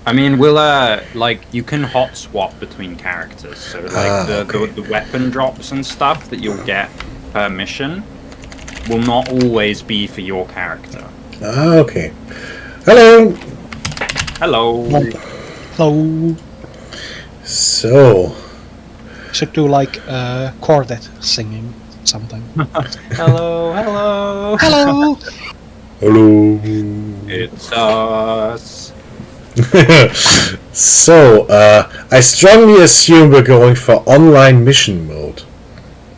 I mean, we'll like you can hot swap between characters, so like the weapon drops and stuff that you'll get per mission will not always be for your character. Okay. Hello. Hello. Hello. So. Should do like quartet singing sometime. Hello, hello. Hello. Hello. It's us. So, I strongly assume we're going for online mission mode.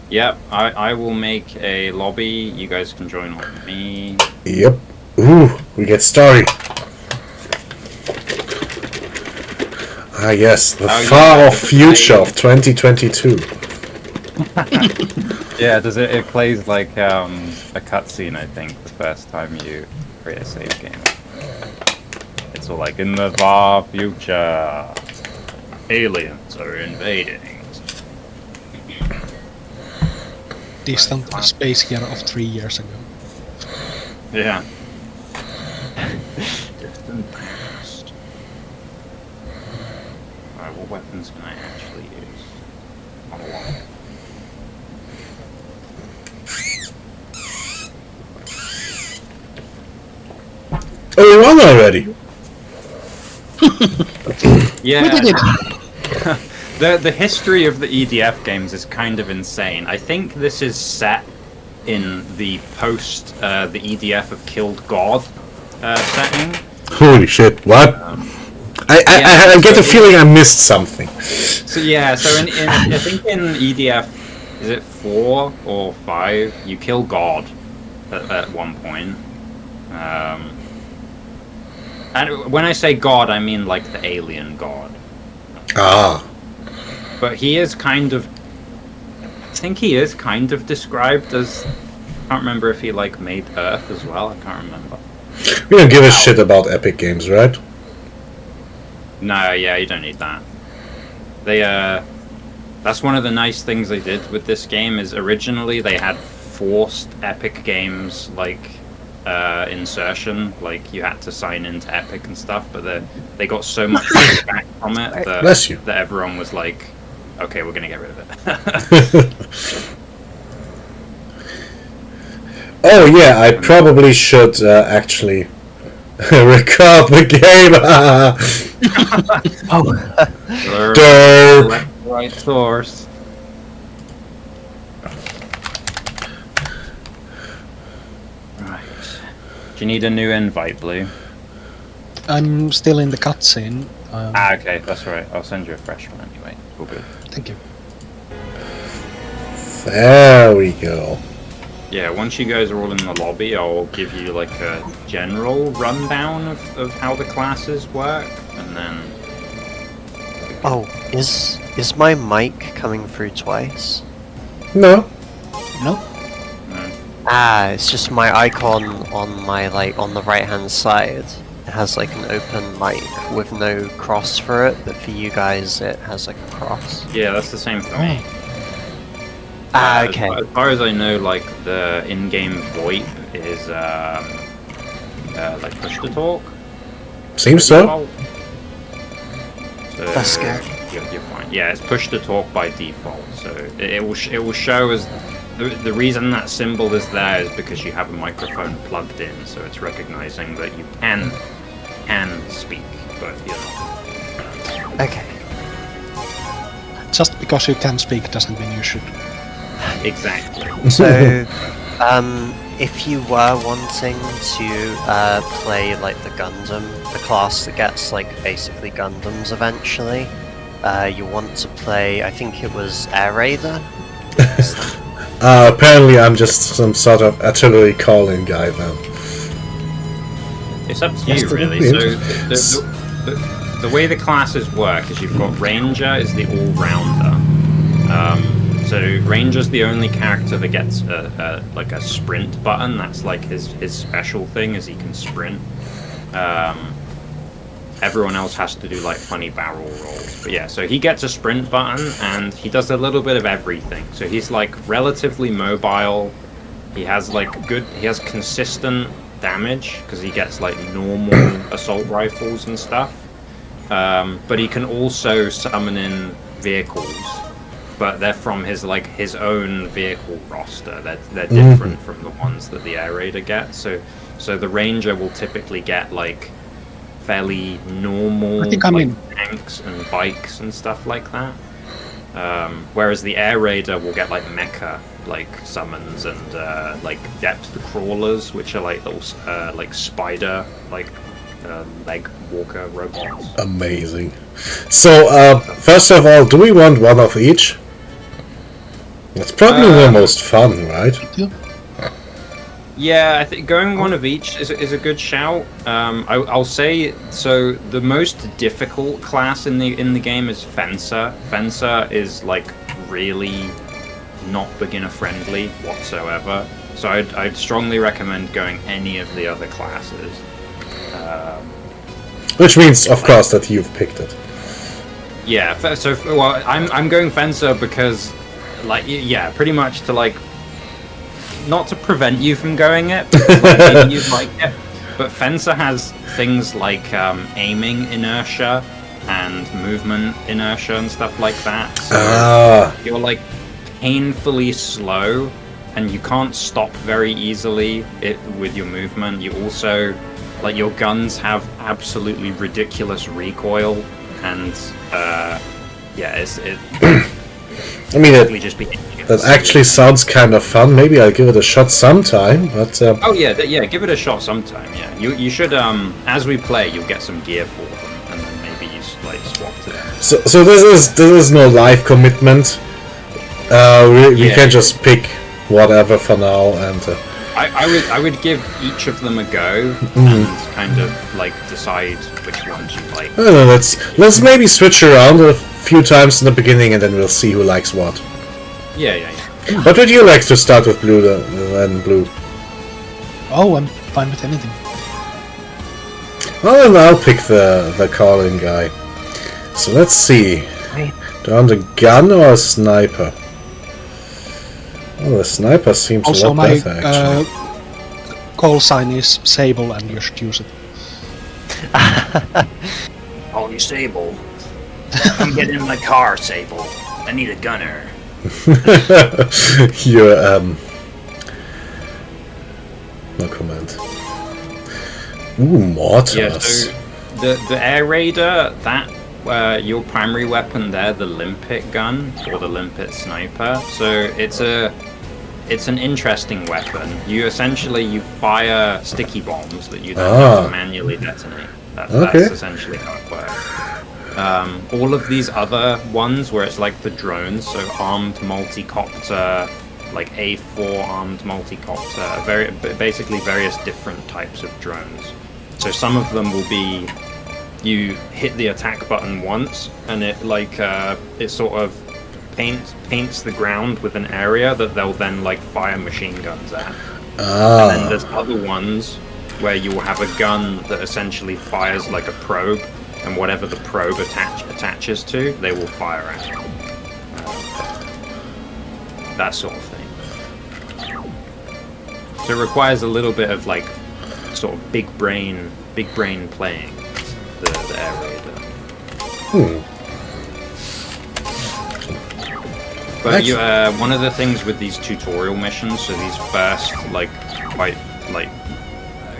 Yep, I will make a lobby. You guys can join on me. Yep. Ooh, we get started. Ah yes, the far-off future of 2022. Yeah, it plays like a cutscene, I think, the first time you create a save game. It's all like, in the far future, aliens are invading. Distant space year of 3 years ago. Yeah. Distant past. Alright, what weapons can I actually use? Not a lot. Oh, we're on already. Yeah. We did it. The history of the EDF games is kind of insane. I think this is set in the post the EDF have killed God setting. Holy shit! What? I get the feeling I missed something. So yeah, so in I think in EDF, is it 4 or 5? You kill God at one point. And when I say God, I mean like the alien God. Ah. But he is kind of, I think he is kind of described as, I can't remember if he like made Earth as well, I can't remember. We don't give a shit about Epic Games, right? No, yeah, you don't need that. They, that's one of the nice things they did with this game is originally they had forced Epic Games, like, insertion, like you had to sign into Epic and stuff, but they got so much feedback from it that everyone was like, okay, we're gonna get rid of it. Oh yeah, I probably should actually record the game. Oh. Derp. Right source. Do you need a new invite, Blue? I'm still in the cutscene. Okay, that's right. I'll send you a fresh one anyway. All good. Thank you. There we go. Yeah, once you guys are all in the lobby, I'll give you like a general rundown of how the classes work, and then... Oh, is my mic coming through twice? No. No? Ah, it's just my icon on my, like, on the right-hand side. It has, like, an open mic with no cross for it, but for you guys, it has, like, a cross. Yeah, that's the same for me. Ah, okay. As far as I know, like, the in-game VoIP is, like, push-to-talk. Seems so. That's good. You're fine. Yeah, it's push-to-talk by default, so it will show as... The reason that symbol is there is because you have a microphone plugged in, so it's recognizing that you can speak, but you're not. Okay. Just because you can speak doesn't mean you should. Exactly. So, if you were wanting to play like the Gundam, the class that gets like basically Gundams eventually, you want to play, I think it was Air Raider? Apparently I'm just some sort of artillery calling guy then. It's up to you, really. So the way the classes work is you've got Ranger is the all-rounder. So Ranger's the only character that gets like a sprint button. That's like his special thing, is he can sprint. Everyone else has to do like funny barrel rolls. But yeah, so he gets a sprint button and he does a little bit of everything. So he's like relatively mobile. He has consistent damage because he gets like normal assault rifles and stuff. but he can also summon in vehicles, but they're from his own vehicle roster. They're different from the ones that the Air Raider gets. So the Ranger will typically get like fairly normal tanks and bikes and stuff like that. Whereas the Air Raider will get like mecha like summons and like depth crawlers, which are like little like spider like leg walker robots. Amazing. So first of all, do we want one of each? That's probably the most fun, right? Yeah, I think going one of each is a good shout. I'll say so. The most difficult class in the game is Fencer. Fencer is like really not beginner friendly whatsoever. So I'd strongly recommend going any of the other classes. Which means, of course, that you've picked it. Yeah. So well, I'm going Fencer because, like, yeah, pretty much to like. Not to prevent you from going it, because, like, maybe you'd like it, but Fencer has things like aiming inertia and movement inertia and stuff like that. So you're like painfully slow, and you can't stop very easily with your movement. You also, like, your guns have absolutely ridiculous recoil, and I mean, that actually sounds kind of fun. Maybe I'll give it a shot sometime. But oh yeah, give it a shot sometime. Yeah, you should. As we play, you'll get some gear for them, and then maybe you like swap to them. So this is no live commitment. We can just pick whatever for now, and I would give each of them a go and kind of like decide which ones you like. I don't know, let's maybe switch around a few times in the beginning, and then we'll see who likes what. Yeah. What would you like to start with, Blue? Then Blue. Oh, I'm fine with anything. Well, then I'll pick the calling guy. So let's see. Do I want a gun or a sniper? Well, the sniper seems Also, a lot better, actually. Call sign is Sable, and you should use it. Call you Sable. Come get in my car, Sable. I need a gunner. You're, no comment. Ooh, mortars. Yeah, so the Air Raider, that your primary weapon there, the limpet gun or the limpet sniper. So it's an interesting weapon. You fire sticky bombs that you then have to manually detonate. That's essentially how it works. All of these other ones where it's like the drones, so armed multi-copter, like A4 armed multi-copter, basically various different types of drones. So some of them will be, you hit the attack button once and it like it sort of paints the ground with an area that they'll then like fire machine guns at. And then there's other ones where you will have a gun that essentially fires like a probe, and whatever the probe attaches to, they will fire at. That sort of thing. So it requires a little bit of like sort of big brain playing the Air Raider. But you, one of the things with these tutorial missions, so these first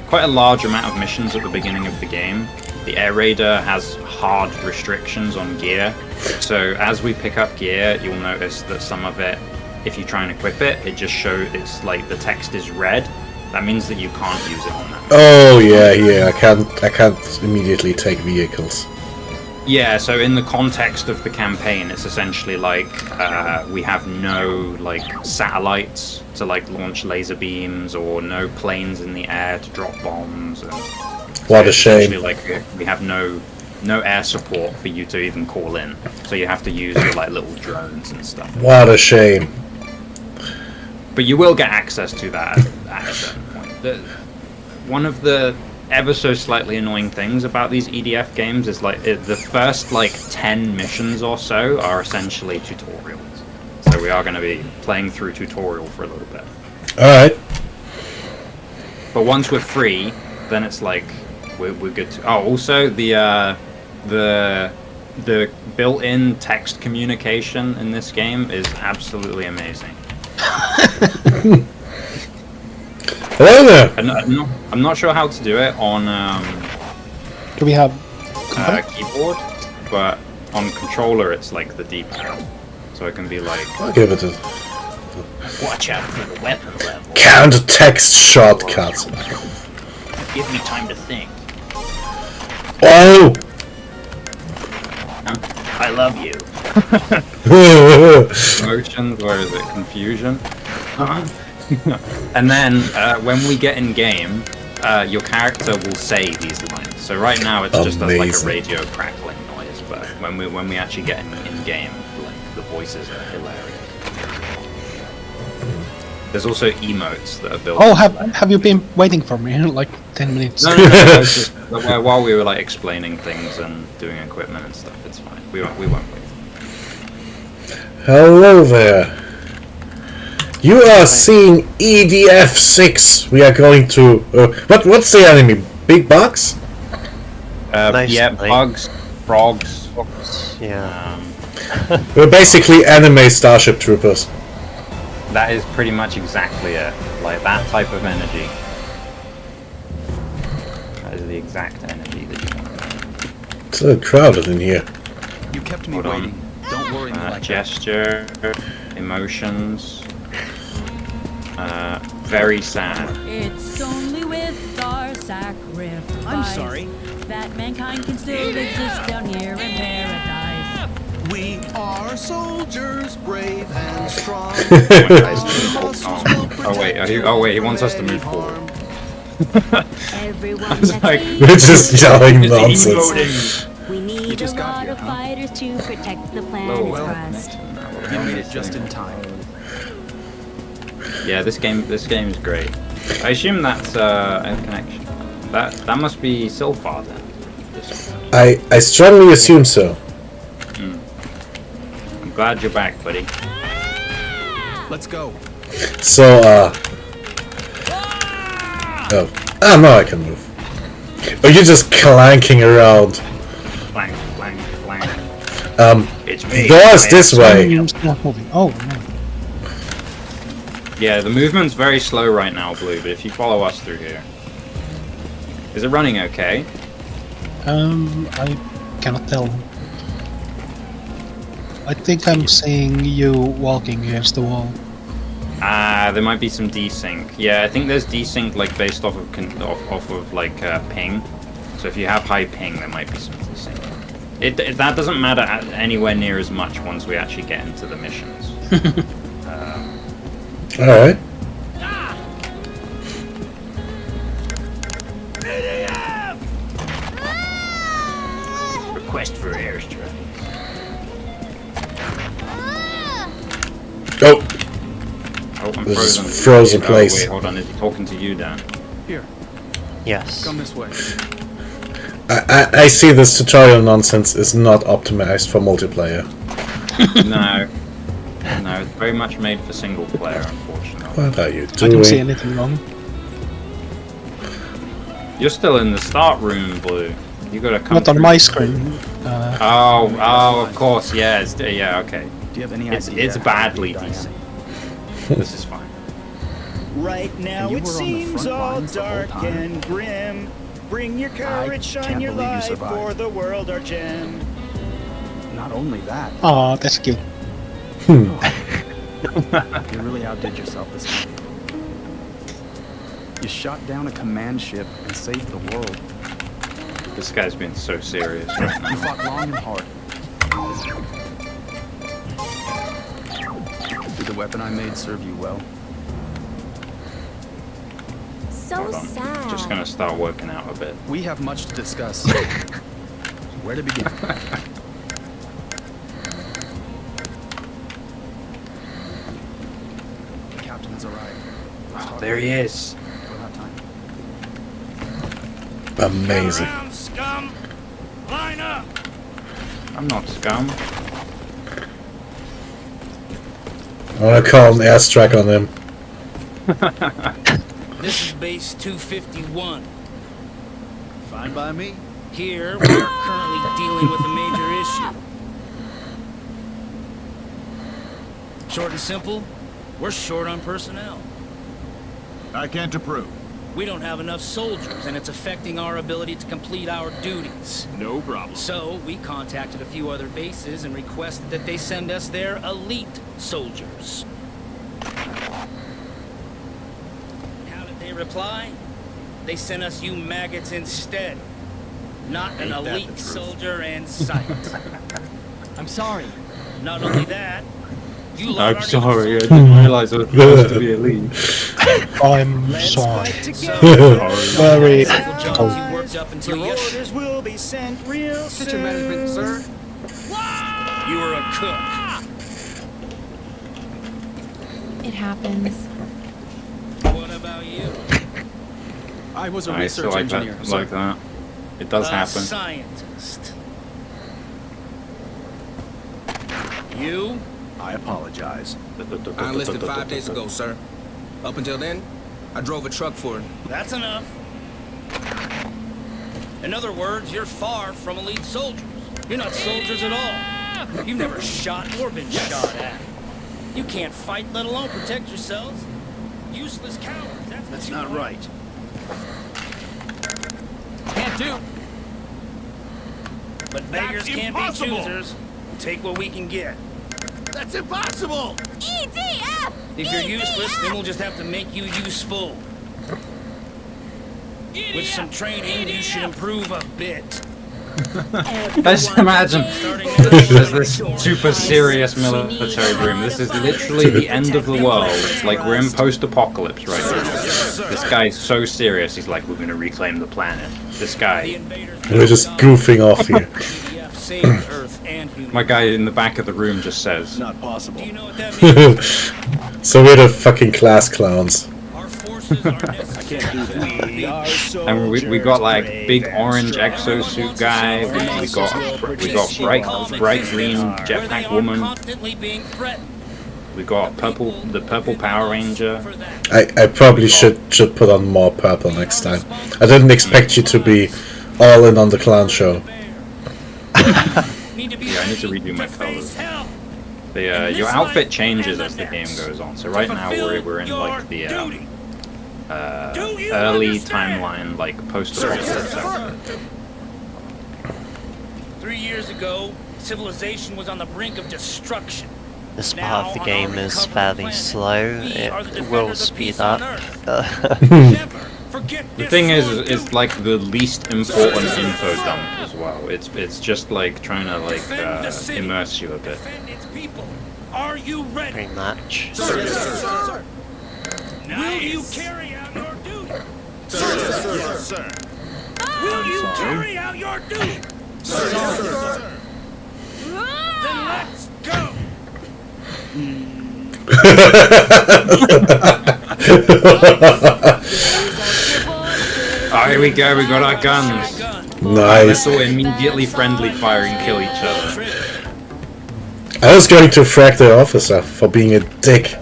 quite a large amount of missions at the beginning of the game, the Air Raider has hard restrictions on gear. So as we pick up gear, you'll notice that some of it, if you try and equip it, it just shows, it's like the text is red. That means that you can't use it on that. Oh yeah, I can't immediately take vehicles. Yeah, so in the context of the campaign, it's essentially like we have no like satellites to like launch laser beams, or no planes in the air to drop bombs. And what a shame! Like we have no air support for you to even call in, so you have to use your like little drones and stuff. What a shame! But you will get access to that at a certain point. One of the ever so slightly annoying things about these EDF games is like the first like 10 missions or so are essentially tutorials. So we are going to be playing through tutorial for a little bit. Alright. But once we're free, then it's like we're good to... Oh, also the the built-in text communication in this game is absolutely amazing. Hello there! I'm not sure how to do it on Do we have... keyboard, but on controller it's like the D-pad. So it can be like... I'll give it a Watch out for the weapon level. counter text shortcut. Give me time to think. Oh! I love you. Emotions, where is it? Confusion. And then when we get in game, your character will say these lines. So right now it's just as like a radio crackling noise, but when we actually get in game, like the voices are hilarious. There's also emotes that are built. Oh, have you been waiting for me? Like 10 minutes. No, it's just while we were like explaining things and doing equipment and stuff. It's fine. We won't wait. Hello there. You are seeing EDF6. We are going to... what's the enemy? Big bugs? Nice Yeah, night. bugs, frogs. Yeah. We're basically anime Starship Troopers. That is pretty much exactly it. Like that type of energy. That is the exact energy that you want. It's so crowded in here. You kept me Hold on. waiting. Don't worry me like that. Gesture, emotions. Very sad. It's only with our sacrifice. I'm sorry. That mankind can still exist down here in paradise. We are soldiers, brave and strong. Oh wait, he wants us to move forward. Everyone I was that's like, able We're just yelling Just nonsense. emoting. We need just a got lot here, of huh? fighters to protect the Oh, planet's well, crust. You made it just in time. Yeah, this game is great. I assume that's a connection. That must be Silphar then. I strongly assume so. I'm glad you're back, buddy. Let's go. So, Oh. Ah, no, I can move. Oh, you're just clanking around. Clank, clank, clank. It's me. Doors I this am- way. I'm still not moving. Oh, no. Yeah, the movement's very slow right now, Blue, but if you follow us through here. Is it running okay? I cannot tell. I think I'm seeing you walking against the wall. There might be some desync. Yeah, I think there's desync like based off of ping. So if you have high ping, there might be some desync. That doesn't matter anywhere near as much once we actually get into the missions. Alright. Request for airstrike. Oh, Oh, I'm This is frozen. frozen Oh, place. wait, hold on. Is he talking to you, Dan? Here, Yes. come this way. I see this tutorial nonsense is not optimized for multiplayer. No. No, it's very much made for single player, unfortunately. What are you I don't see doing? anything wrong. You're still in the start room, Blue. You gotta come. Not on through. my screen. Oh, of course, yeah, yeah, okay. Do you have any It's idea? badly how big I am? decent. This is fine. Right now And you it were on the seems front all lines the whole dark time. and grim. Bring your courage, shine can't your believe you light survived. for the world, our gem. Not only that, Aw, that's cute. you really outdid yourself this time. You shot down a command ship and saved the world. This guy's being so serious right now. You fought long and hard. Did the weapon I made serve you well? So Hold on. sad. Just gonna start working out a bit. We have much to discuss. Where to begin? The captain has arrived. Let's talk. There he is. We'll have time. Amazing. Scum! Line up! I'm not scum. I want to call an airstrike on him. This is base 251. Fine by me. Here, we're currently dealing with a major issue. Short and simple, we're short on personnel. I can't approve. We don't have enough soldiers, and it's affecting our ability to complete our duties. No problem. So, we contacted a few other bases and requested that they send us their elite soldiers. How did they reply? They sent us you maggots instead. Not an Ain't that the elite truth? soldier in sight. I'm sorry. Not only that, you lot I'm aren't sorry, I even didn't realize I was supposed to be a lead. I'm Let's sorry. fight So, together. Very Simple cold. jobs you worked up until Your yesterday. orders will be sent real soon. Kitchen management, sir. You were a cook. It happens. What about you? I was a I still research like engineer, that. sir. Like that. It does A happen. scientist. You? I apologize. I enlisted 5 days ago, sir. Up until then, I drove a truck for That's enough. In other words, you're far from elite soldiers. You're not soldiers at all. You've never shot or been shot at. You can't fight, let alone protect yourselves. Useless cowards. That's Not right. Can't do. But beggars That's can't be impossible. choosers. Take what we can get. That's impossible! EDF! If you're useless, then we'll just have to make you useful. With some training, you should improve a bit. Just imagine, Starting there's this super serious military room. This is literally the end of the world. Like, we're in post-apocalypse right now. This guy's so serious, he's like, we're gonna reclaim the planet. This The guy, invaders We're just goofing off here. EDF saved Earth and humanity. my guy in the back of the room just says, Not possible. Do you know what that means? So we're the fucking class clowns. Our forces are necessary. We are and we got like soldiers, big brave and orange strong. exosuit guy, we got bright green Where they jetpack are woman, constantly being threatened. we got the purple Power Ranger. For that. I probably should put on more purple next time. I didn't expect you to be all in on the clown show. Need to be Yeah, I need to ready redo my face colours. hell. Your outfit changes as the game goes on. So right now we're in like the early timeline, like post-apocalypse. 3 years ago, civilization was on the brink of destruction. This Now, part of the on game our is recovered fairly planet, slow. we are the It will defenders of speed peace on up. Never forget The this thing sword is duty. like the least important info dump as well. It's just like trying to like Defend the city. immerse you a bit. Defend its people. Are you ready? Pretty much. Will you carry out your duty? Yes, sir. Will you carry out your duty? Then let's go. Oh, here we go. We got our guns. Nice. Let's all immediately friendly fire and kill each other. I was going to frag the officer for being a dick.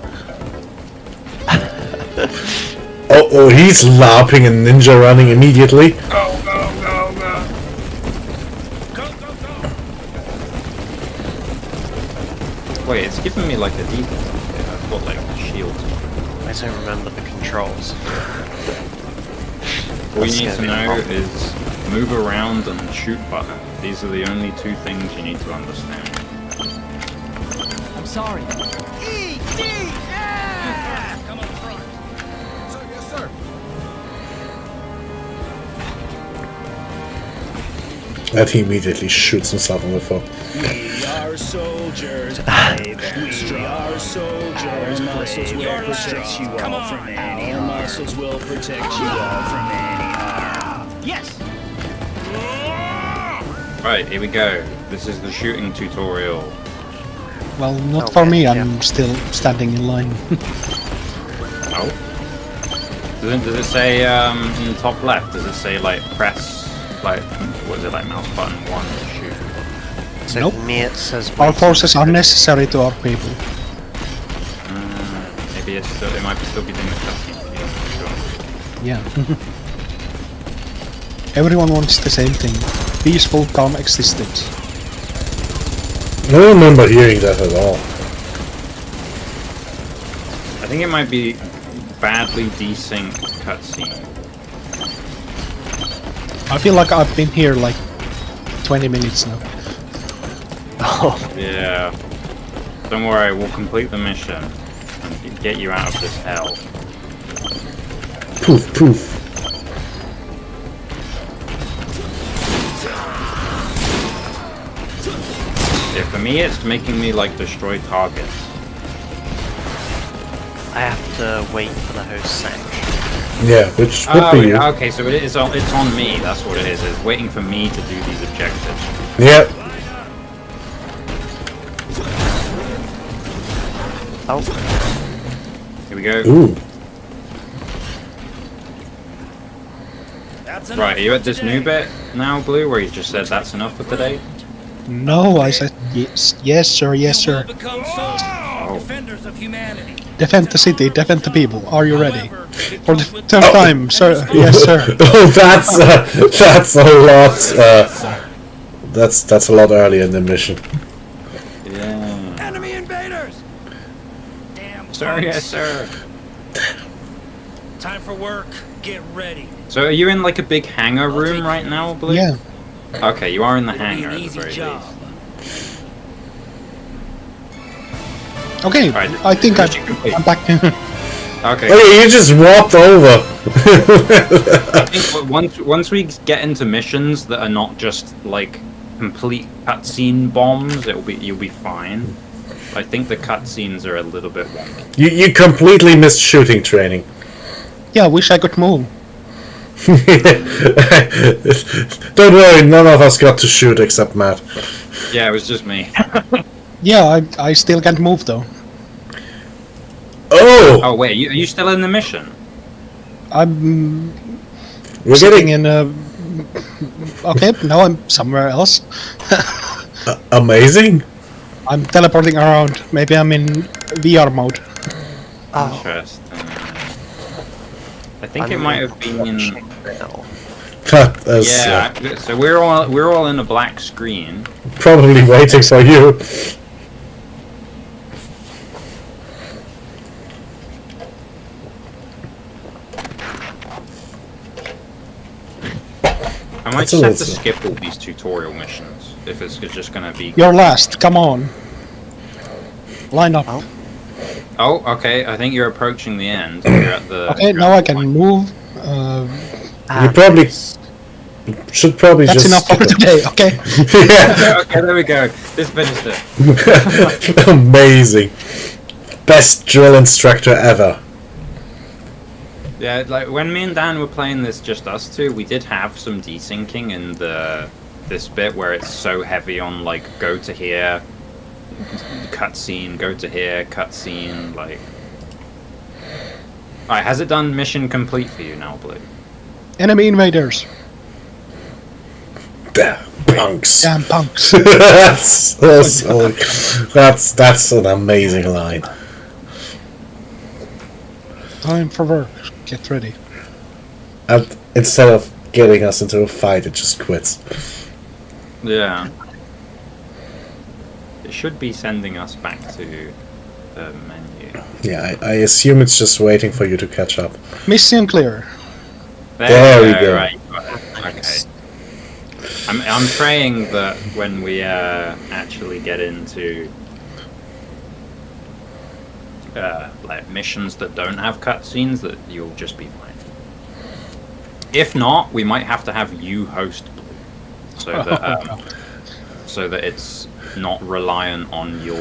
Oh, he's LARPing and ninja running immediately. Go, go, go, go. Go, go, go. Wait, it's giving me like a defense. Okay, I've got like shields. I don't remember the controls. All you That's need gonna to be a know problem. is move around and shoot button. These are the only two things you need to understand. I'm sorry. Come up front. Sir, yes, sir. And he immediately shoots himself in the foot. We are soldiers, brave and strong. We are soldiers, muscles will protect you all from any harm. Our muscles will protect you all from any harm. Yes. Right, here we go. This is the shooting tutorial. Well, not Oh, for me, yeah. I'm still standing in line. Oh. Does it say in the top left? Does it say like press like what is it like mouse button 1 to shoot? So Nope. for me it says Our wait forces are until- necessary to our people. Maybe it's still, it might still be doing the cutscene. Yeah, for sure. Yeah. Everyone wants the same thing. peaceful, calm existence. I don't remember hearing that at all. I think it might be badly desynced cutscene. I feel like I've been here like 20 minutes now. Oh, Yeah. Don't worry, we'll complete the mission and get you out of this hell. Poof, poof. Yeah, for me, it's making me like destroy targets. I have to wait for the host section. Yeah, which would be you. Okay, so it's on me. That's what it is. It's waiting for me to do these objectives. Yep. Oh, Here we go. Ooh. That's Right, are you at this new bit now, Blue, where you just said that's enough for today? No, I said yes, yes sir, yes sir. Become soldiers, defenders of humanity. Defend the city, defend the people. Are you ready? For the third time, sir. Yes, sir. Oh, that's a lot. That's a lot earlier in the mission. Yeah. Enemy invaders! Damn. Sir, yes, sir. Time for work. Get ready. So are you in like a big hangar room right now, Blue? Yeah. Okay, you are in the It'll be hangar an at the easy very job. least. Okay, Right, I think mission complete. I'm back. Okay. Oh yeah, you just walked over. I think once we get into missions that are not just like complete cutscene bombs, you'll be fine. I think the cutscenes are a little bit wonky. You completely missed shooting training. Yeah, I wish I could move. Don't worry, none of us got to shoot except Matt. Yeah, it was just me. Yeah, I still can't move though. Oh! Oh wait, are you still in the mission? I'm We're sitting getting in a... Okay, now I'm somewhere else. amazing. I'm teleporting around. Maybe I'm in VR mode. oh. Interesting. I think it might have been. That is, Yeah, so we're all in a black screen. probably waiting for you. I might That's a just have little to slow. skip all these tutorial missions if it's just gonna be. You're last. Come on. Line up. Oh, okay. I think you're approaching the end. You're at the. Okay, you're now at I the can point. move. You probably should probably That's just enough for today. Okay. Yeah. Okay, there we go. This finished it. Amazing. Best drill instructor ever. Yeah, like when me and Dan were playing this, just us two, we did have some desyncing in this bit where it's so heavy on like go to here, cutscene, go to here, cutscene, like. Alright, has it done mission complete for you now, Blue? Enemy invaders. Damn punks. Damn punks. that's an amazing line. Time for work. Get ready. And instead of getting us into a fight, it just quits. Yeah. It should be sending us back to the menu. Yeah, I assume it's just waiting for you to catch up. Mission clear. There we go. Right. Okay. I'm praying that when we actually get into like missions that don't have cutscenes, that you'll just be fine. If not, we might have to have you host Blue, so that it's not reliant on your.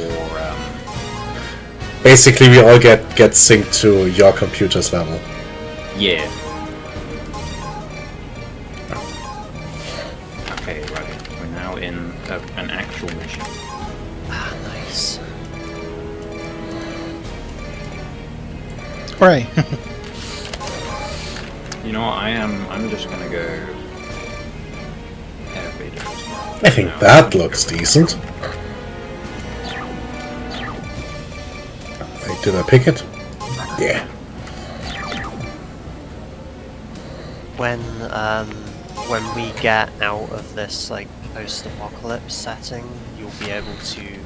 Basically, we all get synced to your computer's level. Yeah. Okay, right. We're now in an actual mission. Ah, nice. Hooray. You know what? I'm just gonna go. Elevator. I think that looks decent. Wait, did I pick it? Yeah. When when we get out of this like post-apocalypse setting, you'll be able to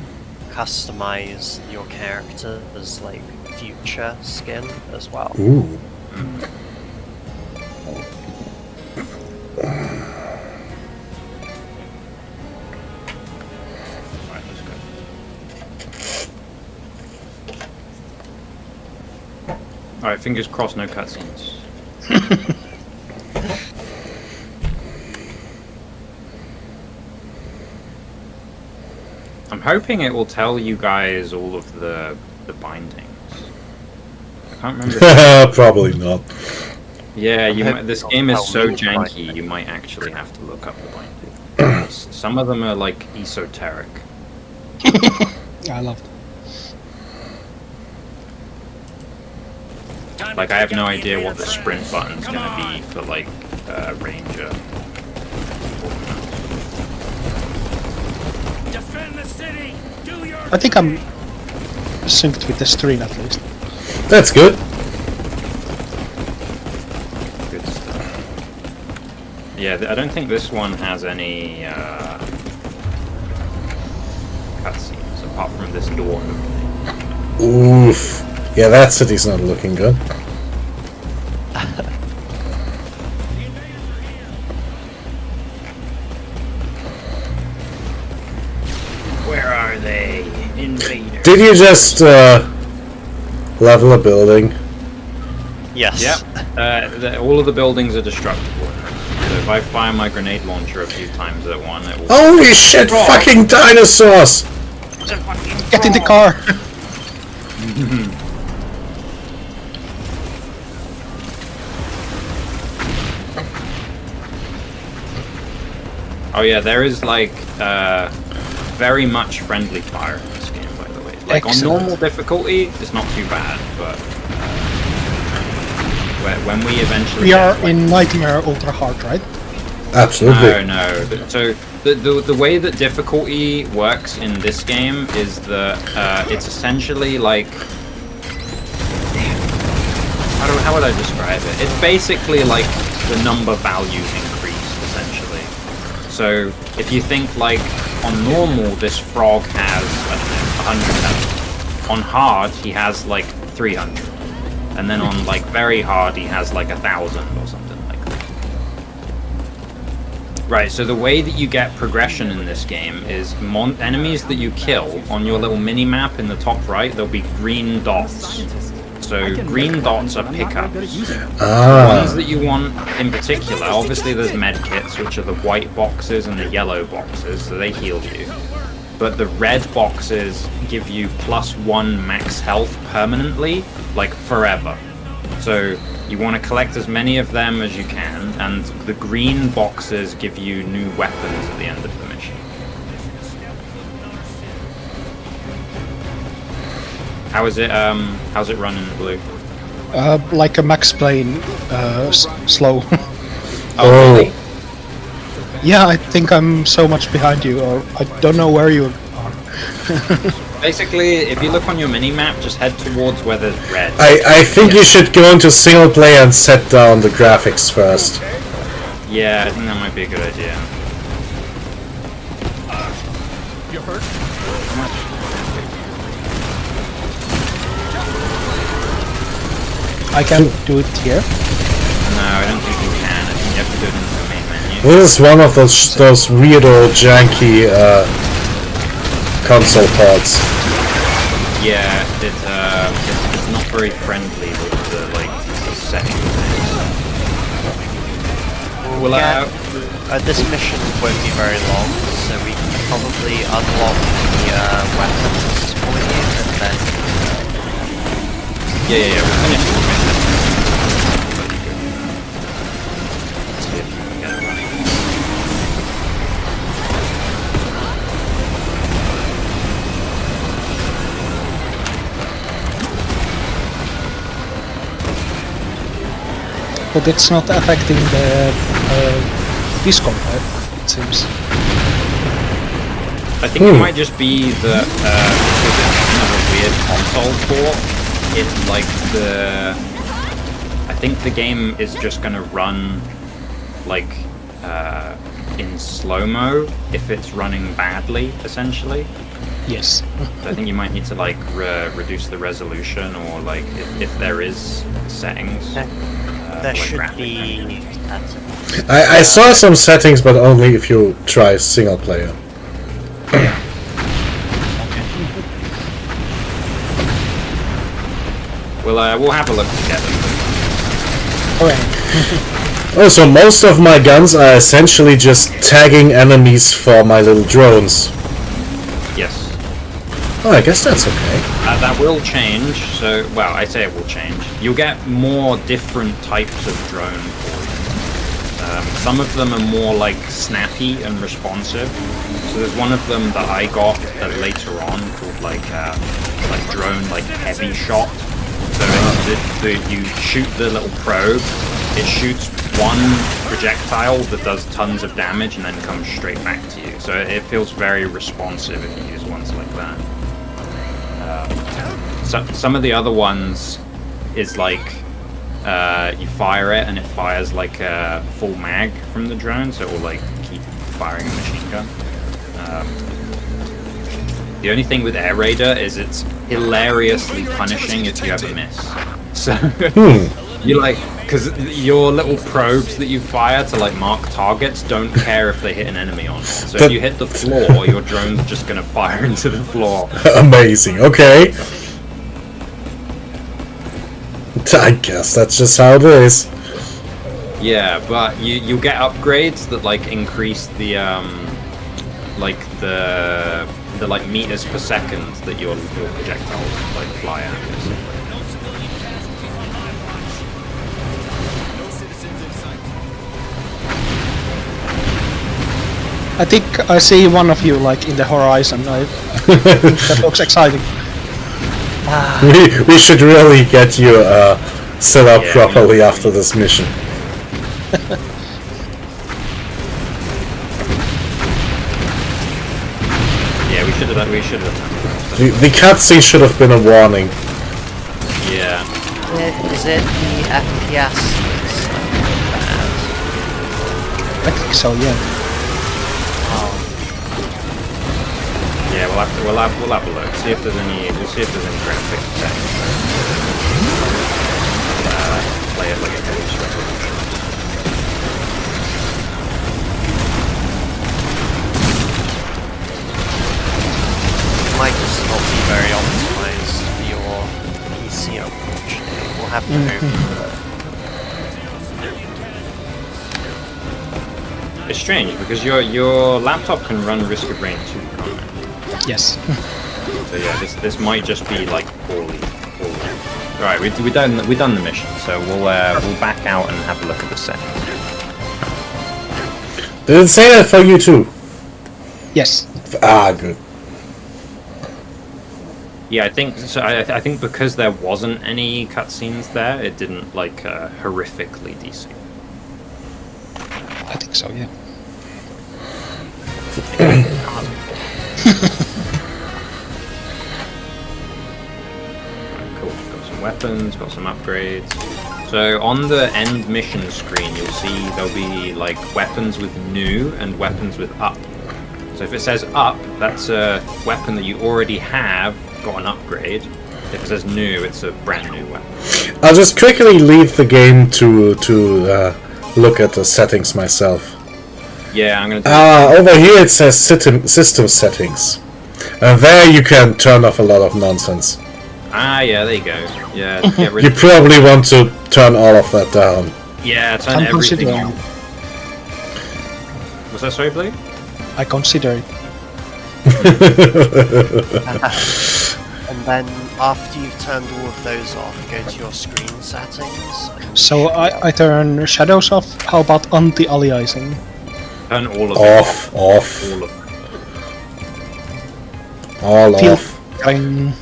customize your character's like future skin as well. Ooh. Alright, let's go. Alright, fingers crossed, no cutscenes. I'm hoping it will tell you guys all of the bindings. I can't remember. Probably not. Yeah, you hope might, this it'll game is tell so me the janky, binding. you might actually have to look up the bindings. Some of them are like esoteric. I love it. Like, I have no idea what the sprint button's gonna be for, like, Ranger. Defend the city. Do your I think I'm synced with the screen at least. That's good. Good stuff. Yeah, I don't think this one has any cutscenes apart from this door opening. Oof. Yeah, that city's not looking good. Where are they? Invaders. Did you just level a building? Yes. Yep. All of the buildings are destructible. So if I fire my grenade launcher a few times at one, it will... Holy shit! Fucking dinosaurs! Get in the car! Oh yeah, there is like very much friendly fire in this game, by the way. Like Excellent. on normal difficulty, it's not too bad, but when we eventually We are get, like, in Nightmare Ultra Hard, right? Absolutely. No. So the way that difficulty works in this game is that it's essentially like how would I describe it? It's basically like the number values increase essentially. So if you think like on normal this frog has I don't know 100 health. On hard he has like 300, and then on like very hard he has like 1,000 or something like that. Right, so the way that you get progression in this game is enemies that you kill on your little mini-map in the top right, there'll be green dots. So green dots are pickups. The ones that you want in particular, obviously there's medkits, which are the white boxes and the yellow boxes, so they heal you. But the red boxes give you +1 max health permanently, like forever. So you want to collect as many of them as you can, and the green boxes give you new weapons at the end of the mission. How's it run in the blue? Like a Max Payne, slow. Oh, really? Yeah, I think I'm so much behind you, or I don't know where you are. Basically, if you look on your mini-map, just head towards where there's red. I think you should go into single player and set down the graphics first. Yeah, I think that might be a good idea. You hurt? I can do it here. No, I don't think you can. I think you have to do it in the main menu. This is one of those weird old janky console ports. Yeah, it's not very friendly with the like the settings. Well, This mission won't be very long, so we can probably unlock the weapons for you, and then yeah, we'll finish the mission. Let's see if we can get it running. But it's not affecting the Discord, right? It seems. I think it might just be that because it's kind of a weird console port. It's like I think the game is just gonna run like in slow-mo if it's running badly, essentially. Yes. So I think you might need to like reduce the resolution, or like if there is settings. There like should graphic be. I saw some settings, but only if you try single player. We'll have a look together. Alright. Oh, so most of my guns are essentially just tagging enemies for my little drones. Yes. Oh, I guess that's okay. That will change. So, well, I say it will change. You'll get more different types of drone for you. Some of them are more like snappy and responsive. So there's one of them that I got later on called like drone like heavy shot. So you shoot the little probe, it shoots one projectile that does tons of damage and then comes straight back to you. So it feels very responsive if you use ones like that. So some of the other ones is like you fire it and it fires like a full mag from the drone, so it will like keep firing a machine gun. The only thing with Air Raider is it's hilariously punishing if you ever miss. So you like, because your little probes that you fire to like mark targets don't care if they hit an enemy or not. So if you hit the floor, your drone's just gonna fire into the floor. Amazing. Okay. I guess that's just how it is. Yeah, but you get upgrades that like increase the like meters per second that your projectiles like fly at. I think I see one of you like in the horizon. That looks exciting. We should really get you set up properly after this mission. Yeah, we should have. The cutscene should have been a warning. Yeah. Is it the FPS that's bad? I think so, yeah. Yeah, we'll have a look. See if there's any. We'll see if there's any graphic text. Play it like a heavy resolution. It might just not be very optimized for your PC, unfortunately. We'll have to move to It's strange because your laptop can run Risk of Rain 2, can't it? Yes. So yeah, this might just be like poorly. Right, we done the mission, so we'll back out and have a look at the settings. Did it say that for you too? Yes. Ah, good. Yeah, I think so. I think because there wasn't any cutscenes there, it didn't like horrifically desync. I think so, yeah. Cool. Got some weapons, got some upgrades. So on the end mission screen, you'll see there'll be like weapons with new and weapons with up. So if it says up, that's a weapon that you already have got an upgrade. If it says new, it's a brand new weapon. I'll just quickly leave the game to look at the settings myself. Yeah, I'm gonna do over here it says system settings. And there you can turn off a lot of nonsense. Ah, yeah, there you go. Yeah, get rid You of probably want to turn all of that down. Yeah, turn I'm everything considering. on. Was that sorry, Blue? I consider it. And then after you've turned all of those off, go to your screen settings. So I turn shadows off. How about anti-aliasing? Turn all of Off, it off, All of all Feel off. fine.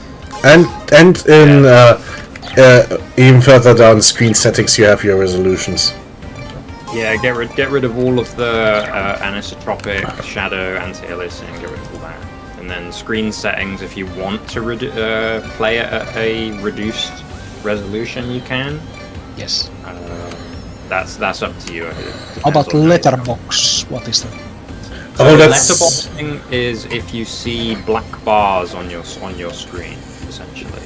And in even further down screen settings you have your resolutions. Yeah, get rid of all of the anisotropic, shadow, anti-aliasing, get rid of all that. And then screen settings, if you want to play it at a reduced resolution, you can. Yes. That's up to you. How about letterbox? What is that? Oh, that's Letterboxing is if you see black bars on your screen, essentially.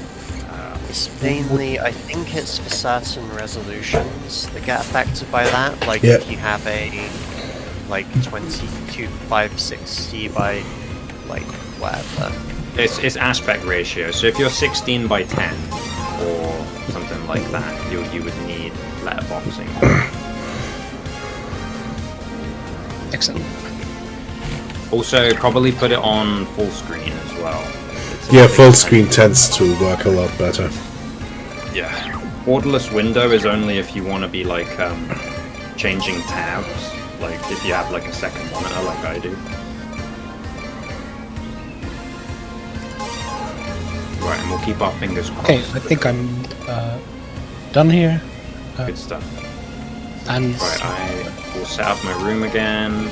It's mainly, I think it's for certain resolutions that get affected by that. Like Yeah. if you have a like 2560 by like whatever. It's aspect ratio. So if you're 16 by 10 or something like that, you would need letterboxing. Excellent. Also, probably put it on full screen as well. yeah. Full screen tends to work a lot better. Yeah. Borderless window is only if you want to be like changing tabs, like if you have like a second monitor like I do. Right, and we'll keep our fingers crossed. Okay, I think I'm done here. Good stuff. And Right, I will set up my room again.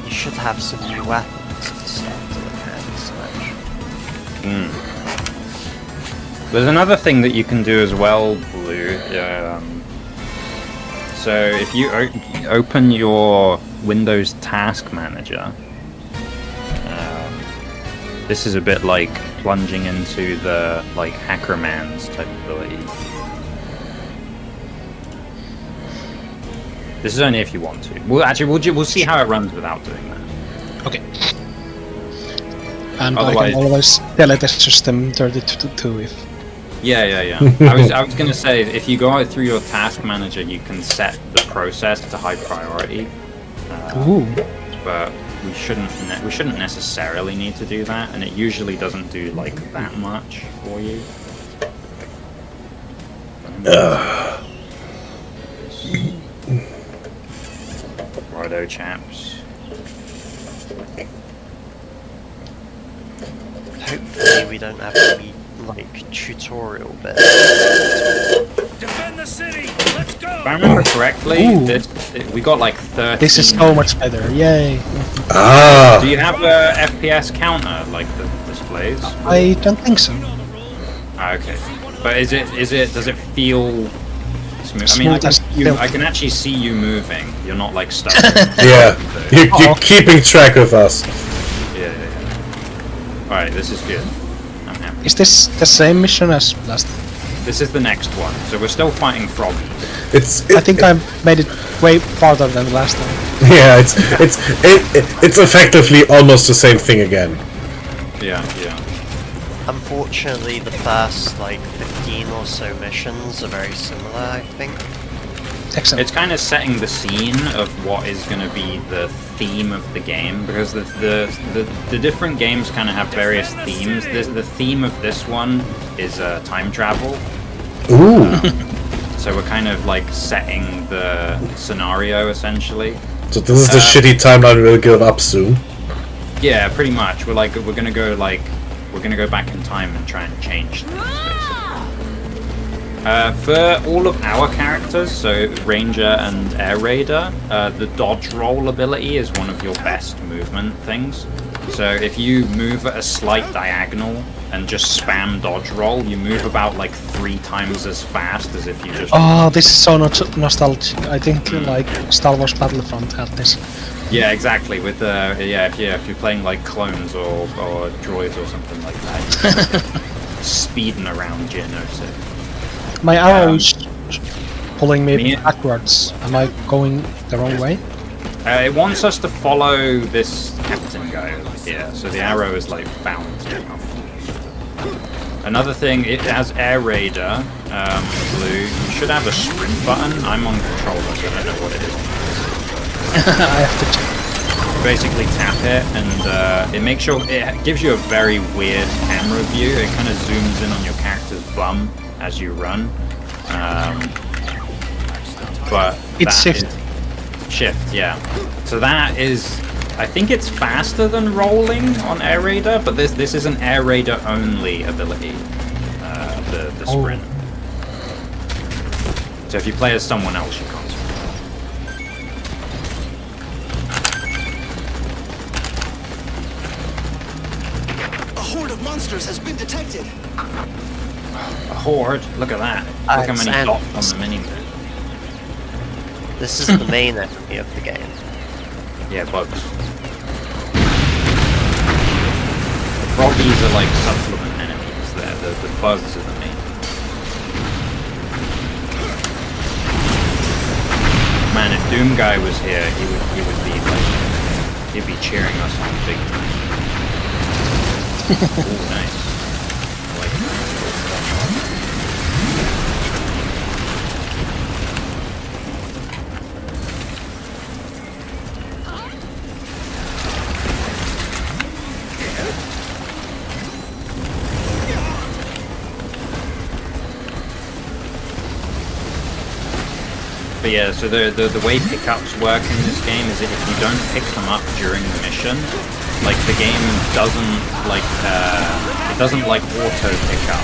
You should have some new weapons and stuff to look at and such. There's another thing that you can do as well, Blue. So if you open your Windows Task Manager, this is a bit like plunging into the like Hackerman's type ability. This is only if you want to. We'll see how it runs without doing that. okay. And I Otherwise- can always delete the system 32 if. Yeah. I was gonna say if you go out through your task manager, you can set the process to high priority. Ooh. But we shouldn't necessarily need to do that, and it usually doesn't do like that much for you. Righto, chaps. Hopefully we don't have any like tutorial bits. Defend the city! Let's go! If I remember correctly, Ooh. we got like 13. This is so much better. Yay. Ah. Do you have a FPS counter like the displays? I don't think so. Ah, okay. But does it feel smooth? I mean, Smooth as silk. I can actually see you moving. You're not like stuck. Yeah. You're keeping track of us. Yeah. Alright, this is good. I'm happy. Is this the same mission as last time? This is the next one. So we're still fighting froggies. I think I made it way farther than last time. Yeah, it's effectively almost the same thing again. Yeah. Unfortunately, the first like 15 or so missions are very similar, I think. Excellent. It's kind of setting the scene of what is going to be the theme of the game, because the different games kind of have various themes. The theme of this one is time travel. Ooh. So we're kind of like setting the scenario essentially. So this is the shitty timeline we'll give up soon. Yeah, pretty much. We're gonna go back in time and try and change things, basically. For all of our characters, so Ranger and Air Raider, the dodge roll ability is one of your best movement things. So if you move at a slight diagonal and just spam dodge roll, you move about like 3 times as fast as if you just... Oh, this is so nostalgic. I think like Star Wars Battlefront had this. Yeah, exactly. With if you're playing like clones or droids or something like that, speeding around Geonosis. My arrow is pulling me backwards. Am I going the wrong way? It wants us to follow this captain guy over here, so the arrow is like balanced. Another thing, it has Air Raider, Blue. You should have a sprint button. I'm on controller, so I don't know what it is. I have to check. Basically tap it, and it gives you a very weird camera view. It kind of zooms in on your character's bum as you run. But It's shift. Shift, yeah. So that is, I think it's faster than rolling on Air Raider, but this is an Air Raider only ability, the sprint. So if you play as someone else, you can't sprint. A horde of monsters has been detected. A horde. Look at that. Look how many and- dots on the mini map. This is the main enemy of the game. Yeah, bugs. The froggies are like supplement enemies there. The bugs are the main. Man, if Doom Guy was here, he would be like, he'd be cheering us on big time. Ooh, nice. I like that. But yeah, so the way pickups work in this game is that if you don't pick them up during the mission, like the game doesn't like it doesn't like auto pick up.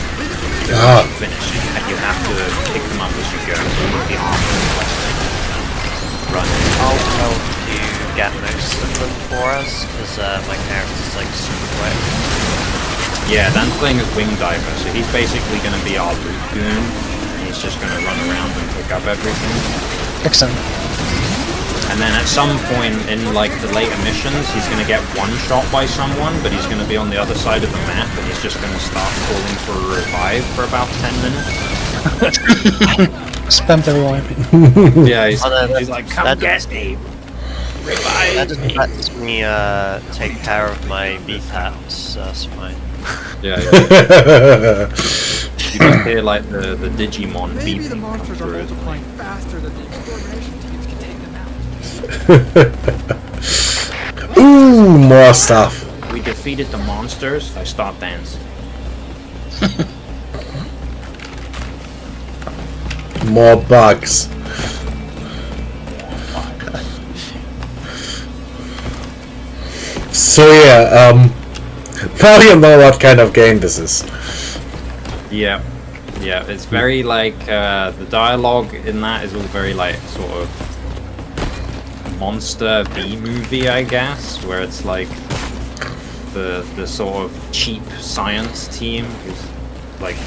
Finish. You have to pick them up as you go. So you be run. I'll help you get most of them for us, because my character's like super quick. Yeah, Dan's playing as Wing Diver, so he's basically going to be our loot goon. He's just going to run around and pick up everything. Excellent. And then at some point in like the later missions, he's going to get one shot by someone, but he's going to be on the other side of the map, and he's just going to start calling for a revive for about 10 minutes. Spam the revive. Yeah, he's like, come get me! Revive That just me! lets me take care of my BFATs, so that's fine. Yeah. You can hear like the Digimon Maybe beeping the monsters come are through as well. multiplying faster than the extermination teams can take them out. Ooh, more stuff. We defeated the monsters. I stopped dancing. More bugs. So yeah, now you know what kind of game this is. Yeah, it's very like the dialogue in that is all very like sort of monster B movie, I guess, where it's like the sort of cheap science team who's like,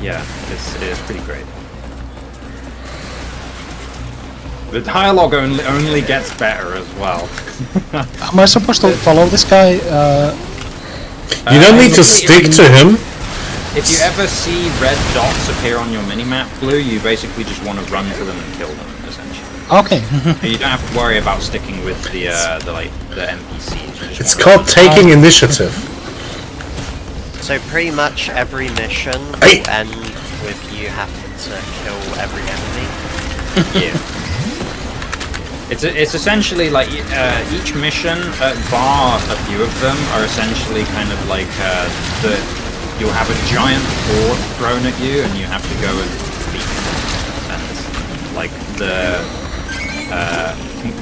yeah, it's pretty great. The dialogue only gets better as well. Am I supposed to follow this guy? You don't need to stick to him. If you ever see red dots appear on your minimap, Blue, you basically just want to run to them and kill them, essentially. Okay. You don't have to worry about sticking with the NPCs. You just It's wanna called run. taking initiative. So pretty much every mission will end with you having to kill every enemy. Yeah. It's essentially like each mission, bar a few of them, are essentially kind of like you'll have a giant horde thrown at you, and you have to go and defeat them. And like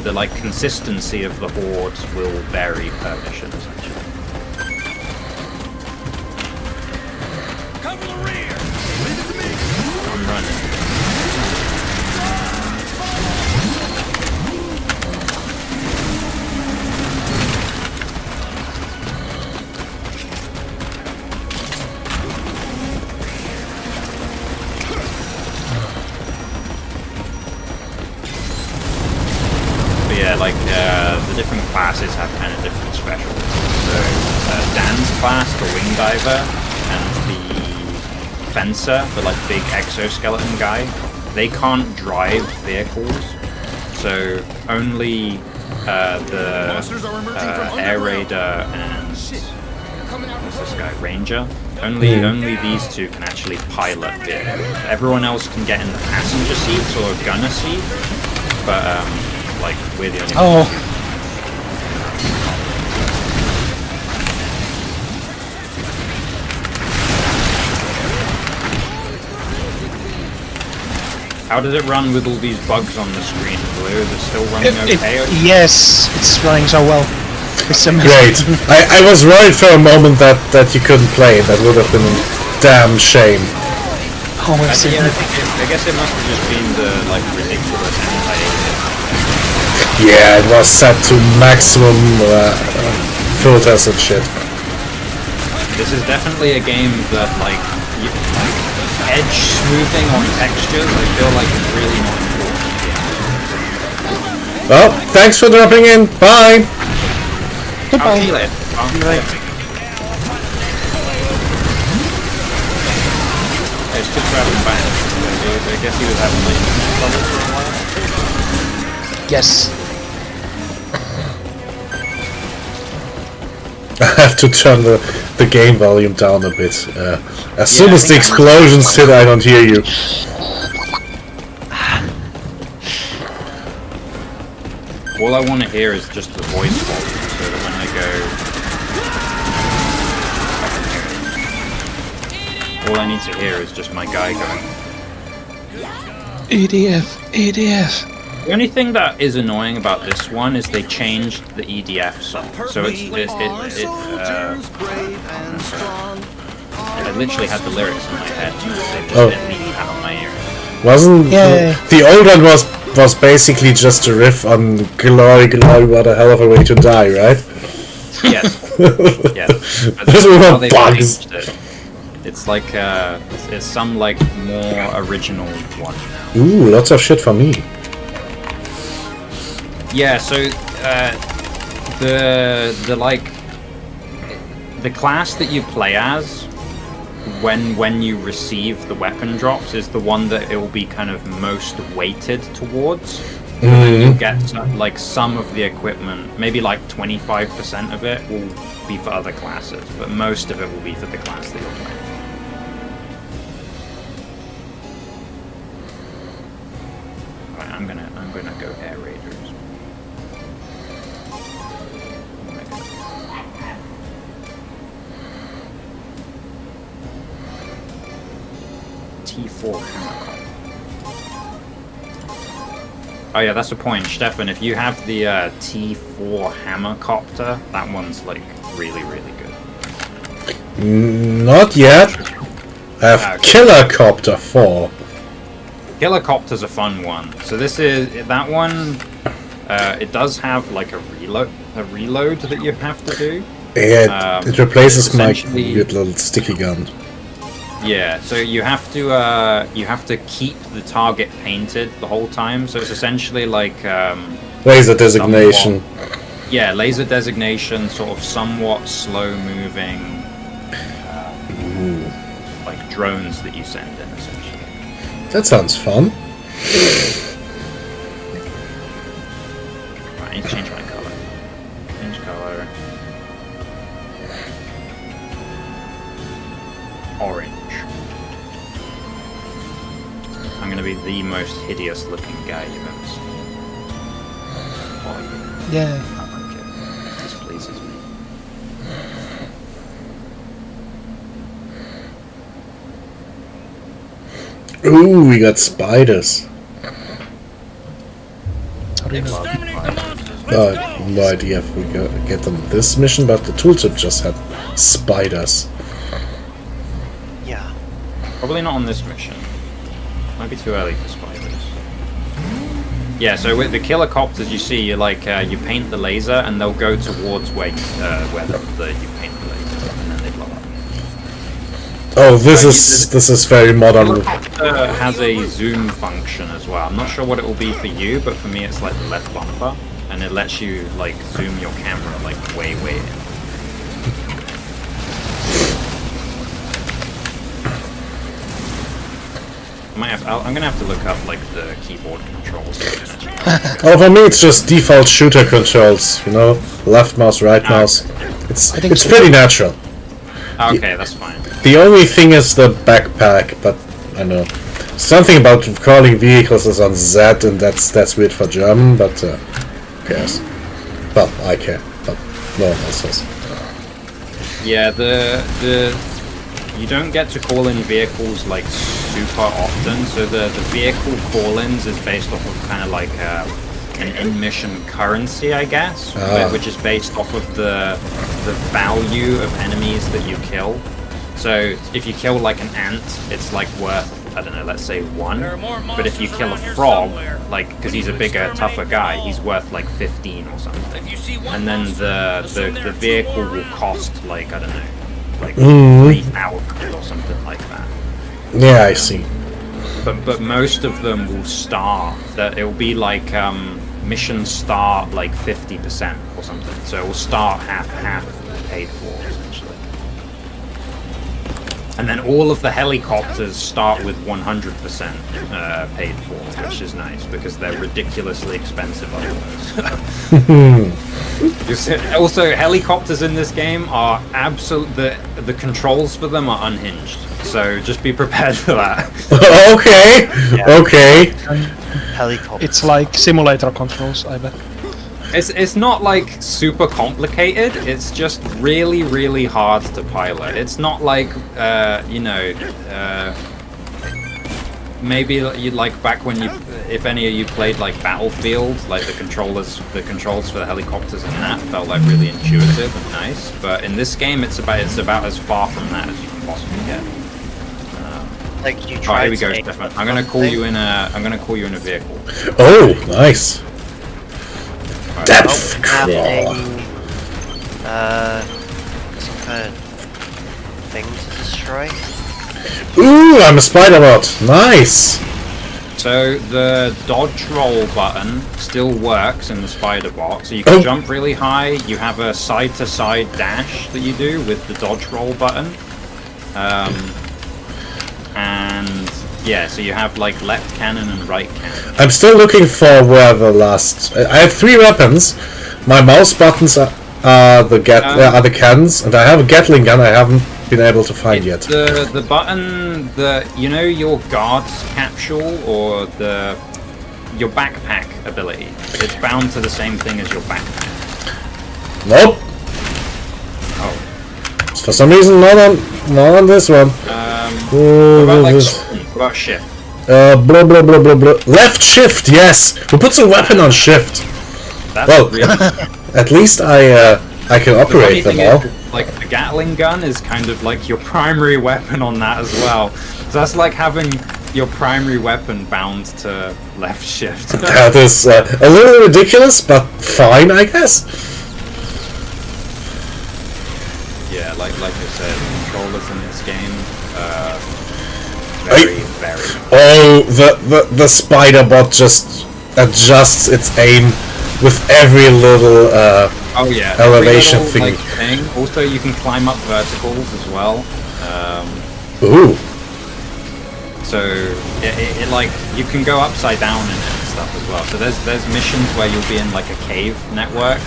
the like consistency of the hordes will vary per mission, essentially. Cover the rear! I'm running. Yeah, like the different classes have kind of different specials. So Dan's class, the Wing Diver, and the Fencer, the like big exoskeleton guy, they can't drive vehicles. So only the Air Raider and what's this guy, Ranger? Only these two can actually pilot vehicles. Everyone else can get in the passenger seats or a gunner seat, but like we're the only ones. How did it run with all these bugs on the screen, Blue? Is it still running okay? Yes, it's running so well. It's amazing. Great. I was worried for a moment that you couldn't play. That would have been a damn shame. Oh, I guess it must have just been the like ridiculous anti-aliasing. Yeah, it was set to maximum filters and shit. This is definitely a game that, like edge smoothing on textures, I feel like is really not important. Well, thanks for dropping in. Bye. I'll see you later. It's just traveling back. I guess he was having late trouble for a while. Yes. I have to turn the game volume down a bit. As soon as the explosions hit, I don't hear you. All I want to hear is just the voice volume, so that when I go... All I need to hear is just my guy going... EDF, EDF. The only thing that is annoying about this one is they changed the EDF song. So I literally had the lyrics in my head. They just didn't leave out of my ear. Wasn't the old one was basically just a riff on Glory, Glory, what a hell of a way to die, right? Yes. Yes. This one how they bugs. changed it. It's like it's some like more original one. Ooh, lots of shit for me. Yeah, so the class that you play as when you receive the weapon drops is the one that it will be kind of most weighted towards. And then you get some of the equipment, maybe like 25% of it will be for other classes, but most of it will be for the class that you're playing. Alright, I'm gonna go Air Raiders. T4 hammercopter. Oh yeah, that's the point, Stefan. If you have the T4 hammercopter, that one's like really, really good. Not yet. I have Killer Copter 4. Killer Copter's a fun one. So this is that one. It does have like a reload that you have to do. Yeah, it replaces my weird little sticky gun. Yeah, so you have to keep the target painted the whole time. So it's essentially like laser designation. Yeah, laser designation, sort of somewhat slow moving, like drones that you send in essentially. That sounds fun. Right, I need to change my color. Change color. Orange. I'm gonna be the most hideous looking guy you've ever seen. Oh, yeah. I like it. It displeases me. Ooh, we got spiders. How do you know? No idea if we get them this mission, but the tooltip just had spiders. Yeah. Probably not on this mission. Might be too early for spiders. Yeah, so with the killer copters, you see, you paint the laser, and they'll go towards where you paint the laser, and then they blow up. Oh, this is very modern. The helicopter has a zoom function as well. I'm not sure what it will be for you, but for me, it's like the left bumper, and it lets you like zoom your camera like way in. I'm gonna have to look up like the keyboard controls. Oh, for me it's just default shooter controls. You know, left mouse, right mouse. It's pretty natural. Okay, that's fine. The only thing is the backpack, but I know something about crawling vehicles is on Z, and that's weird for German. But who cares? Well, I care, but no one else does. Yeah, you don't get to call in vehicles like super often, so the vehicle call-ins is based off of kind of like an in-mission currency, I guess, which is based off of the value of enemies that you kill. So if you kill like an ant, it's like worth, I don't know, let's say 1. But if you kill a frog, like, because he's a bigger, tougher guy, he's worth like 15 or something. And then the vehicle will cost like, I don't know, like Mhm. 3,000 or something like that. Yeah, I see. But most of them will start. That it will be like missions start like 50% or something. So it will start half paid for essentially. And then all of the helicopters start with 100% paid for, which is nice because they're ridiculously expensive otherwise. Also, helicopters in this game are the controls for them are unhinged. So just be prepared for that. Okay. Yeah. Okay. Helicopter. It's like simulator controls, I bet. It's not like super complicated. It's just really, really hard to pilot. It's not like maybe you like back when if any of you played like Battlefield, like the controls for the helicopters in that felt like really intuitive and nice. But in this game, it's about as far from that as you can possibly get. Like you Oh, try here we to go, make Stefan. I'm gonna call you in a vehicle. Oh, nice. Depth having crawl. some kind of thing to destroy. Ooh, I'm a spider bot. Nice. So the dodge roll button still works in the spider bot. So you can jump really high. You have a side-to-side dash that you do with the dodge roll button. And yeah, so you have like left cannon and right cannon. I'm still looking for where the last. I have 3 weapons. My mouse buttons are the cannons, and I have a Gatling gun. I haven't been able to find yet. The button, your guard's capsule or your backpack ability. It's bound to the same thing as your backpack. Nope. Oh. For some reason, not on this one. What about shift? Blah blah blah blah blah. Left shift, yes. Who puts a weapon on shift? That's Well, really at least I can operate them all. Like the Gatling gun is kind of like your primary weapon on that as well. So that's like having your primary weapon bound to left shift. That is a little ridiculous, but fine, I guess. Yeah, like I said, controllers in this game, very. Oh, the spider bot just adjusts its aim with every little elevation every little, thing. Also, you can climb up verticals as well. Ooh. So it like you can go upside down in it and stuff as well. So there's missions where you'll be in like a cave network,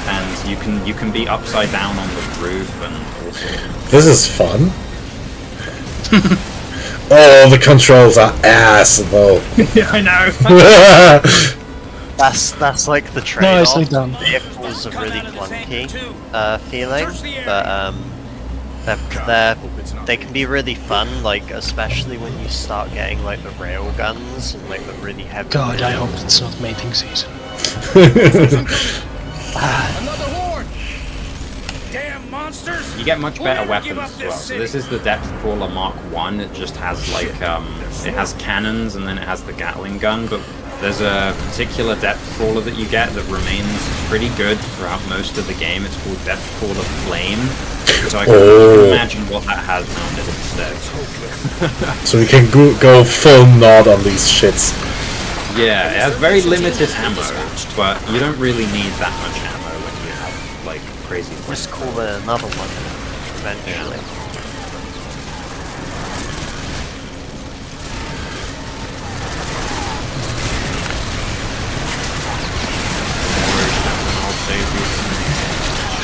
and you can be upside down on the roof and all sorts. This is fun. Oh, the controls are ass though. Yeah, I know. That's like the trade-off. Nicely done. Vehicles are really clunky feeling, but they can be really fun, like especially when you start getting like the rail guns and like the really heavy. God, I hope it's not mating season. Another horn! Damn monsters! You get much better weapons as well. So this is the Depth Crawler Mark 1. It just has like it has cannons and then it has the Gatling gun, but there's a particular depth crawler that you get that remains pretty good throughout most of the game. It's called Depth Crawler Flame. So I can imagine what that has mounted instead. So we can go full nod on these shits. Yeah, it has very limited ammo, but you don't really need that much ammo when you have like crazy things. Just call it another one eventually.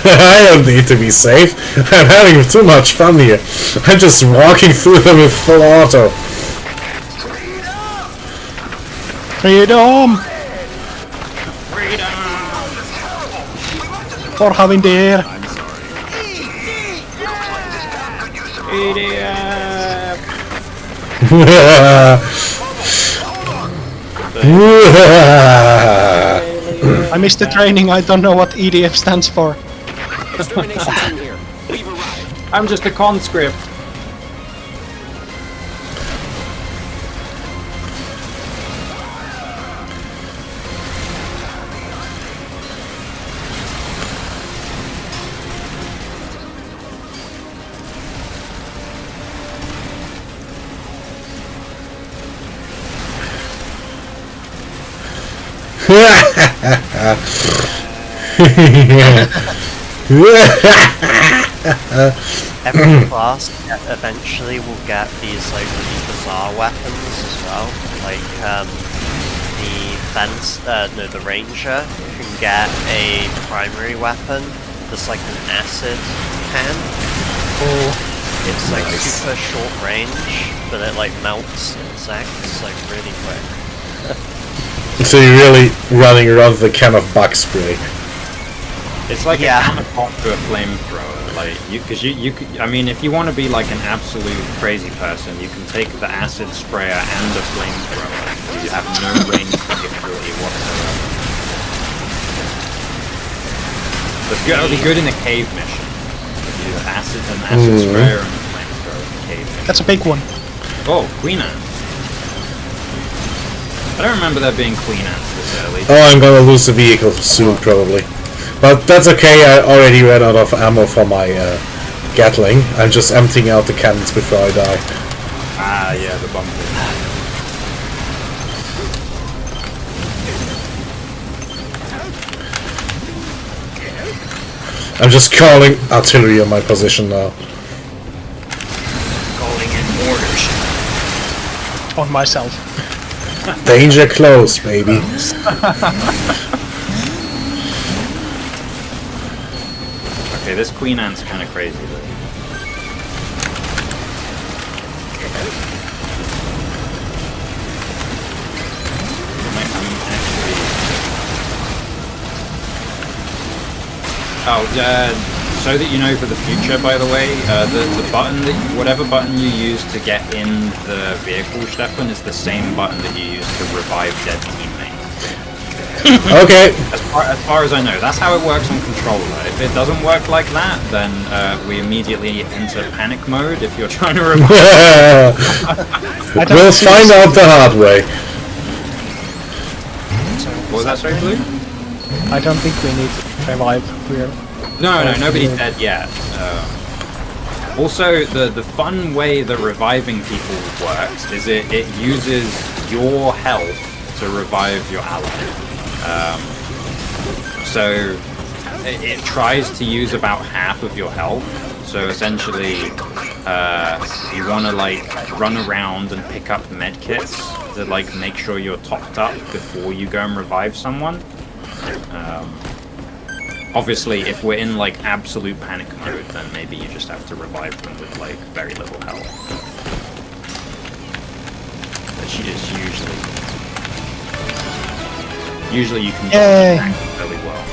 I don't need to be safe. I'm having too much fun here. I'm just walking through them with full auto. Freedom! For having the air. I'm sorry. I missed the training, I don't know what EDF stands for. Extermination team here. We've arrived. I'm just a conscript. Every class eventually will get these like really bizarre weapons as well. Like the ranger can get a primary weapon that's like an acid can. It's like super short range, but it like melts insects like really quick. So you're really running around with a can of bug spray. It's like a counterpart to a flamethrower, like I mean, if you want to be like an absolute crazy person, you can take the acid sprayer and the flamethrower. You have no range capability whatsoever. That'll be good in a cave mission. You do acid sprayer and a flamethrower in a cave mission. That's a big one. Oh, queen ants. I don't remember there being queen ants this early. Oh, I'm gonna lose the vehicle soon, probably. But that's okay, I already ran out of ammo for my Gatling. I'm just emptying out the cannons before I die. Ah, yeah, the bumper. I'm just calling artillery on my position now. Calling in orders. On myself. Danger close, baby. Okay, this queen ant's kind of crazy though. So that you know for the future, by the way, the button whatever button you use to get in the vehicle, Stefan, is the same button that you use to revive dead teammates. Okay. As far as I know, that's how it works on controller. If it doesn't work like that, then we immediately enter panic mode if you're trying to revive. We'll find out the hard way. What was that, sorry, Blue? I don't think we need to revive. No, nobody's dead yet. Also, the fun way that reviving people works is it uses your health to revive your ally. So it tries to use about half of your health. So essentially, you want to like run around and pick up medkits to like make sure you're topped up before you go and revive someone. Obviously, if we're in like absolute panic mode, then maybe you just have to revive them with like very little health. Which is usually you can dodge really well.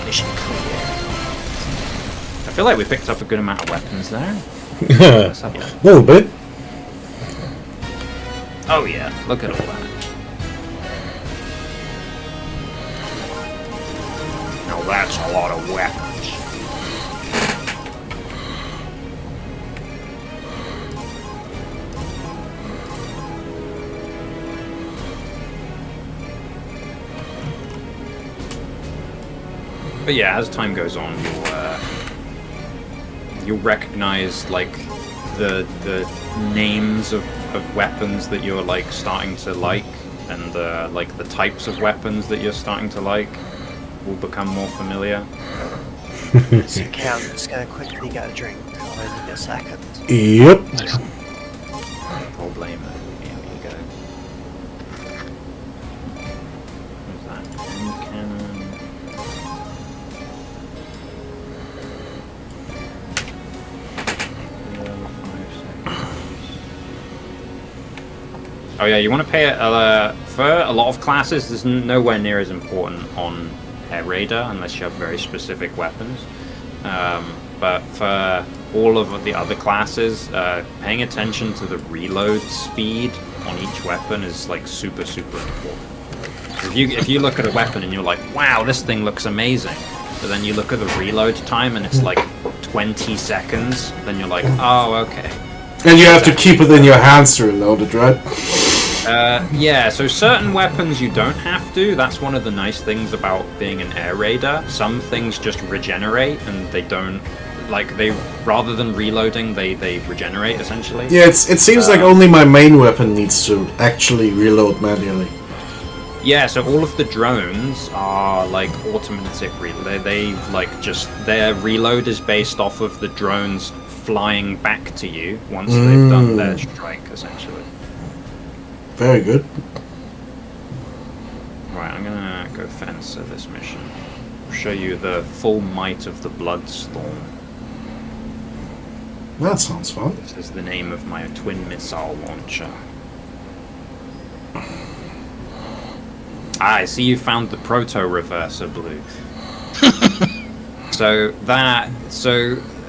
Mission clear. I feel like we picked up a good amount of weapons there. Let's have a look. A little bit. Oh yeah, look at all that. Now that's a lot of weapons. But yeah, as time goes on, you'll recognize like the names of weapons that you're like starting to like, and like the types of weapons that you're starting to like will become more familiar. It's okay, I'm just gonna quickly get a drink. I'll only be a second. Yep. I'll blame it. Here we go. What's that? Hand cannon. Oh yeah, you want to pay for a lot of classes. There's nowhere near as important on Air Raider unless you have very specific weapons. But for all of the other classes, paying attention to the reload speed on each weapon is like super important. If you look at a weapon and you're like, wow, this thing looks amazing, but then you look at the reload time and it's like 20 seconds, then you're like, oh, okay. And you have to keep it in your hands to reload it, right? Yeah, so certain weapons you don't have to. That's one of the nice things about being an air raider. Some things just regenerate and they don't, like, they, rather than reloading, they regenerate essentially. Yeah, it seems like only my main weapon needs to actually reload manually. Yeah, so all of the drones are like automatic their reload is based off of the drones flying back to you once they've done their strike, essentially. Very good. Right, I'm gonna go fence this mission. Show you the full might of the Bloodstorm. That sounds fun. This is the name of my twin missile launcher. I see you found the proto-reverser, Blue.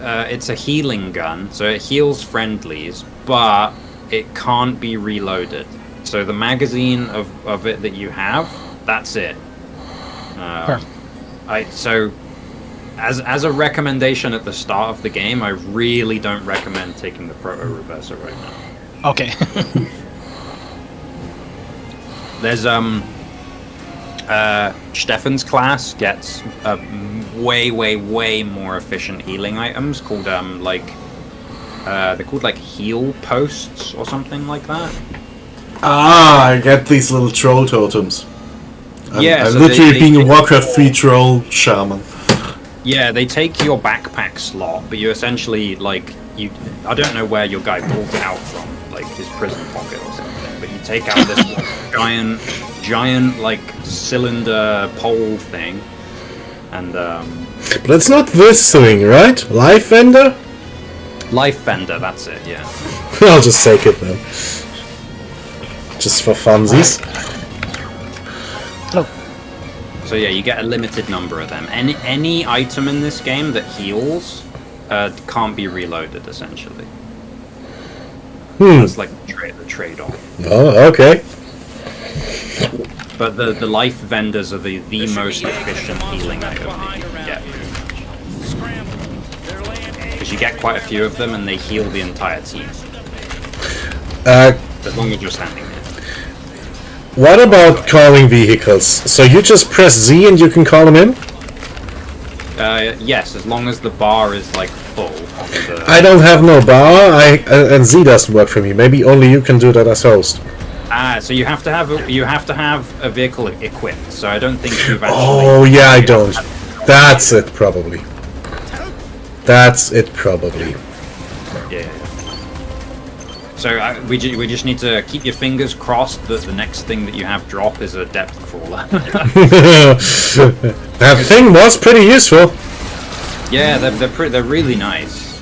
It's a healing gun, so it heals friendlies, but it can't be reloaded. So the magazine of it that you have, that's it. As a recommendation at the start of the game, I really don't recommend taking the proto-reverser right now. Okay. There's Stefan's class gets way more efficient healing items called they're called like heal posts or something like that. Ah, I get these little troll totems. I'm So literally being a Warcraft 3 troll shaman. Yeah, they take your backpack slot, but you essentially I don't know where your guy pulled it out from, like his prison pocket or something, but you take out this giant like cylinder pole thing, and But it's not this thing, right? Life Vendor? Life Vendor, that's it, yeah. I'll just take it then. Just for funsies. Hello. So yeah, you get a limited number of them. Any item in this game that heals can't be reloaded, essentially. That's like the trade-off. Oh, okay. But the life vendors are the most efficient healing item that you can get. Because you get quite a few of them and they heal the entire team. As long as you're standing there. What about calling vehicles? So you just press Z and you can call them in? Yes, as long as the bar is like full. I don't have no bar, and Z doesn't work for me. Maybe only you can do that as host. So you have to have a vehicle equipped. So I don't think you've actually. Oh yeah, I don't. That's it probably. Yeah. So we just need to keep your fingers crossed that the next thing that you have drop is a depth crawler. That thing was pretty useful. Yeah, they're really nice.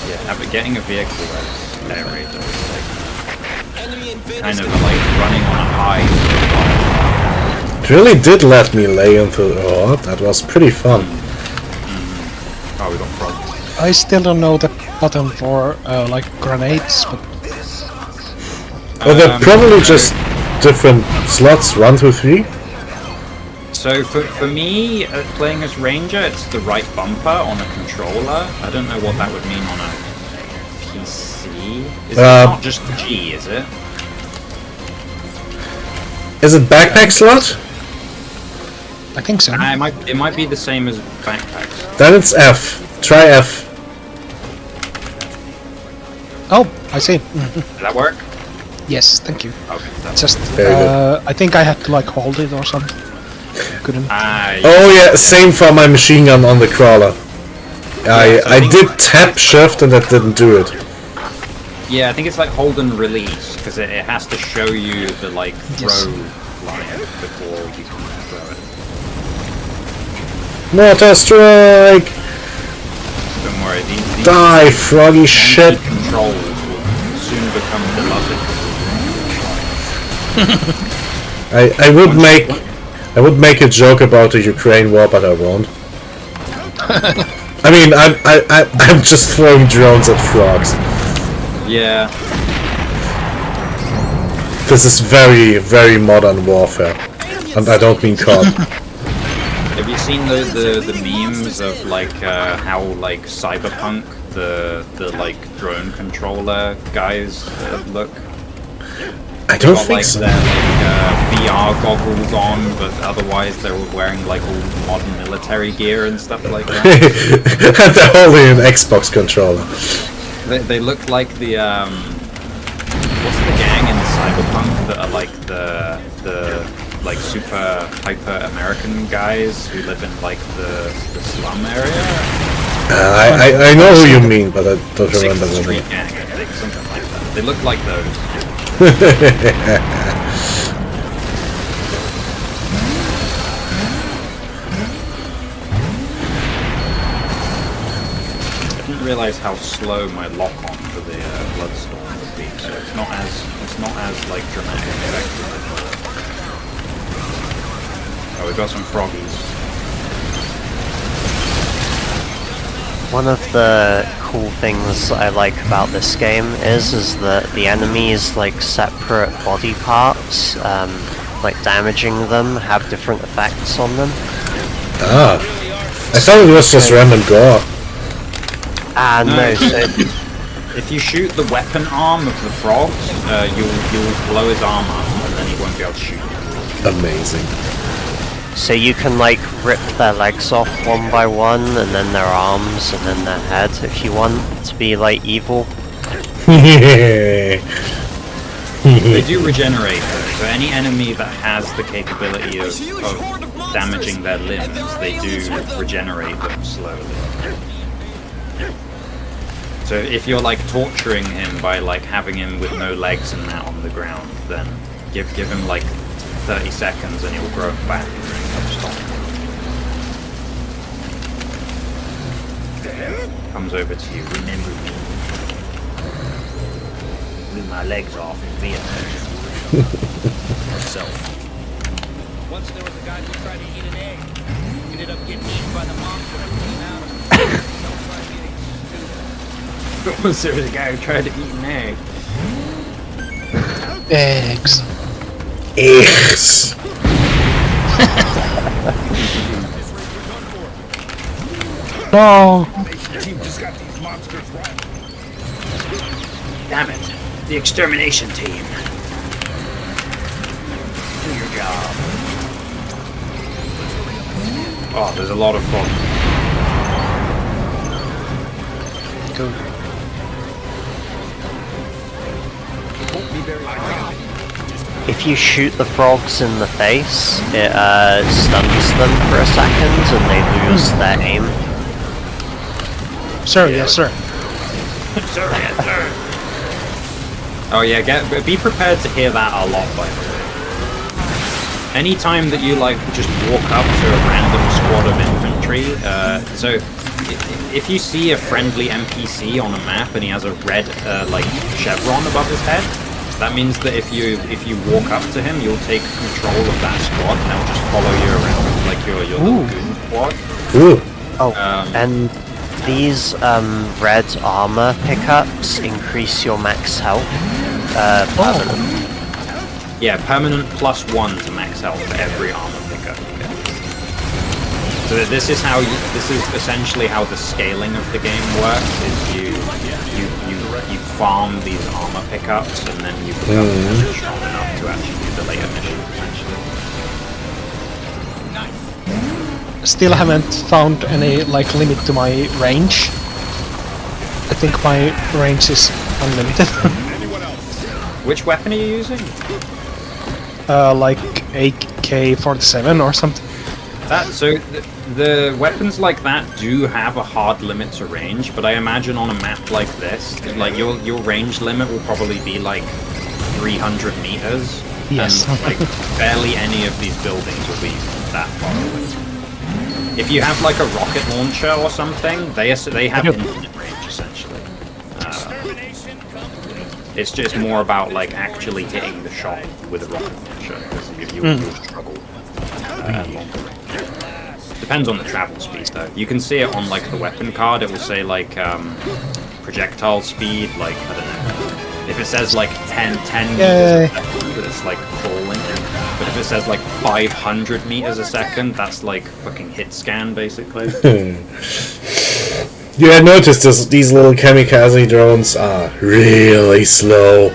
Yeah, but getting a vehicle that's aerated, kind of like running on a high. It really did let me lay into. Oh, that was pretty fun. Oh, we got frogs. I still don't know the button for like grenades, but Well, they're probably just different slots. 1, 2, 3. So for me, playing as Ranger, it's the right bumper on a controller. I don't know what that would mean on a PC. Is it not just G, is it? Is it backpack slot? I think so. It might be the same as backpacks. Then it's F. Try F. Oh, I see. Did that work? Yes, thank you. Okay. Just, Very good. I think I had to like hold it or something. Couldn't. Oh yeah, same for my machine gun on the crawler. I did tap shift and that didn't do it. Yeah, I think it's like hold and release because it has to show you the like throw line before you can throw it. Mortar strike! Don't worry, these Die, froggy shit! Controls will soon become beloved. I would make a joke about the Ukraine war, but I won't. I mean, I'm just throwing drones at frogs. Yeah. This is very, very modern warfare, and I don't mean COD. Have you seen the memes of like how like Cyberpunk the like drone controller guys look? I don't got, think like, so. Their like VR goggles on, but otherwise they were wearing like all modern military gear and stuff like that. And they're holding an Xbox controller. They look like the what's the gang in Cyberpunk? that are like the like super hyper American guys who live in like the slum area. I know who you mean, but I don't remember Sixth the Street name. Gang, I think, something like that. They look like those. I didn't realize how slow my lock on for the Bloodstorm would be, so it's not as like dramatic effective. Oh, we've got some froggies. One of the cool things I like about this game is that the enemies, like separate body parts, like damaging them, have different effects on them. Ah, I thought it was just random gore. No, so if you shoot the weapon arm of the frogs, you'll blow his arm up, and then he won't be able to shoot you. Amazing. So you can like rip their legs off one by one, and then their arms, and then their head, if you want to be like evil. They do regenerate though, so any enemy that has the capability of damaging their limbs, they do regenerate them slowly. So if you're like torturing him by like having him with no legs and that on the ground, then give him like 30 seconds and he'll grow back and then he'll stop. Comes over to you, remember me. Blew my legs off in Vietnam. Myself. Once there was a guy who tried to eat an egg. Ended up getting eaten by the monster that came out of him. Don't try getting stupid. Once there was a guy who tried to eat an egg. Eggs. Eggs. No. Damn it. The extermination team. Do your job. Oh, there's a lot of fun. Go. If you shoot the frogs in the face, it stuns them for a second, and they lose their aim. Sir, yes, sir. Sir, yes, sir. Oh yeah, be prepared to hear that a lot, by the way. Anytime that you like just walk up to a random squad of infantry, so if you see a friendly NPC on a map and he has a red like chevron above his head, that means that if you walk up to him, you'll take control of that squad and they'll just follow you around like your little goon squad. Ooh. Oh, and these red armor pickups increase your max health permanent. Yeah, permanent +1 to max health for every armor pickup you get. So this is essentially how the scaling of the game works. Is you farm these armor pickups and then you become strong enough to actually do the later missions. Essentially. Still haven't found any like limit to my range. I think my range is unlimited. Which weapon are you using? Like AK-47 or something. The weapons like that do have a hard limit to range, but I imagine on a map like this, like your range limit will probably be like 300 meters. Yes. And like barely any of these buildings will be that far away. If you have like a rocket launcher or something, they have infinite range essentially. It's just more about like actually hitting the shot with a rocket launcher because you'll struggle longer range. Depends on the travel speed though. You can see it on like the weapon card. It will say like projectile speed, like I don't know. If it says like 10 meters a second, it's like falling. But if it says like 500 meters a second, that's like fucking hit scan basically. You had noticed these little kamikaze drones are really slow.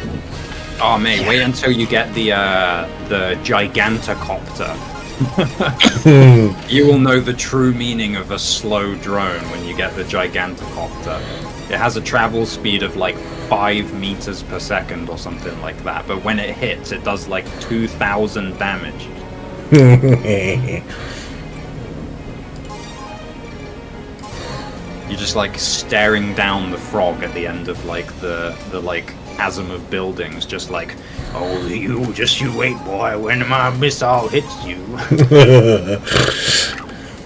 Oh mate, wait until you get the gigantocopter. You will know the true meaning of a slow drone when you get the gigantocopter. It has a travel speed of like 5 meters per second or something like that. But when it hits, it does like 2,000 damage. You're just like staring down the frog at the end of like the like chasm of buildings, just like, oh, you wait, boy, when my missile hits you.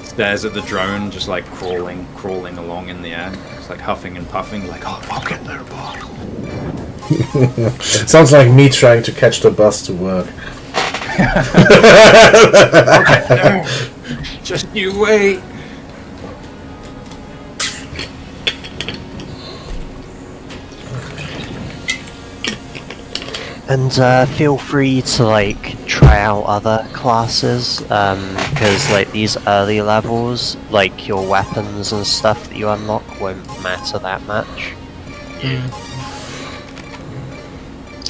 Stares at the drone, just like crawling along in the air. It's like huffing and puffing, like, oh, I'll get there, boss. Sounds like me trying to catch the bus to work. Okay, no. Just you wait. And feel free to like try out other classes, because like these early levels, like your weapons and stuff that you unlock won't matter that much.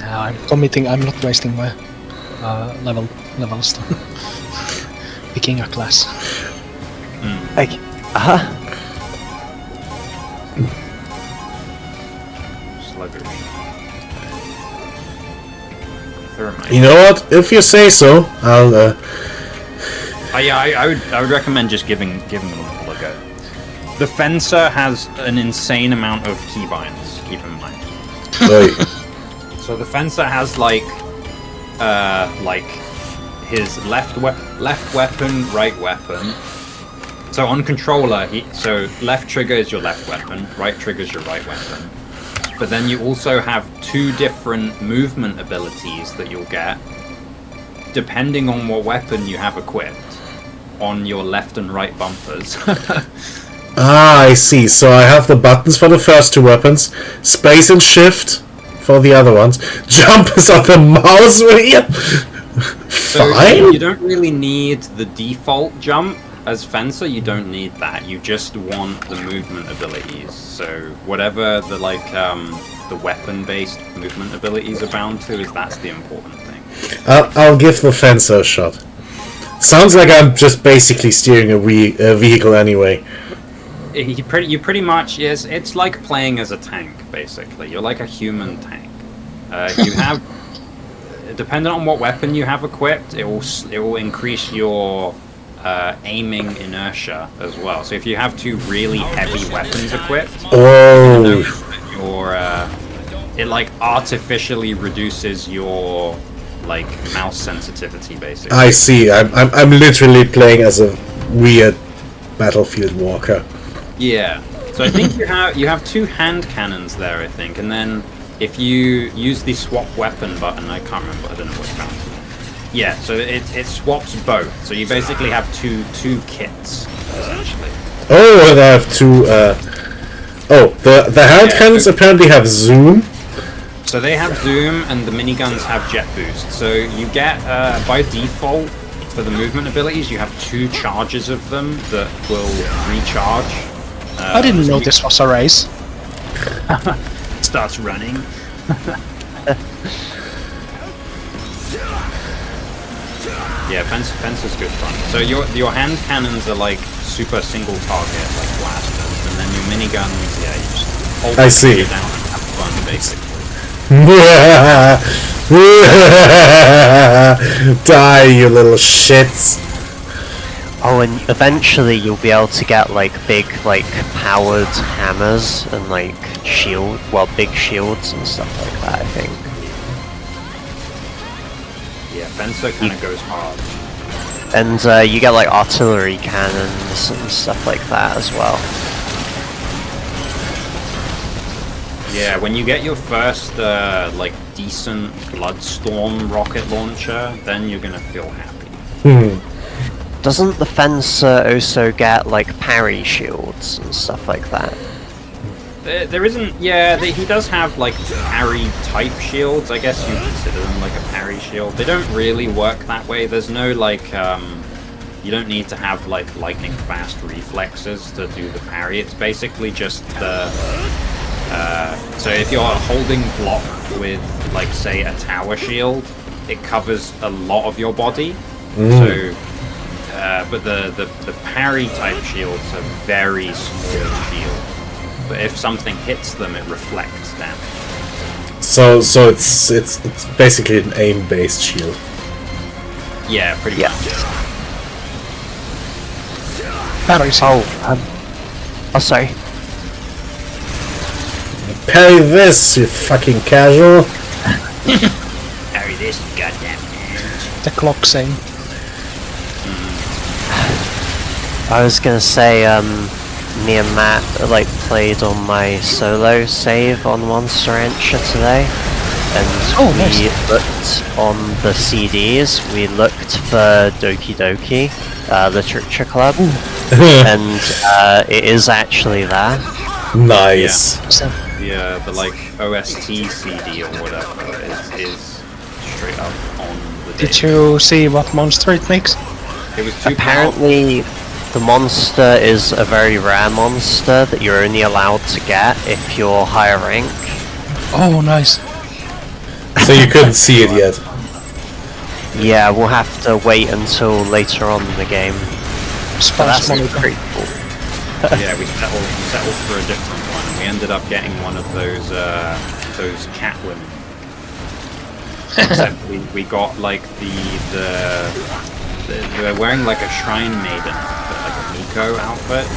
I'm committing. I'm not wasting my levels. Picking a class. Okay. Sluggish. You know what? If you say so, I'll. I would recommend just giving them a look at. The Fencer has an insane amount of keybinds. Keep in mind. So the Fencer has like his left weapon, right weapon. So on controller, so left trigger is your left weapon, right trigger is your right weapon. But then you also have 2 different movement abilities that you'll get depending on what weapon you have equipped on your left and right bumpers. I see. So I have the buttons for the first 2 weapons, space and shift for the other ones. Jump is on the mouse wheel. So Fine. you don't really need the default jump. As Fencer, you don't need that. You just want the movement abilities. So whatever the the weapon-based movement abilities are bound to, that's the important thing. I'll give the Fencer a shot. Sounds like I'm just basically steering a vehicle anyway. You pretty much is. It's like playing as a tank, basically. You're like a human tank. You have, depending on what weapon you have equipped, it will increase your aiming inertia as well. So if you have 2 really heavy weapons equipped, it like artificially reduces your like mouse sensitivity, basically. I see. I'm literally playing as a weird battlefield walker. Yeah. So I think you have 2 hand cannons there, I think, and then if you use the swap weapon button, I can't remember. I don't know what's bound to. Yeah, so it swaps both. So you basically have two kits, essentially. Oh, and I have 2. The hand cannons apparently have zoom. So they have zoom, and the miniguns have jet boost. So you get by default for the movement abilities, you have 2 charges of them that will recharge. I didn't know this was a race. Starts running. Yeah, Fencer's good fun. So your hand cannons are like super single target, like blasters, and then your miniguns, yeah, you just hold the trigger down and have fun, basically. Die, you little shits! Oh, and eventually you'll be able to get like big, like powered hammers and like big shields and stuff like that, I think. Yeah, Fencer kind of goes hard. And you get like artillery cannons and stuff like that as well. Yeah, when you get your first like decent Bloodstorm rocket launcher, then you're gonna feel happy. Doesn't the Fencer also get like parry shields and stuff like that? There isn't. Yeah, he does have like parry type shields. I guess you consider them like a parry shield. They don't really work that way. There's no like. You don't need to have like lightning fast reflexes to do the parry. It's basically just the. So if you're holding block with like say a tower shield, it covers a lot of your body. So. But the parry type shields are very small shields. But if something hits them, it reflects damage. So it's basically an aim-based shield. Yeah, pretty much. Parries. Oh, sorry. Parry this, you fucking casual. Parry this, goddamn bitch. The clock saying. I was gonna say, me and Matt played on my solo save on Monster Rancher today, and we looked on the CDs. We looked for Doki Doki Literature Club, and it is actually there. Nice. Yeah. The OST CD or whatever is straight up on the. Did you see what monster it makes? It was too Apparently, the monster is a very rare monster that you're only allowed to get if you're higher rank. Oh, nice. So you couldn't see it yet. Yeah, we'll have to wait until later on in the game. But that's pretty cool. Yeah, we settled for a different one. We ended up getting one of those cat women. Except we got they're wearing a shrine maiden outfit, like a Miko outfit.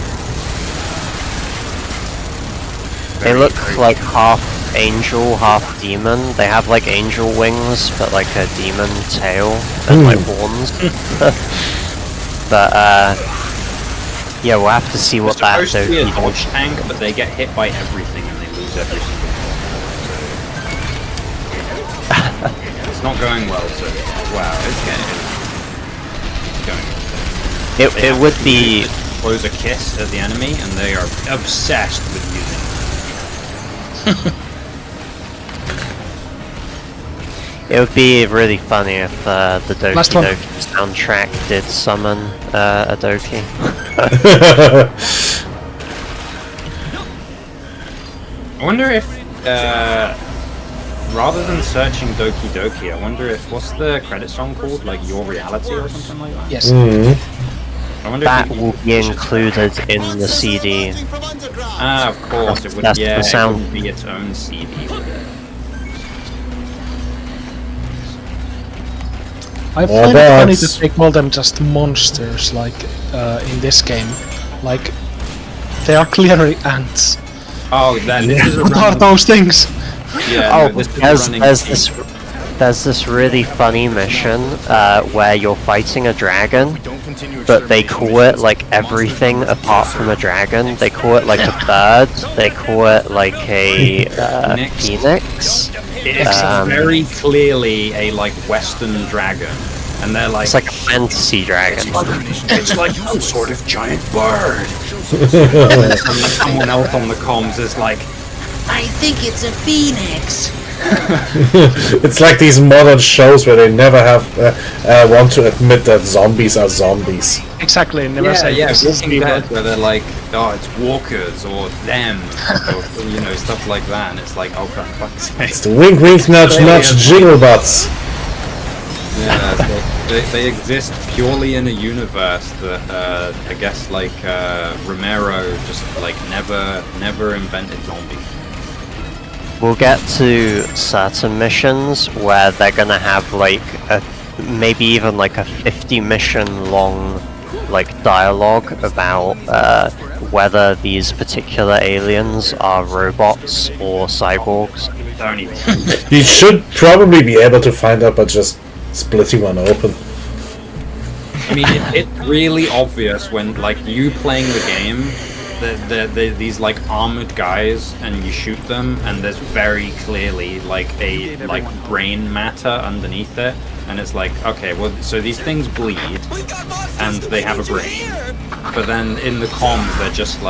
They look like half angel, half demon. They have angel wings, but a demon tail and horns. But yeah, we'll have to see what that supposed to be a Doki dodge tank, but they get hit by everything and they lose every single one. So it's not going well. So wow, it's going. It would be throws a kiss at the enemy, and they are obsessed with using it. It would be really funny if the Doki Last one. Doki soundtrack did summon a Doki. I wonder if, rather than searching Doki Doki, I wonder if, what's the credit song called? Your Reality or something like that? Yes. I wonder That if will be included in the CD. Ah, of course, it would, That's the it sound. would be its own CD, would it? I find it funny that they call them just monsters, in this game. They are clearly ants. Oh, then this is a What are random- those things? Yeah, no, this is a running there's this really funny mission where you're fighting a dragon, but they call it everything apart from a dragon. They call it a bird. They call it a phoenix. It's very clearly a Western dragon, and they're It's like a fantasy dragon. it's like some sort of giant bird. And someone else on the comms is like, I think it's a phoenix. It's like these modern shows where they never have want to admit that zombies are zombies. Exactly, never say this is Walking people. Dead, where they're like, oh, it's walkers or them, or stuff like that, and it's like, oh, for fuck's sake. It's the wink, wink, nudge, nudge, jiggle butts. Yeah, so they exist purely in a universe that I guess Romero just never invented zombies. We'll get to certain missions where they're gonna have maybe even a 50 mission long dialogue about whether these particular aliens are robots or cyborgs. Don't even. You should probably be able to find out by just splitting one open. I mean, it's really obvious when you playing the game. They're these armored guys, and you shoot them, and there's very clearly a brain matter underneath it, and it's okay, well, so these things bleed, and they have a brain, but then in the comms they're just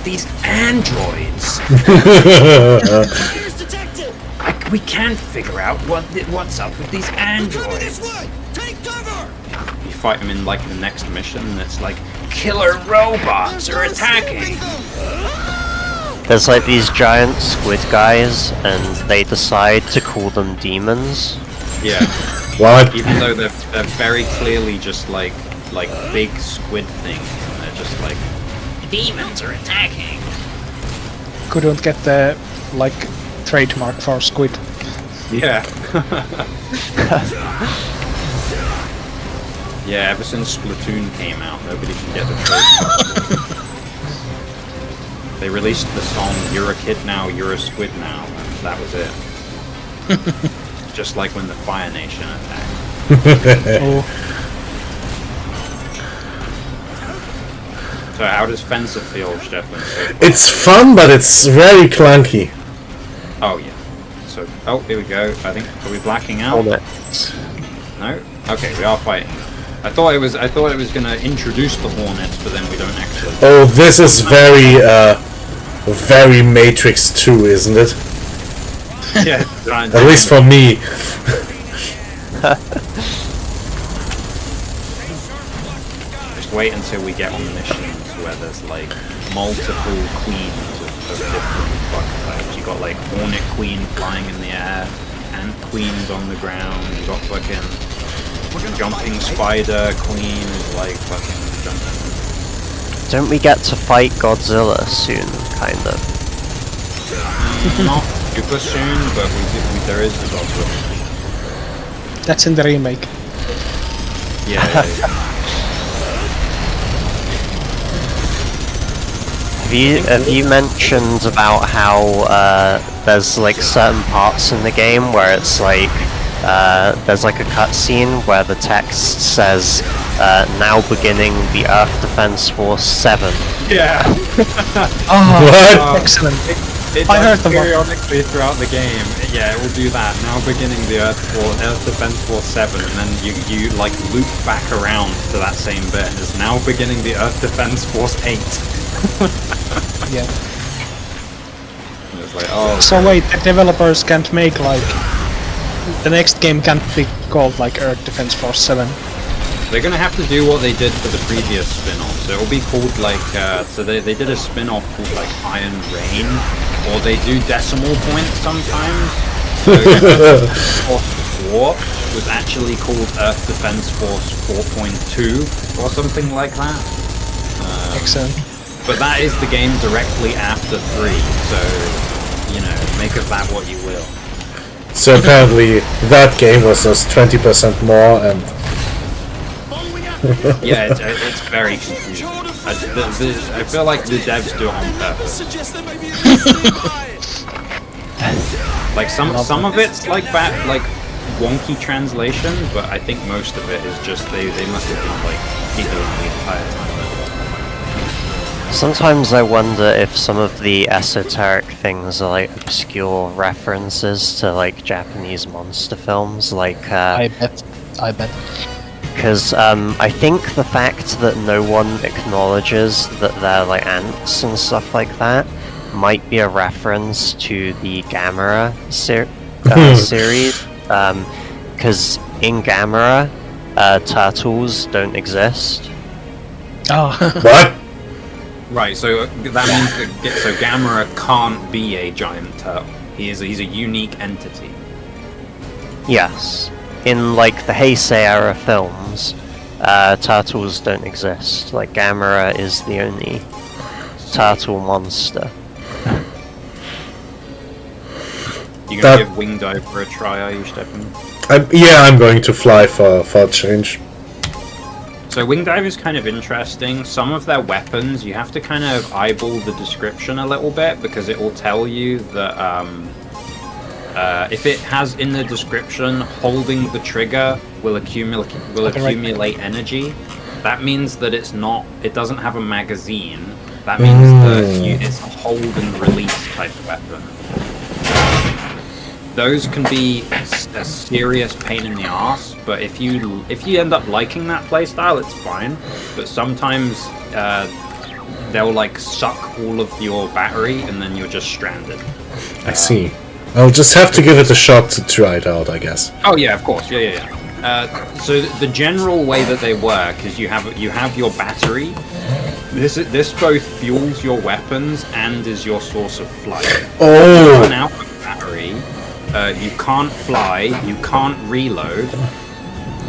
these androids. We can't figure out what's up with these androids. You fight them in the next mission, and it's killer robots are attacking. There's these giant squid guys, and they decide to call them demons. Yeah. What? Even though they're very clearly just big squid things, and they're just demons are attacking. Couldn't get the trademark for Squid. Yeah. Yeah, ever since Splatoon came out, nobody can get the trademark. They released the song "You're a Kid Now, You're a Squid Now," and that was it. Just like when the Fire Nation attacked. Oh. So how does Fencer feel, Stefan? So It's fun, but it's very clunky. oh yeah. So here we go. I think are we blacking out? Hold it. No. Okay, we are fighting. I thought it was gonna introduce the Hornets, but then we don't actually. Oh, this is very, very Matrix 2, isn't it? Yeah. At least for me. Just wait until we get on the missions where there's like multiple queens of different bug types. You got like Hornet Queen flying in the air, Ant Queens on the ground. You got fucking Jumping Spider Queen is like fucking jumping. Don't we get to fight Godzilla soon, kind of? Not super soon, but there is the Godzilla. That's in the remake. Yeah. Have you mentioned about how there's like certain parts in the game where it's like there's like a cutscene where the text says now beginning the Earth Defense Force 7. Yeah. Oh, What? Excellent. It I heard does the one. periodically throughout the game. Yeah, it will do that. Now beginning the Earth Defense Force 7, and then you like loop back around to that same bit. And it's now beginning the Earth Defense Force 8. Yeah. And it's like, oh. So wait, the developers can't make like the next game can't be called like Earth Defense Force 7. They're gonna have to do what they did for the previous spin-off. So it'll be called like, so they did a spin-off called like Iron Rain, or they do decimal points sometimes. So Force 4 was actually called Earth Defense Force 4.2 or something like that. Excellent. But that is the game directly after 3, so, you know, make of that what you will. So apparently that game was just 20% more and... Yeah, it's very confusing. I feel like the devs do it on purpose. Like some of it's like bad, like wonky translation, but I think most of it is just they must have been like giggling the entire time. Sometimes I wonder if some of the esoteric things are like obscure references to like Japanese monster films, like I bet. because I think the fact that no one acknowledges that they're like ants and stuff like that might be a reference to the Gamera series, because in Gamera, turtles don't exist. Oh. What? Right, so that means that Gamera can't be a giant turtle. He's a unique entity. Yes. In like the Heisei era films, turtles don't exist. Like Gamera is the only turtle monster. You gonna give Winged Over a try, are you, Stefan? Yeah, I'm going to fly for a change. So Winged Dive is kind of interesting. Some of their weapons, you have to kind of eyeball the description a little bit, because it will tell you that if it has in the description holding the trigger will accumulate energy, that means that it doesn't have a magazine. That means that it's a hold and release type of weapon. Those can be a serious pain in the ass, but if you end up liking that playstyle, it's fine. But sometimes they'll like suck all of your battery, and then you're just stranded. I see. I'll just have to give it a shot to try it out, I guess. Oh yeah, of course, yeah. So the general way that they work is you have your battery. This both fuels your weapons and is your source of flight. Oh. If you run out of battery, you can't fly, you can't reload,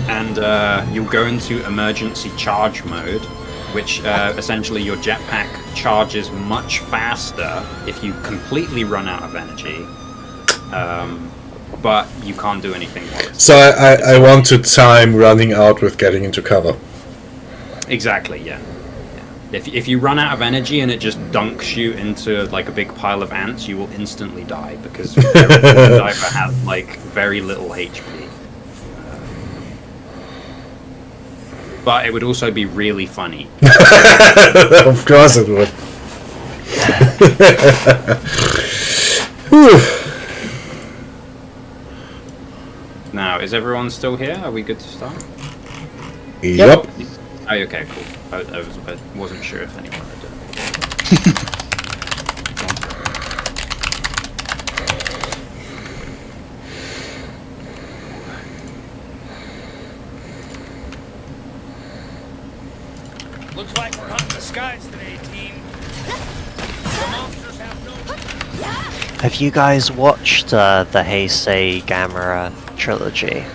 and you'll go into emergency charge mode, which essentially your jetpack charges much faster if you completely run out of energy. but you can't do anything while it's So I want to time running out with getting into cover. Exactly, yeah. If you run out of energy and it just dunks you into like a big pile of ants, you will instantly die because every diver has like very little HP. But it would also be really funny. Of course it would. Now, is everyone still here? Are we good to start? Yep. Oh, okay, cool. I wasn't sure if anyone had done Looks like we're hunting the skies today, team. The monsters have no... Have you guys watched the Heisei Gamera trilogy?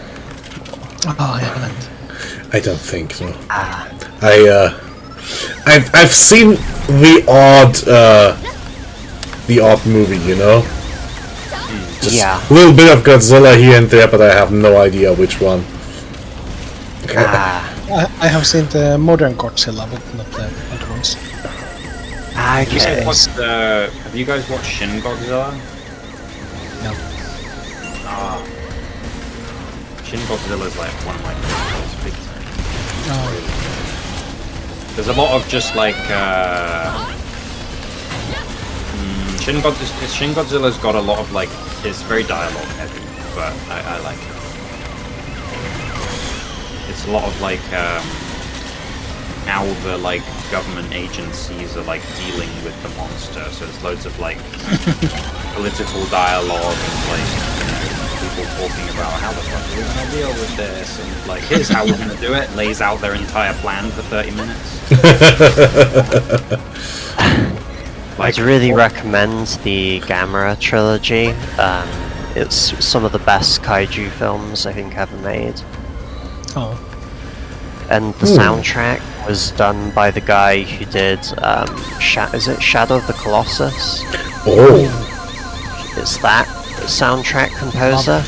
Oh, I haven't. I don't think so. I've seen the odd movie, you know. Just a little bit of Godzilla here and there, but I have no idea which one. I have seen the modern Godzilla, but not the old ones. Have you guys watched Shin Godzilla? No. Shin Godzilla is like one of my favorites, big time. There's a lot of just like Shin Godzilla's got a lot of like, it's very dialogue heavy, but I like it. It's a lot of like how the like government agencies are like dealing with the monster. So there's loads of like political dialogue and like people talking about how the fuck are we gonna deal with this, and like here's how we're gonna do it. Lays out their entire plan for 30 minutes. I'd really recommend the Gamera trilogy. It's some of the best kaiju films I think ever made. Oh. And the soundtrack was done by the guy who did is it Shadow of the Colossus? Oh. It's that soundtrack composer.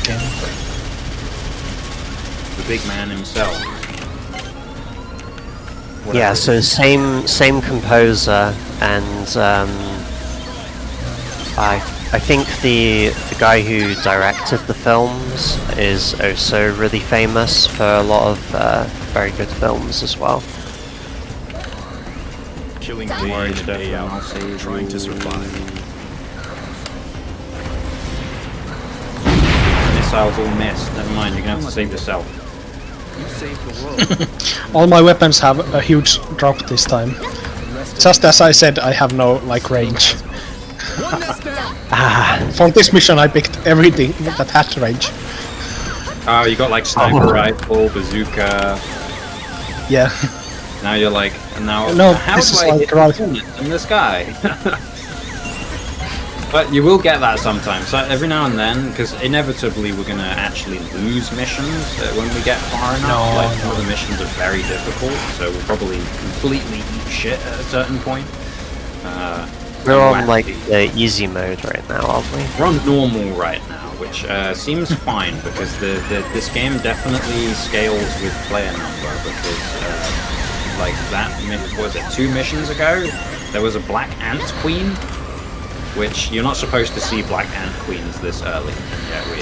The big man himself. Yeah, so same composer, and I think the guy who directed the films is also really famous for a lot of very good films as well. Killing day in and day out, trying to survive. Missiles all missed. Never mind, you're gonna have to save yourself. You saved the world. All my weapons have a huge drop this time. Just as I said, I have no like range. For this mission I picked everything that had range. Oh, you got like sniper rifle, bazooka. Yeah. Now you're like, no, how this do is I like hit in the sky? But you will get that sometimes. So every now and then, because inevitably we're gonna actually lose missions when we get far enough. Like some of the missions are very difficult, so we'll probably completely eat shit at a certain point. We're on like the easy mode right now, aren't we? We're on normal right now, which seems fine because this game definitely scales with player number because like that, what was it, 2 missions ago, there was a Black Ant Queen, which you're not supposed to see Black Ant Queens this early. Yeah, we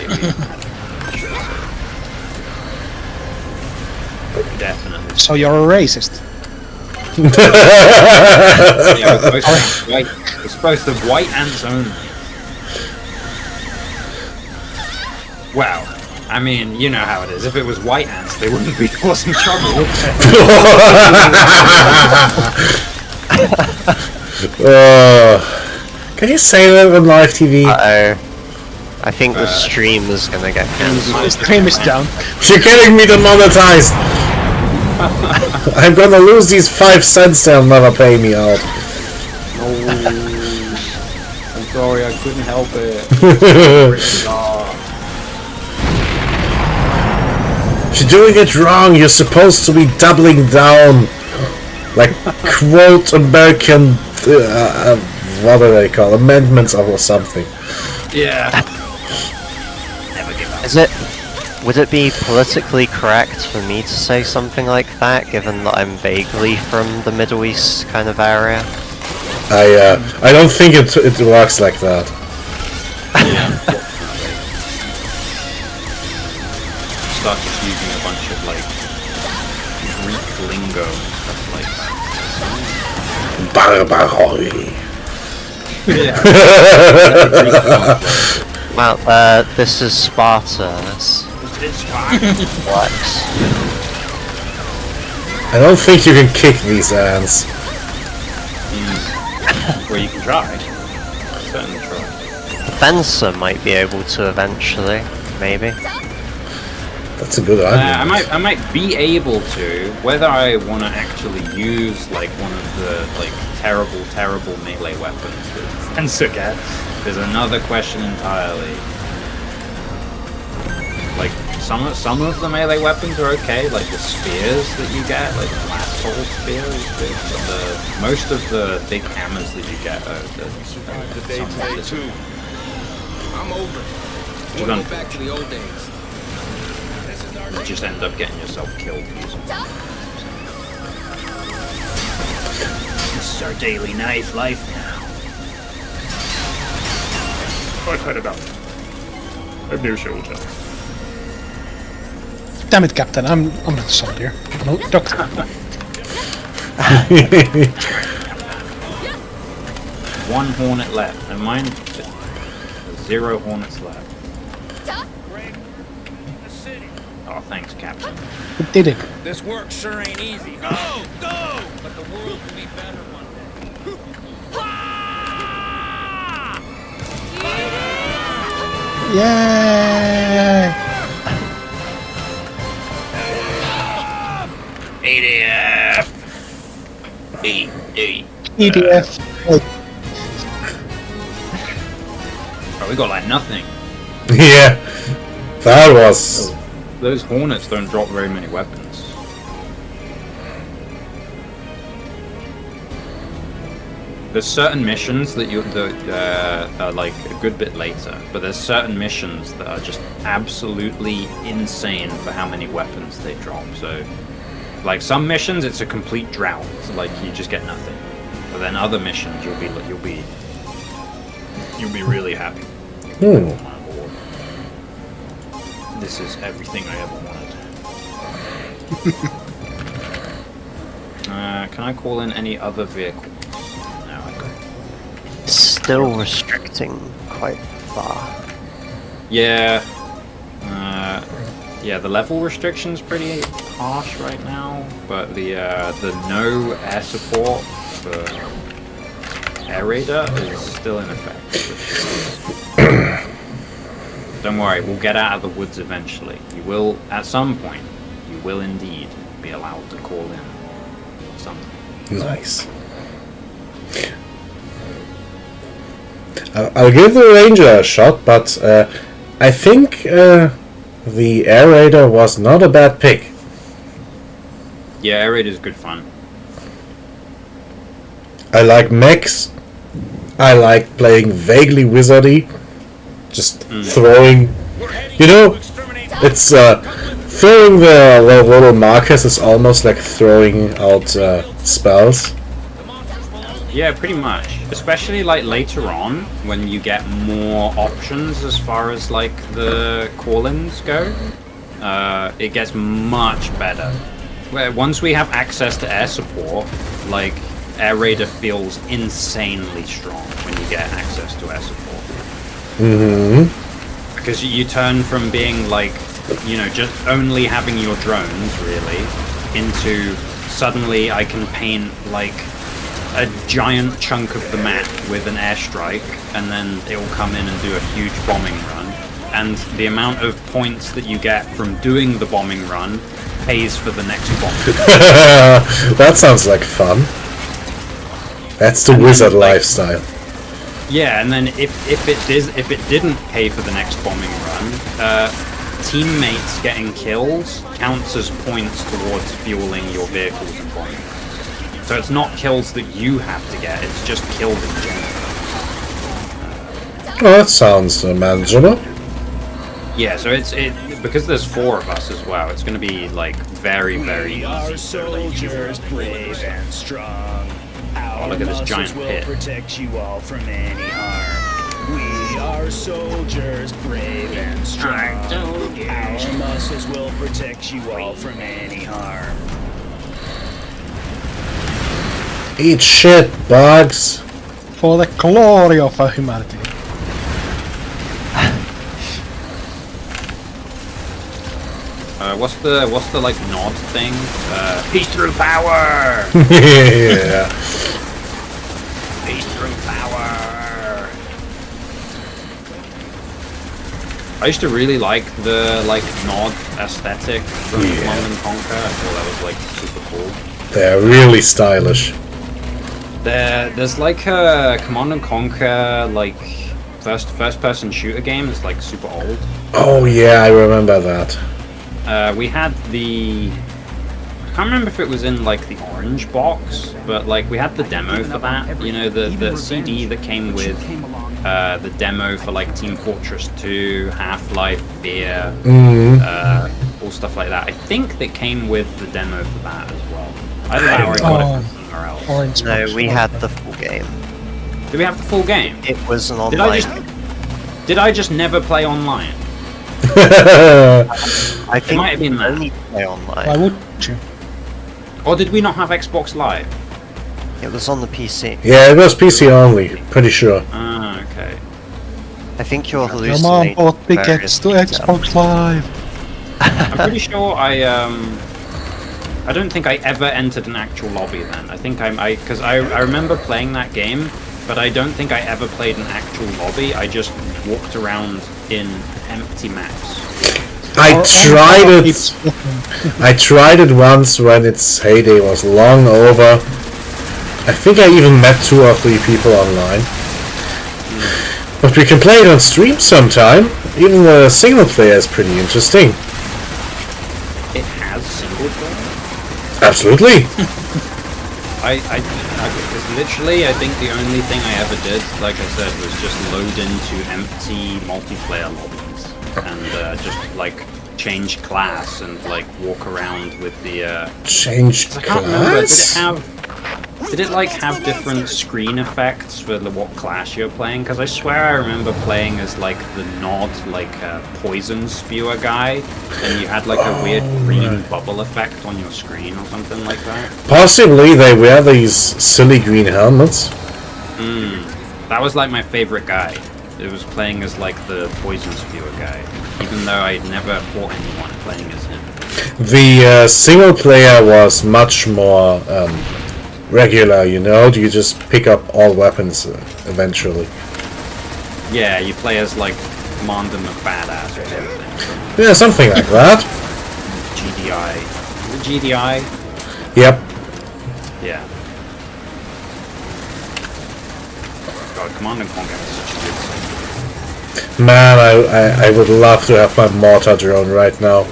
definitely. So you're a racist? Yeah, we're supposed to have white ants only. Well, I mean, you know how it is. If it was white ants, they wouldn't be causing trouble, would they? Can you say that on live TV? Uh-oh. I think the stream is gonna get cancelled. The stream is down. You're getting me demonetized! I'm gonna lose these 5 cents they'll never pay me out. Oh, I'm sorry, I couldn't help it. You're doing it wrong. You're supposed to be doubling down. Like, quote American... what do they call amendments or something? Yeah. Would it be politically correct for me to say something like that, given that I'm vaguely from the Middle East kind of area? I don't think it works like that. Start just using a bunch of like Greek lingo and stuff like that. Barbaroi. Well, this is Sparta. This works. I don't think you can kick these ants. Well, you can try. Certainly try. The fencer might be able to eventually, maybe. That's a good argument. I might be able to. Whether I want to actually use like one of the like terrible melee weapons that Fencer gets is another question entirely. Like some of the melee weapons are okay, like the spears that you get, like the blast hole spear is good, but most of the big hammers that you get are I'm over it. You're We'll gonna go back to the old days. you just end up getting yourself killed using them. This is our daily life now. I've had enough. I'm no soldier. Damn it, Captain! I'm not a soldier. No, doctor. One hornet left, and mine 0 hornets left. Oh, thanks, Captain. We did it. This work sure ain't easy. Go! Go! But the world will be better one day. Yay! EDF! EDF. Oh, we got like nothing. Yeah, that was. Those hornets don't drop very many weapons. There's certain missions that are like a good bit later, but there's certain missions that are just absolutely insane for how many weapons they drop. So, like some missions, it's a complete drought. So, like you just get nothing. But then other missions, you'll be really happy. This is everything I ever wanted. Can I call in any other vehicles? No, I can't. Still restricting quite far. Yeah. Yeah, the level restriction's pretty harsh right now, but the no air support for Air Raider is still in effect. Don't worry, we'll get out of the woods eventually. You will, at some point, you will indeed be allowed to call in something. Nice. I'll give the Ranger a shot, but I think the Air Raider was not a bad pick. Yeah, Air Raider is good fun. I like mechs. I like playing vaguely wizardy. Just throwing, you know, it's throwing the little markers is almost like throwing out spells. Yeah, pretty much. Especially like later on when you get more options as far as like the call-ins go. It gets much better. Once we have access to air support, like Air Raider feels insanely strong when you get access to air support. Because you turn from being like, you know, just only having your drones really into suddenly I can paint like a giant chunk of the map with an airstrike, and then it will come in and do a huge bombing run. And the amount of points that you get from doing the bombing run pays for the next bombing. That sounds like fun. That's the wizard lifestyle. Yeah, and then if it didn't pay for the next bombing run, teammates getting killed counts as points towards fueling your vehicles and bombing. So it's not kills that you have to get; it's just killed in general. Oh, that sounds manageable. Yeah, so it's because there's 4 of us as well. It's going to be like very We are easy. soldiers, brave and strong. Our look at this muscles giant will pit. protect you all from any harm. We are soldiers, brave and strong. Our muscles will protect you all from any harm. Eat shit, bugs. For the glory of humanity. What's the like nod thing? Peace through power. Yeah. Peace through power. I used to really like the like nod aesthetic from Command and Conquer. I thought that was like super cool. They're really stylish. There's like a Command and Conquer like first person shooter game that's like super old. Oh yeah, I remember that. We had the I can't remember if it was in like the orange box, but like we had the demo for that. You know, the CD that came with the demo for like Team Fortress 2, Half-Life, Fear, all stuff like that. I think they came with the demo for that as well. I don't know where I got it from somewhere else. Orange No, box. we had the full game. Did we have the full game? It was an Did online. Did I just never play online? I think might have been you that. only play online. Why would you? Or did we not have Xbox Live? It was on the PC. Yeah, it was PC only, pretty sure. Ah, okay. I think you're Your mom hallucinating. bought tickets various to details. Xbox Live. I'm pretty sure I don't think I ever entered an actual lobby then. I think because I remember playing that game, but I don't think I ever played an actual lobby. I just walked around in empty maps. I tried it once when its heyday was long over. I think I even met 2 or 3 people online. But we can play it on stream sometime. Even the single player is pretty interesting. It has single player? Absolutely. Because literally, I think the only thing I ever did, like I said, was just load into empty multiplayer lobbies and just like change class and like walk around with the. Change I can't remember. class? Did it like have different screen effects for what class you're playing? Because I swear I remember playing as like the Nod, like poison spewer guy, and you had like a weird green bubble effect on your screen or something like that. Possibly they wear these silly green helmets. That was like my favorite guy. It was playing as like the poison spewer guy, even though I'd never fought anyone playing as him. The single player was much more regular, you know? You just pick up all weapons eventually. Yeah, you play as like Commander McBadass or something. Yeah, something like that. GDI. Is it GDI? Yep. Yeah. God, Command and Conquer is such a good thing. Man, I would love to have my mortar drone right now.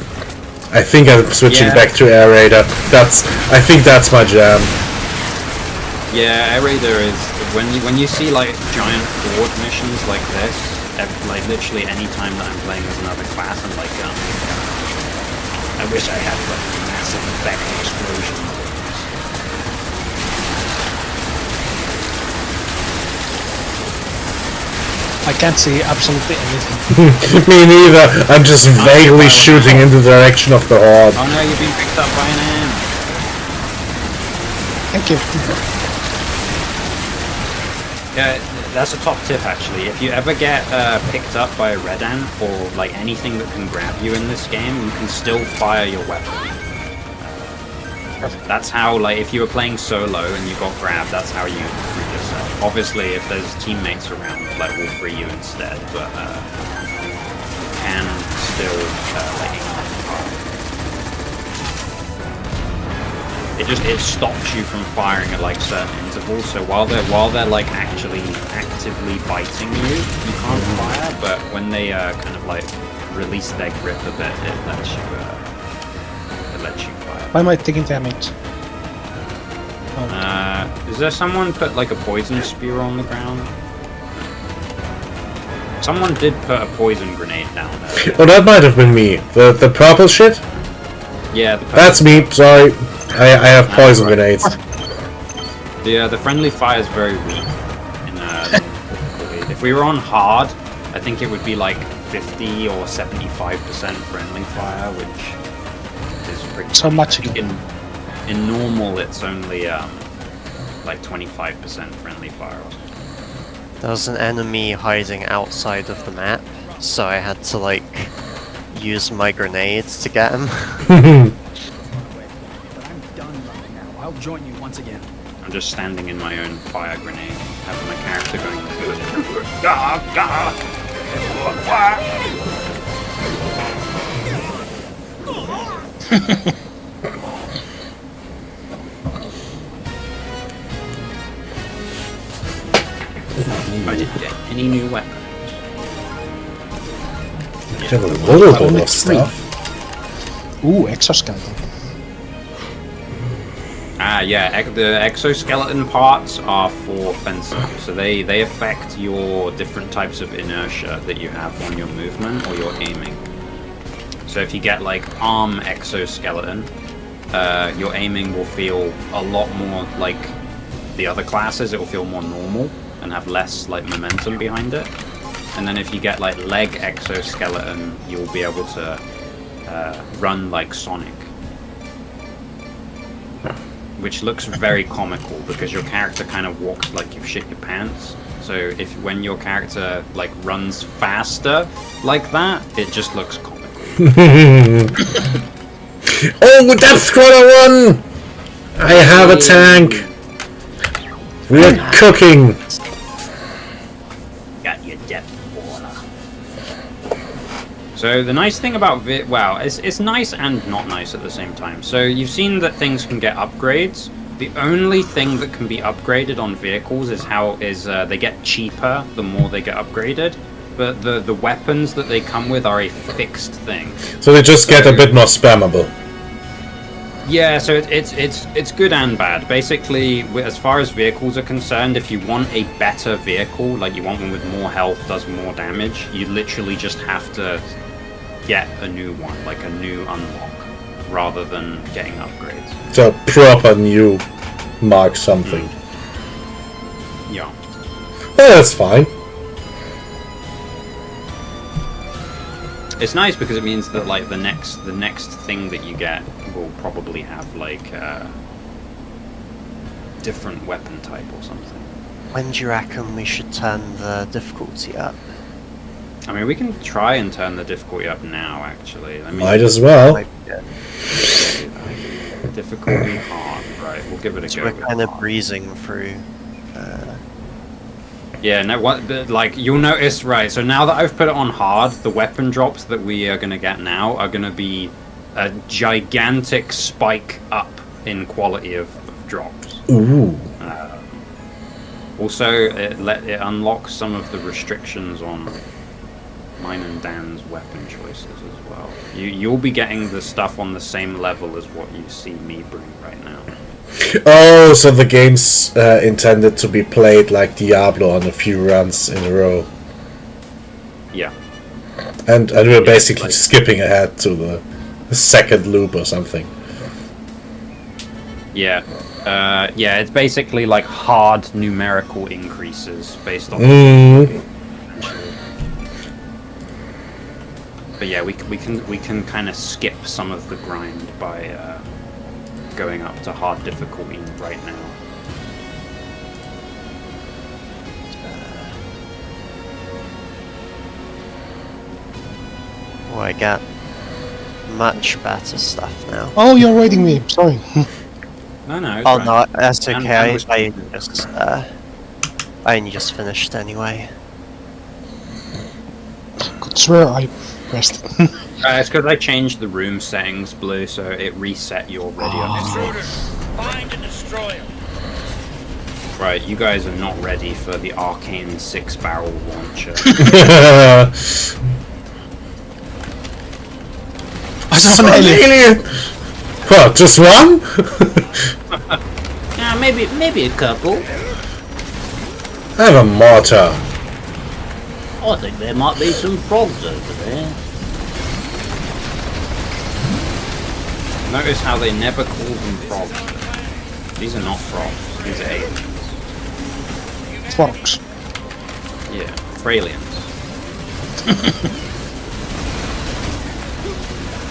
I think I'm switching back to Air Raider. I think that's my jam. Yeah, Air Raider is when you see like giant horde missions like this, like literally any time that I'm playing as another class, I'm like, I wish I had like massive effect explosions. I can't see absolutely anything. Me neither. I'm just vaguely shooting in the direction of the horde. Oh no, you've been picked up by an ant. Thank you. Yeah, that's a top tip actually. If you ever get picked up by a red ant or like anything that can grab you in this game, you can still fire your weapon. That's how, like, if you were playing solo and you got grabbed, that's how you free yourself. Obviously, if there's teammates around, like, we'll free you instead, but you can still like it stops you from firing at like certain intervals. So while they're like actually actively biting you, you can't fire. But when they kind of like release their grip a bit, it lets you fire. Why am I taking damage? Is there someone put like a poison spear on the ground? Someone did put a poison grenade down there. Oh, that might have been me. The purple shit? Yeah, that's me. Sorry, I have poison grenades. The friendly fire is very weak. If we were on hard, I think it would be like 50 or 75% friendly fire, which is pretty. So much in normal, it's only like 25% friendly fire. Or something. There was an enemy hiding outside of the map, so I had to like use my grenades to get him. But I'm done running now. I'll join you once again. I'm just standing in my own fire grenade, having my character going. I didn't get any new weapons. You have a little bit of stuff. Ooh, exoskeleton. Yeah, the exoskeleton parts are for fencing, so they affect your different types of inertia that you have on your movement or your aiming. So if you get like arm exoskeleton, your aiming will feel a lot more like the other classes. It will feel more normal and have less like momentum behind it. And then if you get like leg exoskeleton, you'll be able to run like Sonic. Which looks very comical because your character kind of walks like you've shit your pants. So if when your character like runs faster like that, it just looks comical. Oh, Depth Crawler 1! I have a tank! We're cooking! Got your depth crawler. So the nice thing about it's nice and not nice at the same time. So you've seen that things can get upgrades. The only thing that can be upgraded on vehicles is they get cheaper the more they get upgraded. But the weapons that they come with are a fixed thing. So they just get a bit more spammable. Yeah, so it's good and bad. Basically, as far as vehicles are concerned, if you want a better vehicle, like you want one with more health, does more damage, you literally just have to get a new one, like a new unlock, rather than getting upgrades. So proper new mark something. Yeah. Well, that's fine. It's nice because it means that like the next thing that you get will probably have like different weapon type or something. When do you reckon we should turn the difficulty up? I mean, we can try and turn the difficulty up now. Actually, might as well. Difficulty hard, right? We'll give it a go. We're kind of breezing through. Yeah, no, like, you'll notice, right, so now that I've put it on hard, the weapon drops that we are going to get now are going to be a gigantic spike up in quality of drops. Ooh. Also, it unlocks some of the restrictions on mine and Dan's weapon choices as well. You'll be getting the stuff on the same level as what you see me bring right now. Oh, so the game's intended to be played like Diablo on a few runs in a row. Yeah. And we're basically skipping ahead to the second loop or something. Yeah. Yeah, it's basically like hard numerical increases based on... But yeah, we can kind of skip some of the grind by... going up to hard difficulty right now. Oh, I got much better stuff now. Oh, you're raiding me. Sorry. No. Oh no, that's okay. And I only just finished anyway. Could swear I pressed. It's because I changed the room settings, Blue, so it reset your radio. Intruder, find and destroy him. Right, you guys are not ready for the arcane 6-barrel launcher. I saw an alien. What, just one? Yeah, maybe a couple. I have a mortar. I think there might be some frogs over there. Notice how they never call them frogs. These are not frogs. These are aliens. Frogs. Yeah, Fralians.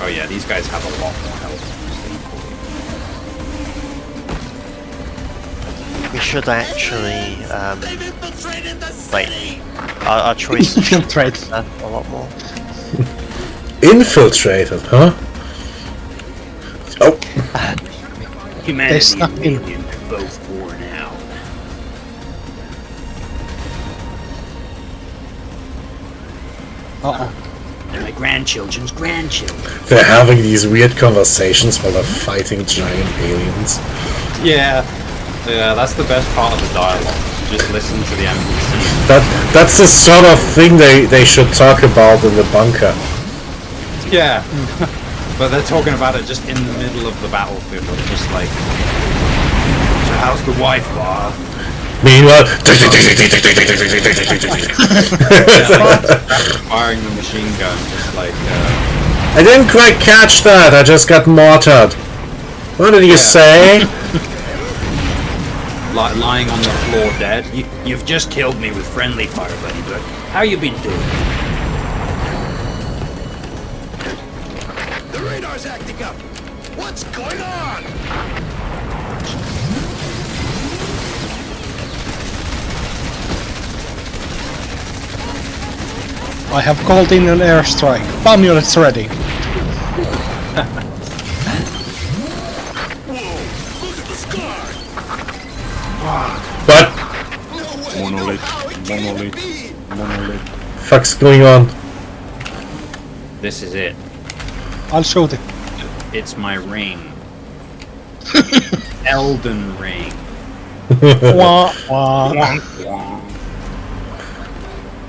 Oh yeah, these guys have a lot more health. We should actually, like, our choices Infiltrate. should a lot more. Infiltrated, huh? Oh. Humanity snuck and in. aliens are both worn out. Uh-oh. They're my grandchildren's grandchildren. They're having these weird conversations while they're fighting giant aliens. Yeah, yeah, that's the best part of the dialogue. Just listen to the NPC. That's the sort of thing they should talk about in the bunker. Yeah, but they're talking about it just in the middle of the battlefield. Just like, so how's the wife, Bob? Meanwhile, Firing the machine gun, just like. I didn't quite catch that. I just got mortared. What did you say? Lying on the floor dead. You've just killed me with friendly fire, buddy. But how you been doing? The radar's acting up. What's going on? I have called in an airstrike. Bomb units ready. What? Monolith. Fuck's going on? This is it. I'll show them. It's my ring. Elden Ring. Wah, wah.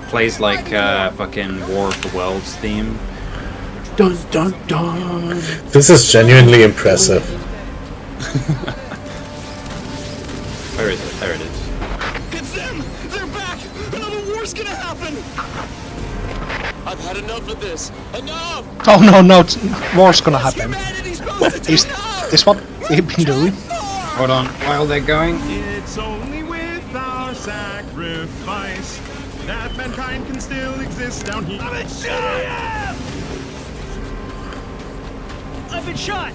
Plays like fucking War of the Worlds theme. Dun dun dun. This is genuinely impressive. Where is it? There it is. It's them! They're back! Another war's gonna happen! I've had enough of this. Enough! Oh no, no, war's gonna happen. Humanity's supposed to Is this what we've been doing? Hold on, while they're going. It's only with our sacrifice that mankind can still exist down here. I've been shot!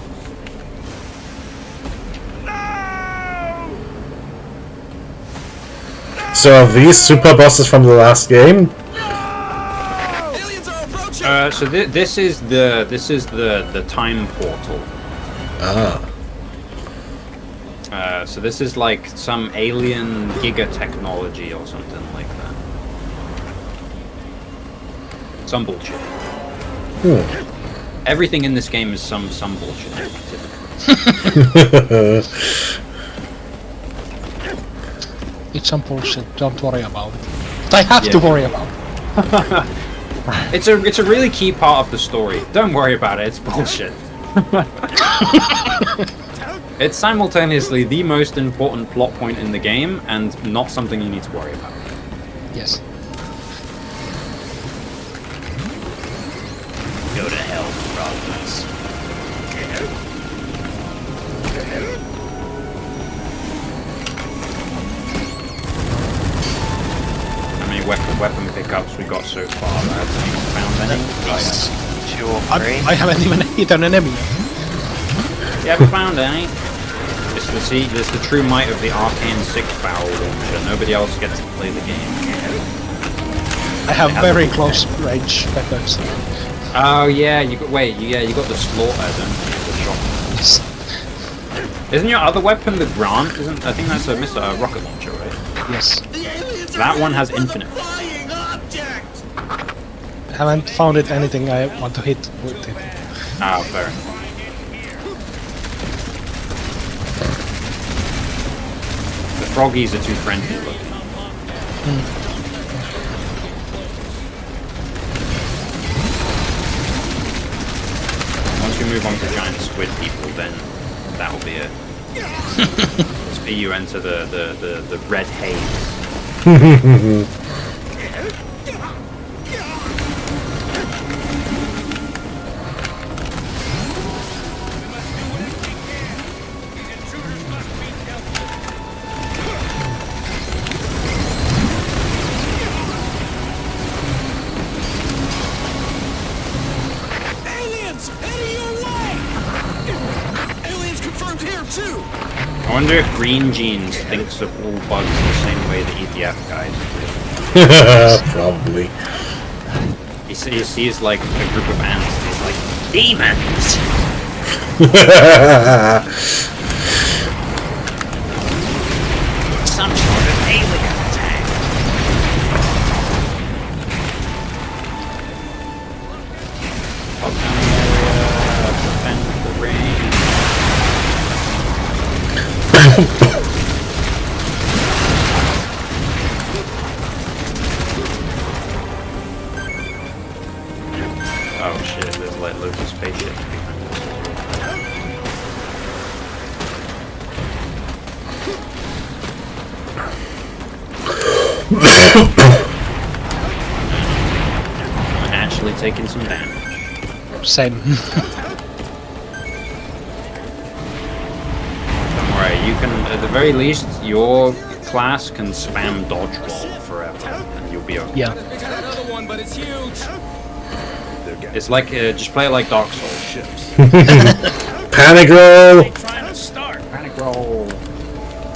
So are these super bosses from the last game? Aliens are approaching! So this is the time portal. Ah. So this is like some alien giga technology or something like that. Some bullshit. Everything in this game is some bullshit. Typically. It's some bullshit, don't worry about it. But I have to worry about it. It's a really key part of the story. Don't worry about it, it's bullshit. It's simultaneously the most important plot point in the game and not something you need to worry about. Yes. Go to hell, frogs. How many weapon pickups we got so far? I haven't even found any. Plus 2 or 3. I haven't even hit an enemy yet. You haven't found any? It's the true might of the Arcane 6-barrel launcher. Nobody else gets to play the game. I have very close range weapons. Oh yeah, you got the slaughter, don't you? The shotgun. Yes. Isn't your other weapon the Grant? I think that's a rocket launcher, right? Yes. That one has infinite. Flying object! I haven't found it anything I want to hit with it. Ah, fair enough. The froggies are too friendly looking. Once you move on to giant squid people, then that will be it. Speed you enter the red haze. too. I wonder if Green Jeans thinks of all bugs the same way the EDF guys do. Probably. He sees like a group of ants and he's like, demons! Some sort of alien attack. Lockdown area, defend the ring. Oh shit, there's like loads of spaceships behind us. I'm actually taking some damage. Same. Don't worry, you can, at the very least, your class can spam dodge roll forever, and you'll be okay. Yeah. Another one, but it's huge. It's like, just play it like Dark Souls. Panic roll! Trying to start. Panic roll.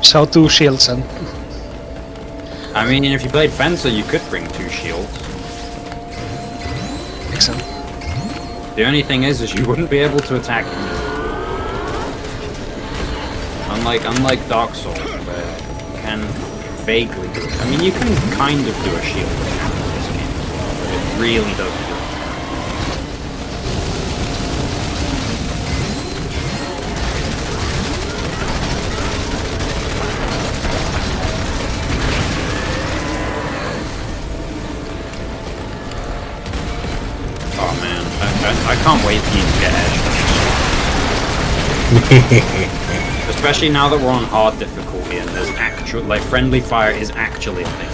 So 2 shields and I mean, if you played Fencer, you could bring 2 shields. excellent. The only thing is you wouldn't be able to attack them. Unlike Dark Souls, where you can vaguely do it. I mean, you can kind of do a shield attack in this game as well, but it really doesn't do it. Oh man, I can't wait for you to get edge. Especially now that we're on hard difficulty and there's actual, like, friendly fire is actually a thing.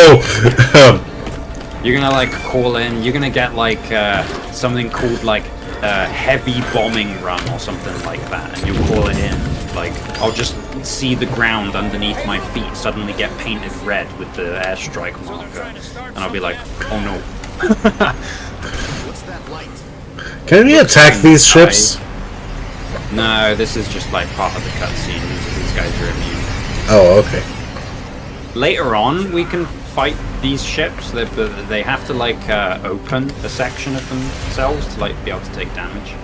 Oh! You're gonna like call in, you're gonna get like something called like heavy bombing run or something like that, and you'll call it in. Like, I'll just see the ground underneath my feet suddenly get painted red with the airstrike marker, and I'll be like, oh no. What's that light? Can we attack these ships? No, this is just like part of the cutscene. These guys are immune. Oh, okay. Later on, we can fight these ships. They have to like open a section of themselves to like be able to take damage.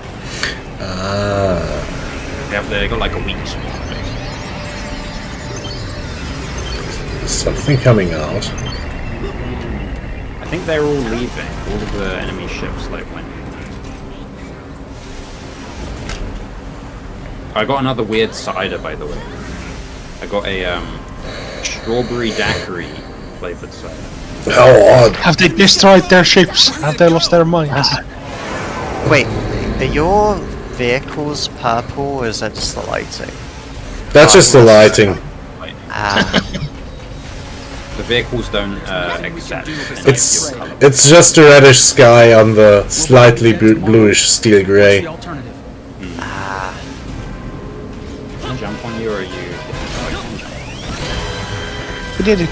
They got like a weak spot. There's something coming out. I think they're all leaving. All of the enemy ships like went. I got another weird cider, by the way. I got a strawberry daiquiri flavored cider. How odd. Have they destroyed their ships? Have they lost their minds? Wait, are your vehicles purple or is that just the lighting? That's just the lighting. The vehicles don't accept any It's of your color. it's just a reddish sky on the slightly bluish steel gray. Can I jump on you or are you? We did it.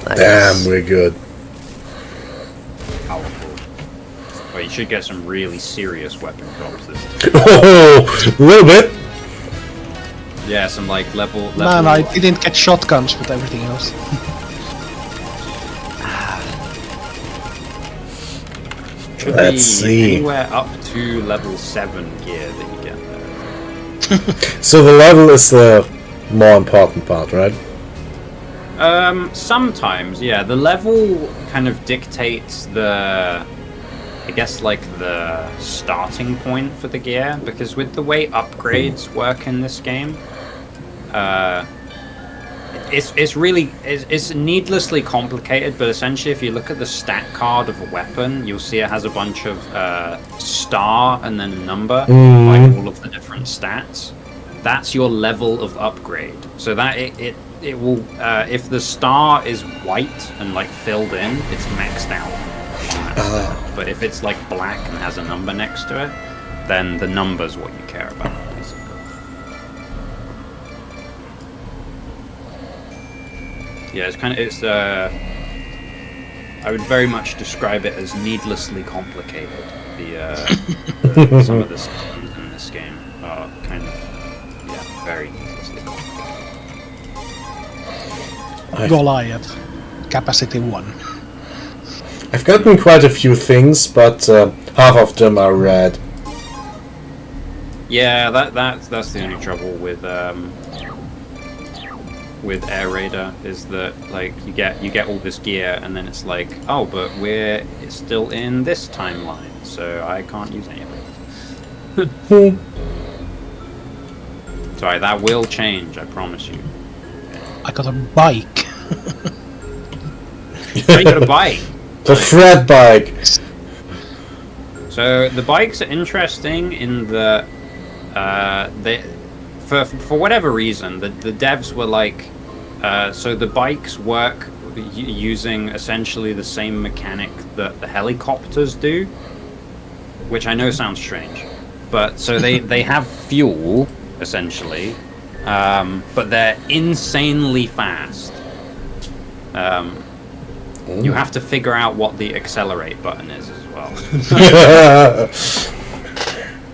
Nice. Damn, we're good. Powerful. Well, you should get some really serious weapon drops this time. Oh, a little bit. Yeah, some like level. Man, I didn't get shotguns, but everything else. Should Let's be see. anywhere up to level 7 gear that you get there. So the level is the more important part, right? Sometimes, yeah. The level kind of dictates the, I guess, like the starting point for the gear, because with the way upgrades work in this game, it's needlessly complicated. But essentially, if you look at the stat card of a weapon, you'll see it has a bunch of star and then a number, like all of the different stats. That's your level of upgrade. So that it will, if the star is white and like filled in, it's maxed out on that stat. But if it's like black and has a number next to it, then the number's what you care about, basically. Yeah, it's I would very much describe it as needlessly complicated. The some of the systems in this game. Oh, Goliath, capacity 1. I've gotten quite a few things, but half of them are red. Yeah, that's the only trouble with Air Raider is that like you get all this gear and then it's like, oh, but we're still in this timeline, so I can't use any of it. Sorry, that will change, I promise you. I got a bike. Oh, you got a bike. The Fred bike. So the bikes are interesting in the they for whatever reason the devs were like so the bikes work using essentially the same mechanic that the helicopters do, which I know sounds strange, but so they have fuel essentially, but they're insanely fast. You have to figure out what the accelerate button is as well.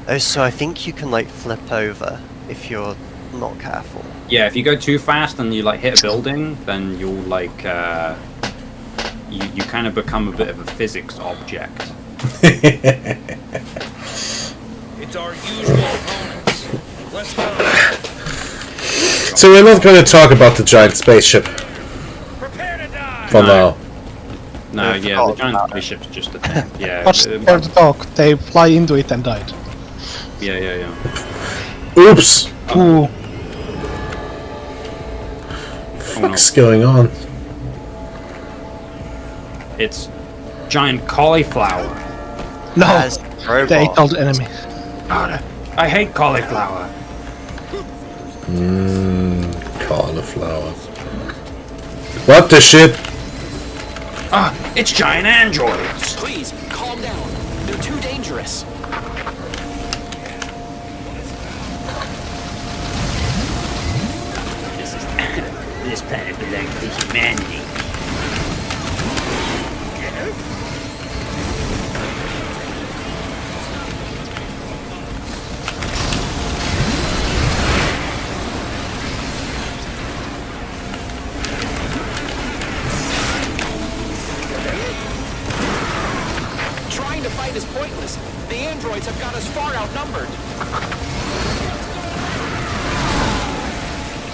Oh, so I think you can like flip over if you're not careful. Yeah, if you go too fast and you like hit a building, then you'll like you kind of become a bit of a physics object. It's our usual opponents. Let's go. So we're not going to talk about the giant spaceship for now. No, yeah, the giant spaceship's just a thing. Yeah. What's there to talk? They fly into it and died. Yeah. Oops! Ooh. What's going on? It's giant cauliflower. No! They ate all the enemy. God, I hate cauliflower. Cauliflower. What the shit? Ah, it's giant androids. Please, calm down. They're too dangerous. This planet belongs to humanity. Trying to fight is pointless. The androids have got us far outnumbered.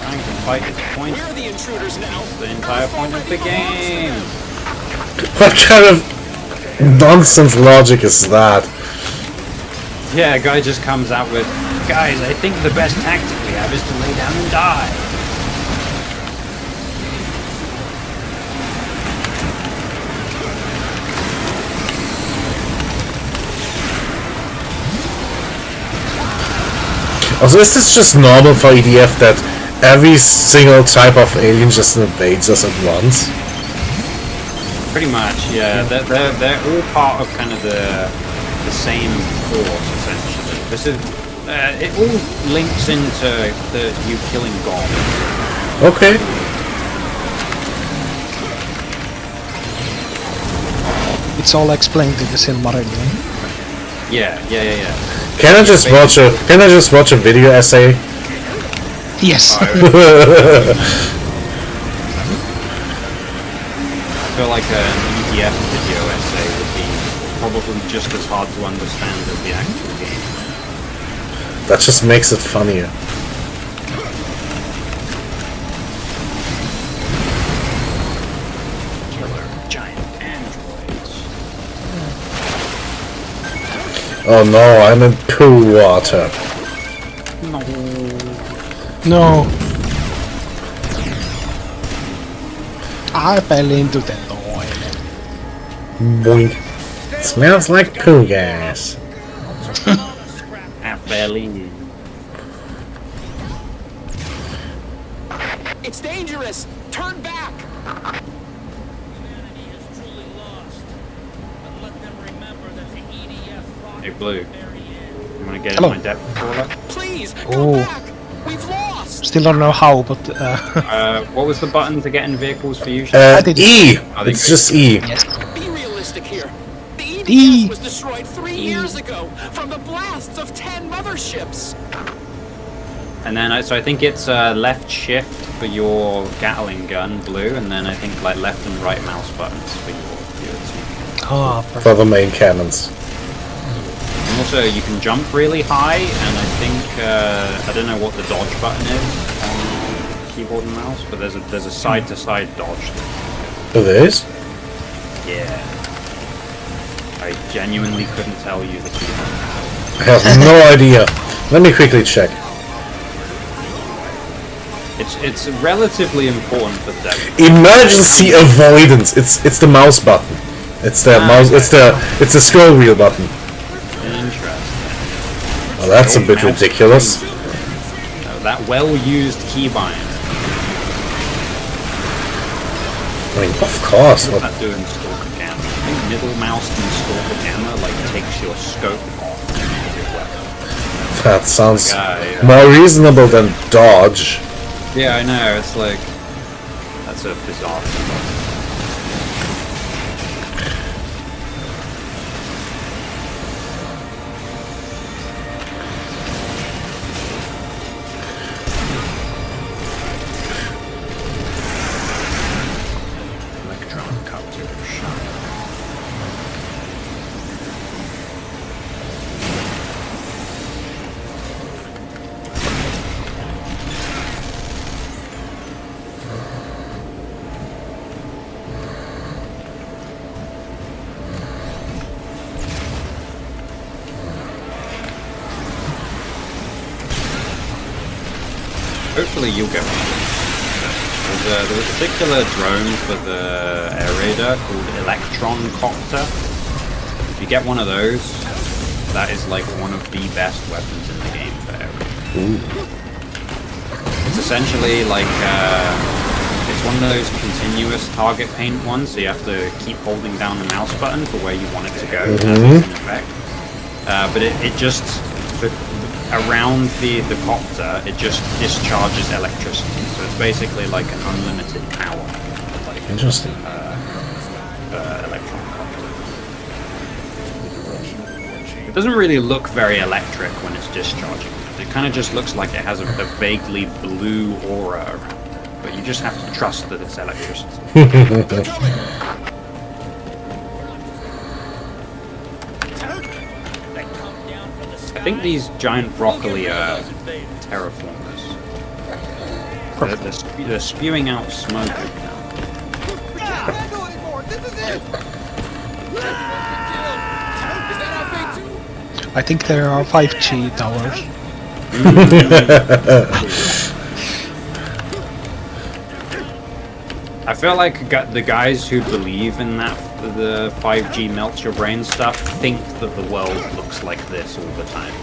Trying to fight is point. We're the intruders now. The entire point of the game. What kind of nonsense logic is that? Yeah, a guy just comes out with, guys, I think the best tactic we have is to lay down and die. Also, is this just normal for EDF that every single type of alien just invades us at once? Pretty much, yeah. They're all part of kind of the same force, essentially. This is it all links into you killing God. Okay. It's all explained in the Silmarillion. Yeah. Can I just watch a video essay? Yes. I feel like an EDF video essay would be probably just as hard to understand as the actual game. That just makes it funnier. Killer giant androids. Oh no, I'm in poo water. No. I fell into the toilet. Boink. Smells like poo gas. I fell in. It's dangerous. Turn back. Humanity has truly lost. But let them remember that the EDF fought Hey, Blue. to the very end. You want to get Hello. in my depth caller? Please, go Oh. back. We've lost. Still don't know how, but What was the button to get in vehicles for you? I did- E! Oh, they It's go. just E. yes. Be realistic here. The EDF E. was destroyed 3 years ago from the blasts of 10 motherships. And then so I think it's left shift for your Gatling gun, blue, and then I think like left and right mouse buttons for your two. Ah, For the main cannons. And also you can jump really high, and I think I don't know what the dodge button is on keyboard and mouse, but there's a side to side dodge. Oh, there is? Yeah. I genuinely couldn't tell you the keyboard. I have no idea. Let me quickly check. It's relatively important for them. Emergency avoidance. It's the mouse button. It's the mouse. It's the scroll wheel button. Interesting. Oh, that's a bit ridiculous. That well-used keybind. I mean, of course. What's that doing, Stalker Gamma? I think middle mouse and Stalker Gamma like takes your scope off. That sounds more reasonable than dodge. Yeah, I know. It's like that's a bizarre thing. Hopefully you'll get one. There's a particular drone for the air raider called Electron Copter. If you get one of those, that is like one of the best weapons in the game for air raiders. It's essentially like it's one of those continuous target paint ones, so you have to keep holding down the mouse button for where you want it to go as it's in effect. But it just around the copter, it just discharges electricity, so it's basically like an unlimited power. Like, interesting. Electron copter. It doesn't really look very electric when it's discharging. It kind of just looks like it has a vaguely blue aura around it, but you just have to trust that it's electricity. I think these giant broccoli are terraformers. They're spewing out smoke now. I think there are 5G towers. I feel like the guys who believe in that the 5G melts your brain stuff think that the world looks like this all the time.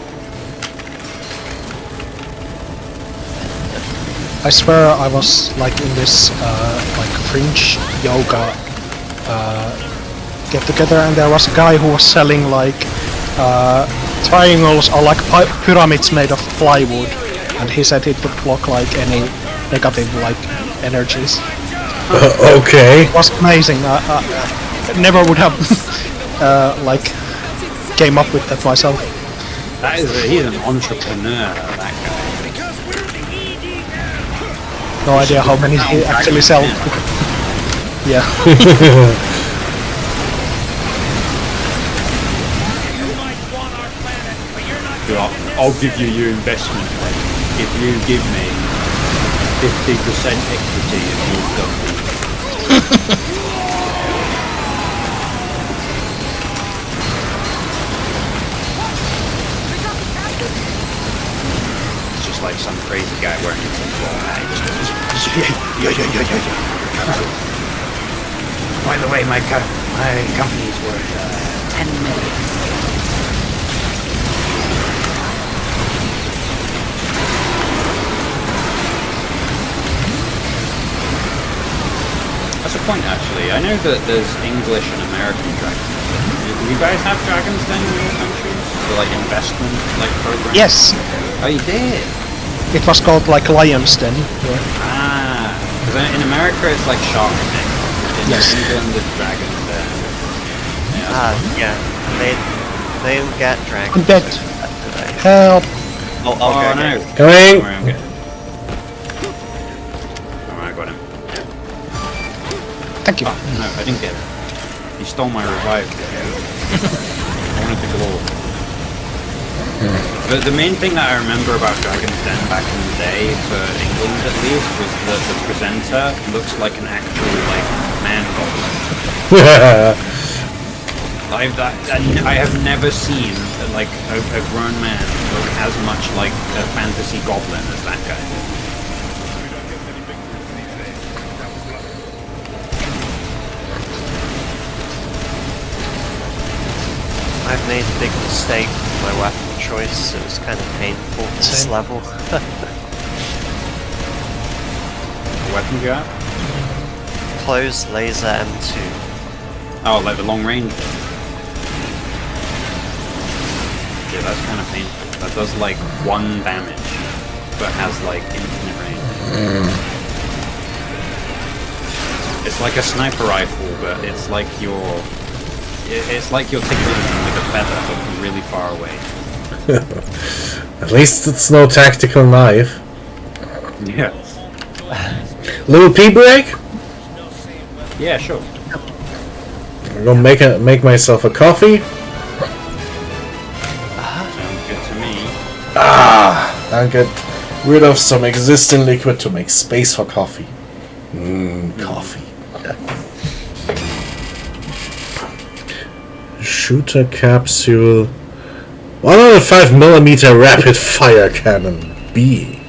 I swear I was like in this like fringe yoga get together, and there was a guy who was selling like triangles or like pyramids made of plywood, and he said it would block like any negative like energies. Okay. It was amazing. I never would have like came up with that myself. That is he's an entrepreneur, that guy. No idea how many he actually sell. Yeah. I'll give you your investment, like, if you give me 50% equity in your company. It's just like some crazy guy wearing a tinfoil hat. Yeah. By the way, my company's worth 10 million. That's a point, actually. I know that there's English and American dragons. Do you guys have dragons then in your countries? For like investment, like programs? Yes. Oh, you did? It was called like Lion's Den. Yeah. Ah, because in America it's like Shark Tank. In England it's Dragon's Den. Yeah, they don't get dragons. I'm dead. Help! Oh, Oh okay, no! okay. Coming! Alright, I'm good. Alright, I got him. Thank you. Oh, no, I didn't get him. He stole my revive. I wanted to glow. The main thing that I remember about Dragon's Den back in the day, for England at least, was that the presenter looks like an actual, like, man goblin. I have never seen, like, a grown man look as much like a fantasy goblin as that guy. I've made a big mistake with my weapon choice. It was kind of painful this Same. level. What weapon do you have? Close laser M2. Oh, like the long range? Yeah, that's kind of painful. That does like 1 damage, but has like infinite range. It's like a sniper rifle, but it's like you're tickling them with a feather, but from really far away. At least it's no tactical knife. Yeah. Little pee break? Yeah, sure. I'm gonna make myself a coffee. Sounds good to me. And get rid of some existing liquid to make space for coffee. Coffee. Shooter capsule. 105mm rapid fire cannon. B.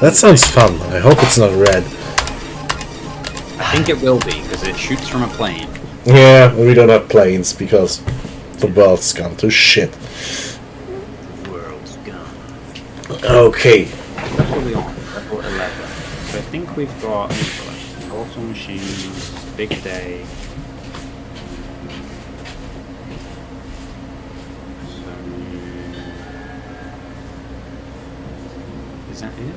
That sounds fun. I hope it's not red. I think it will be, because it shoots from a plane. Yeah, we don't have planes because the world's gone to shit. World's gone. Okay. What are we on? Level 11. So I think we've got auto machines, big day. So, is that it?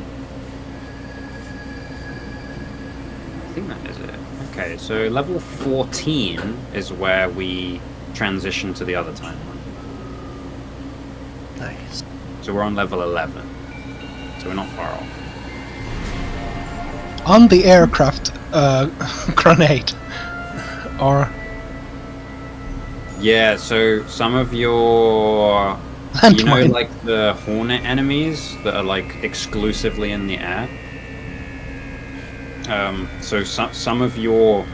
I think that is it. Okay, so level 14 is where we transition to the other timeline. Nice. So we're on level 11. So we're not far off. On the aircraft grenade. Or Yeah, so some of your... You know, landmine. like the Hornet enemies that are like exclusively in the air? So some of your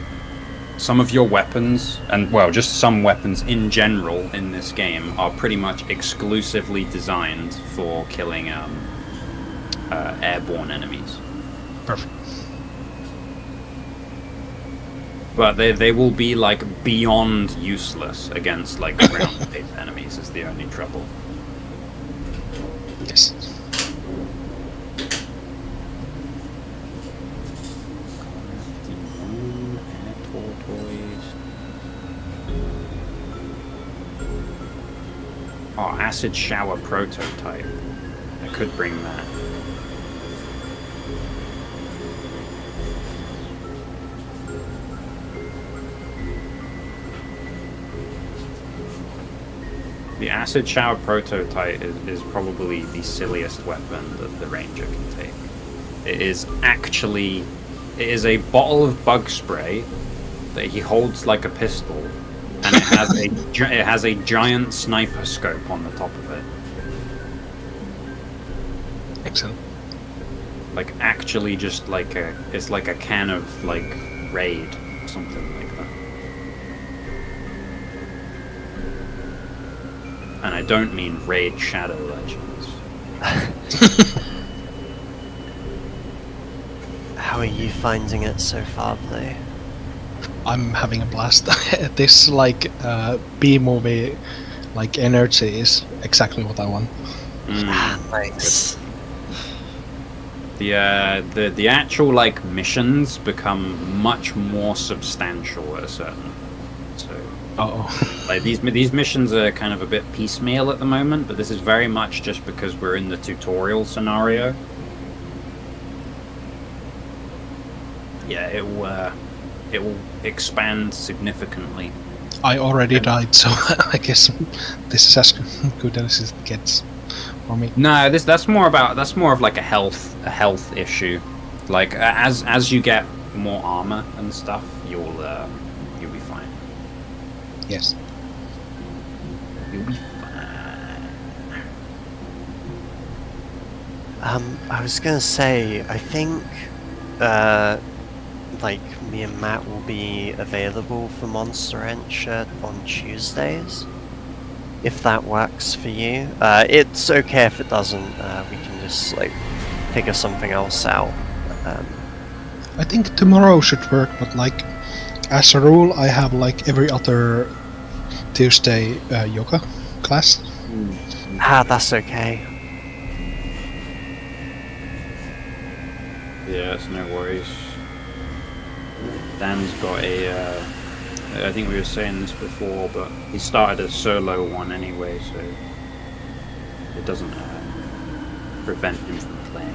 weapons, and well, just some weapons in general in this game, are pretty much exclusively designed for killing airborne enemies. Perfect. But they will be like beyond useless against like ground-based enemies. Is the only trouble. Yes. Oh, acid shower prototype. I could bring that. The acid shower prototype is probably the silliest weapon that the ranger can take. It is a bottle of bug spray that he holds like a pistol, and it has a giant sniper scope on the top of it. Excellent. Like actually just like it's like a can of like Raid or something like that. And I don't mean Raid Shadow Legends. How are you finding it so far, Blue? I'm having a blast. This like B-movie like energy is exactly what I want. Nice. The actual like missions become much more substantial at a certain. So like these missions are kind of a bit piecemeal at the moment, but this is very much just because we're in the tutorial scenario. Yeah, it will expand significantly. I already died, so I guess this is as good as it gets. for me. No, that's more of like a health issue. Like as you get more armor and stuff, you'll be fine. Yes. You'll be fine. I was gonna say, I think, like, me and Matt will be available for Monster Rancher on Tuesdays, if that works for you. It's okay if it doesn't, we can just, like, figure something else out. I think tomorrow should work, but like, as a rule, I have like every other Tuesday yoga class. That's okay. Yeah, it's no worries. Dan's got I think we were saying this before, but he started a solo one anyway, so it doesn't prevent him from playing.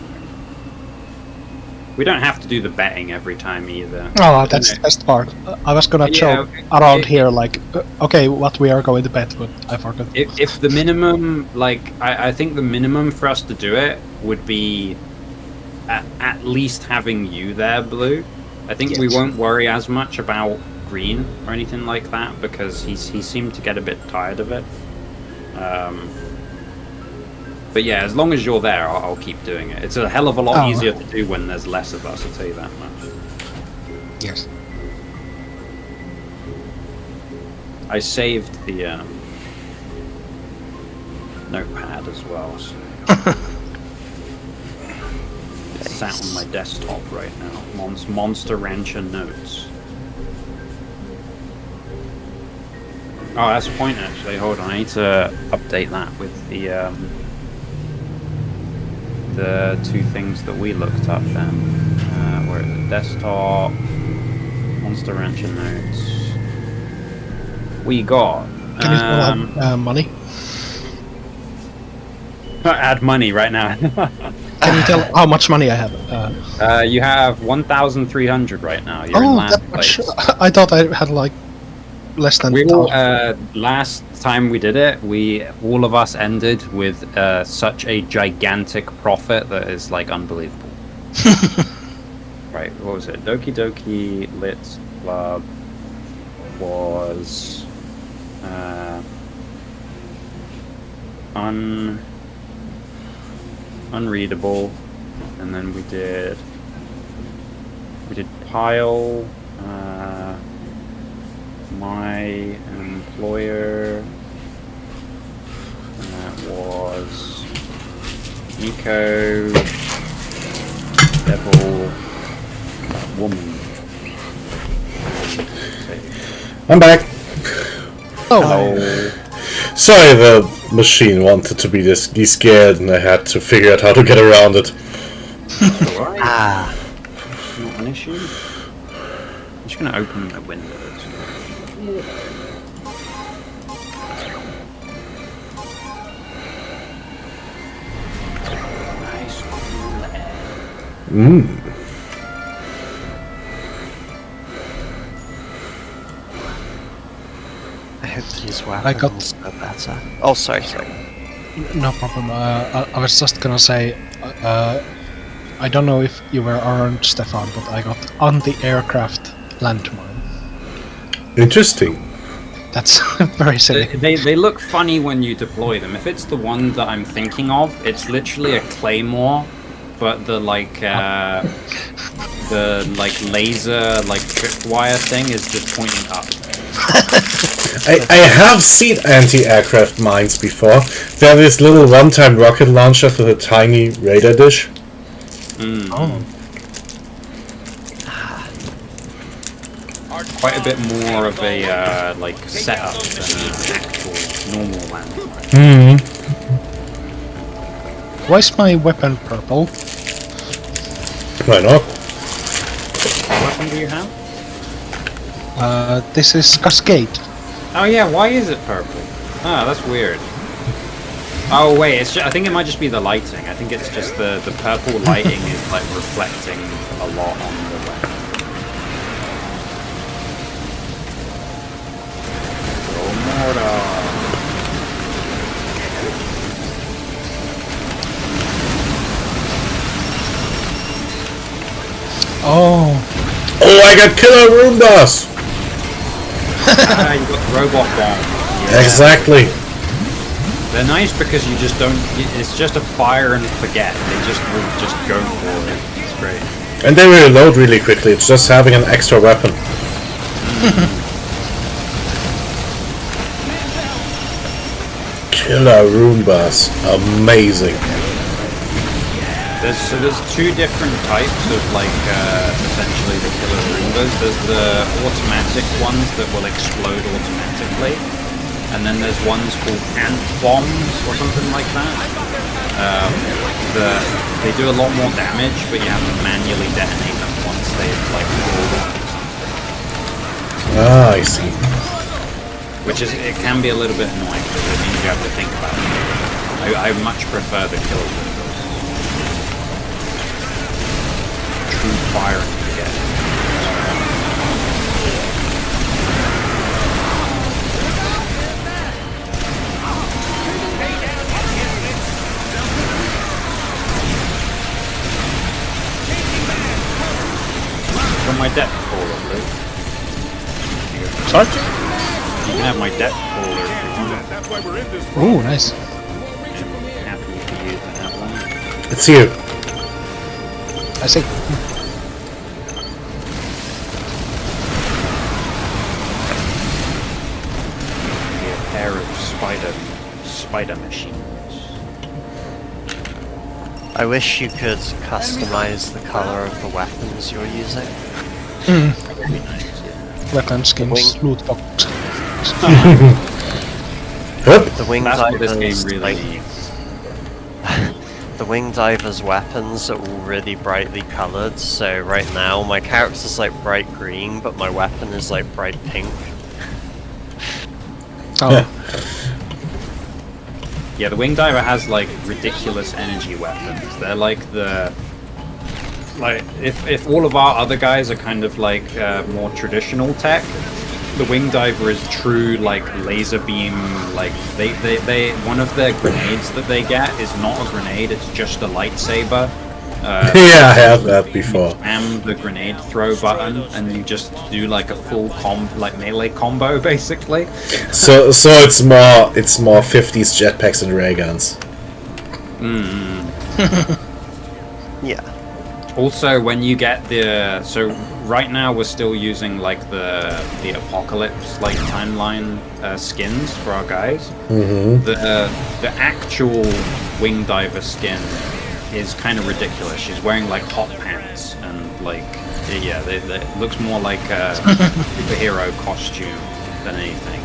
We don't have to do the betting every time either. Oh, that's the best part. I was gonna show around here, like, okay, what we are going to bet, but I forgot. If the minimum, like, I think the minimum for us to do it would be at least having you there, Blue. I think we won't worry as much about Green or anything like that, because he seemed to get a bit tired of it. But yeah, as long as you're there, I'll keep doing it. It's a hell of a lot easier to do when there's less of us, I'll tell you that much. Yes. I saved the notepad as well, so it's sat on my desktop right now. Monster Rancher notes. Oh, that's a point actually. Hold on, I need to update that with the two things that we looked up then. Where the desktop, Monster Rancher notes. We got. Can you still add money? Add money right now. Can you tell how much money I have? You have 1,300 right now. You're in last place. I thought I had like less than. We all, last time we did it, all of us ended with such a gigantic profit that is like unbelievable. Right, what was it? Doki Doki Lit Club was unreadable, and then we did Pile, My Employer, and that was Nico, Devil, Woman. I'm back. Oh. Sorry, the machine wanted to be scared, and I had to figure out how to get around it. Alright. Not an issue. I'm just gonna open the windows. Nice. I hope these weapons are better. Oh, sorry. No problem. I was just gonna say, I don't know if you were around, Stefan, but I got anti-aircraft landmine. Interesting. That's very silly. They look funny when you deploy them. If it's the one that I'm thinking of, it's literally a claymore, but the laser tripwire thing is just pointing up. I have seen anti-aircraft mines before. They have this little one-time rocket launcher with a tiny radar dish. Oh. Quite a bit more of a setup than an actual normal landmine. Why is my weapon purple? Why not? What weapon do you have? This is Cascade. Oh yeah, why is it purple? Ah, that's weird. Oh wait, I think it might just be the lighting. I think it's just the purple lighting is like reflecting a lot on the weapon. Oh. Oh, I got killer Roombas! You got the robot bomb. Yeah. Exactly. They're nice because you just don't. It's just a fire and forget. They just will just go for it. It's great. And they reload really quickly. It's just having an extra weapon. Killer Roombas. Amazing. There's two different types of essentially the killer Roombas. There's the automatic ones that will explode automatically, and then there's ones called ant bombs or something like that. They do a lot more damage, but you have to manually detonate them once they've rolled on. Ah, I see. Which it can be a little bit annoying because it means you have to think about it. I much prefer the killer Roombas. True fire and forget. From my depth caller, Luke. Sorry? You can have my depth caller if you want. Ooh, nice. Happy for you to have one. It's you. I see. Be a pair of spider machines. I wish you could customize the color of the weapons you're using. That'd be nice, yeah. Weapon skins, loot box. The wing That's what this divers, game really needs. the wing divers' weapons are all really brightly coloured. So right now my character's bright green, but my weapon is bright pink. Oh. Yeah, the wing diver has ridiculous energy weapons. They're if all of our other guys are kind of more traditional tech, the wing diver is true laser beam. They one of their grenades that they get is not a grenade; it's just a lightsaber. Yeah, I have that before. Spam the grenade throw button, and you just do a full melee combo, basically. So it's more 50s jetpacks and ray guns. Yeah. Also, when you get right now we're still using the apocalypse timeline skins for our guys. Mm-hmm. The actual wing diver skin is kind of ridiculous. She's wearing hot pants and it looks more like a superhero costume than anything.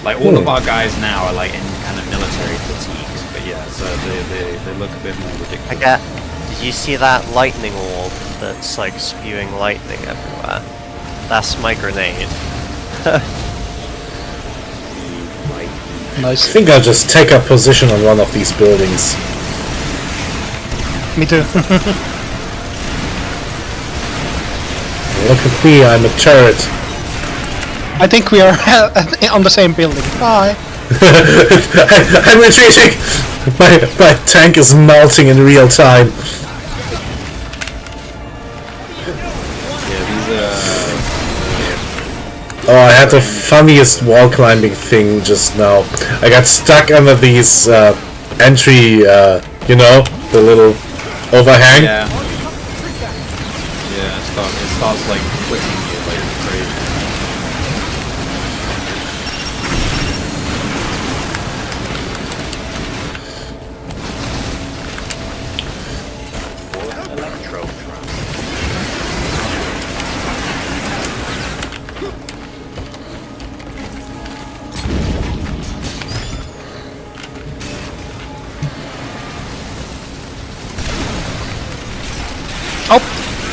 All of our guys now are in kind of military fatigues, but yeah, so they look a bit more ridiculous. Did you see that lightning orb that's spewing lightning everywhere? That's my grenade. Nice. I think I'll just take up position on one of these buildings. Me too. Look at me, I'm a turret. I think we are on the same building. Bye. I'm retreating! My tank is melting in real time. Oh, I had the funniest wall climbing thing just now. I got stuck under these entry, the little overhang. Yeah, it starts clicking you crazy.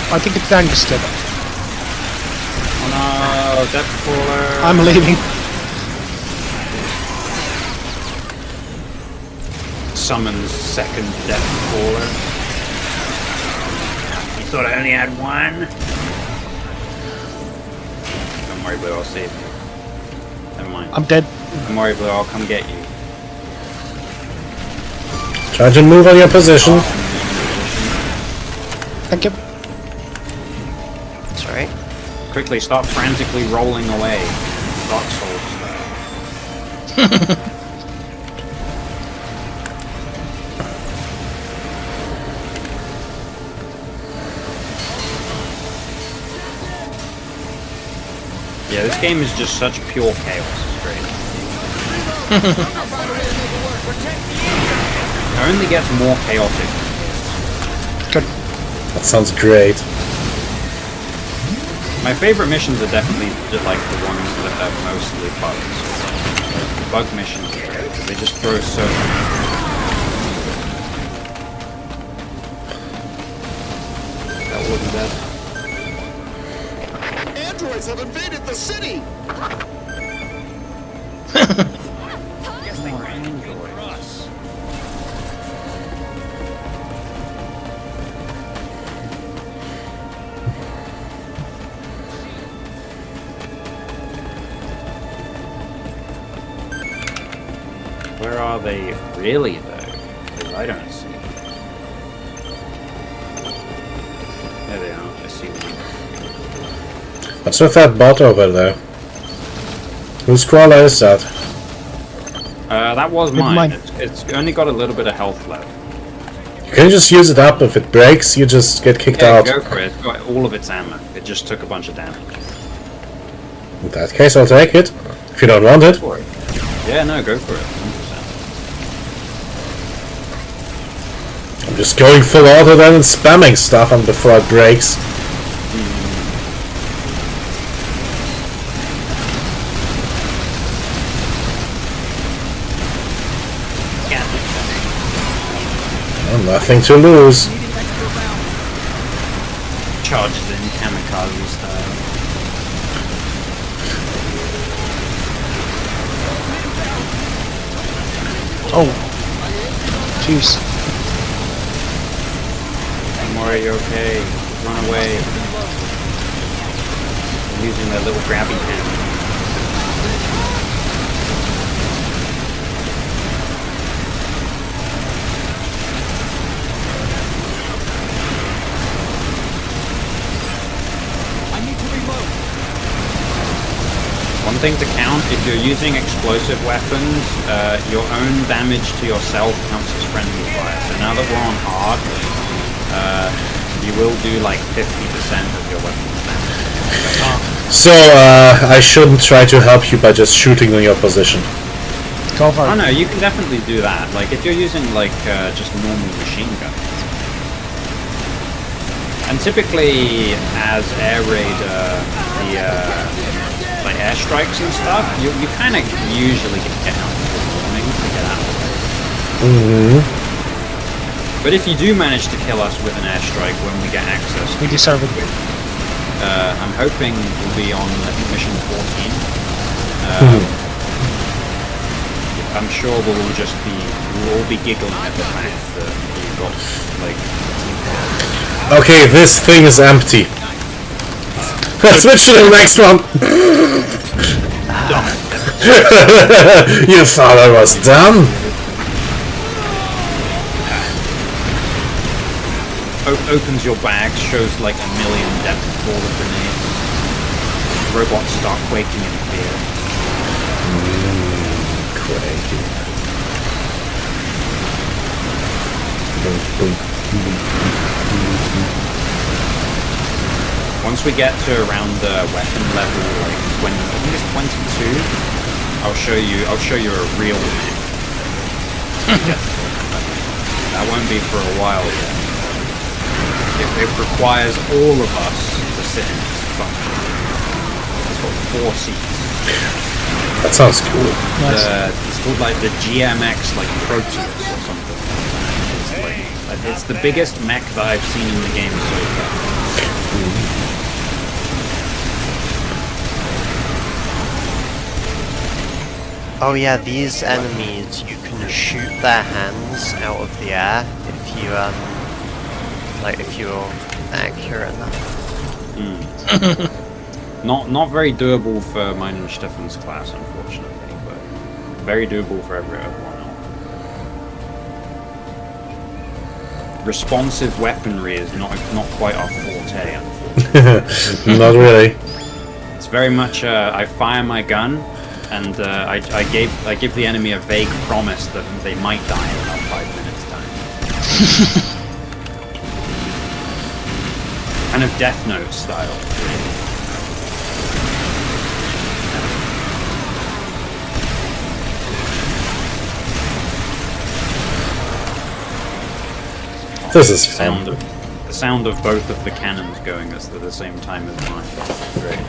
I think it's Angus-Ted. Oh no, depth caller. I'm leaving. Summons second depth caller. You thought I only had one? Don't worry, Blue, I'll save you. Never mind. I'm dead. Don't worry, Blue, I'll come get you. Try to move on your position. Thank you. Quickly, start frantically rolling away. Dark Souls style. Yeah, this game is just such pure chaos. It's great. It only gets more chaotic. Good. That sounds great. My favorite missions are definitely like the ones that are mostly bugs. Like, the bug missions are great, 'cause they just throw so many. That wasn't bad. Androids have invaded the city! Guess they ran into us. Where are they really, though? Because I don't see them. There they are. I see them. What's with that bot over there? Whose crawler is that? That was mine. It's only got a little bit of health left. You can just use it up. If it breaks, you just get kicked out. Go for it. It's got all of its ammo. It just took a bunch of damage. In that case, I'll take it. If you don't want it. For it. Yeah, no, go for it. 100%. I'm just going full auto then and spamming stuff on before it breaks. Oh, nothing to lose. Charges in kamikaze style. Oh. Jeez. Mori, you okay? Run away. They're using their little grabby hand. One thing to count, if you're using explosive weapons, your own damage to yourself counts as friendly fire. So now that we're on hard, you will do like 50% of your weapons damage. So, I shouldn't try to help you by just shooting on your position. Go for it. Oh no, you can definitely do that. Like if you're using like just normal machine guns. And typically, as air raid, like airstrikes and stuff, you kind of usually get out of the warning to get out of the way. But if you do manage to kill us with an airstrike when we get access, We deserve it. I'm hoping we'll be on mission 14. I'm sure we'll all be giggling at the fact that we've got like. Okay, this thing is empty. Let's switch to the next one. You thought I was done? Opens your bag, shows like a million depth border grenades. Robots start quaking in fear. Quaking. Once we get to around the weapon level, like 20, I think it's 22, I'll show you a real mech. That won't be for a while yet. It requires all of us to sit in this function. It's got 4 seats. That sounds cool. It's called like the GMX, like Proteus or something. It's the biggest mech that I've seen in the game so far. Oh yeah, these enemies, you can shoot their hands out of the air if you if you're accurate enough. Not very doable for mine and Stefan's class, unfortunately, but very doable for everyone else. Responsive weaponry is not quite our forte, unfortunately. Not really. very much I fire my gun, and I give the enemy a vague promise that they might die in about 5 minutes time. Kind of Death Note style. This is fun. The sound of both of the cannons going at the same time as mine. Great.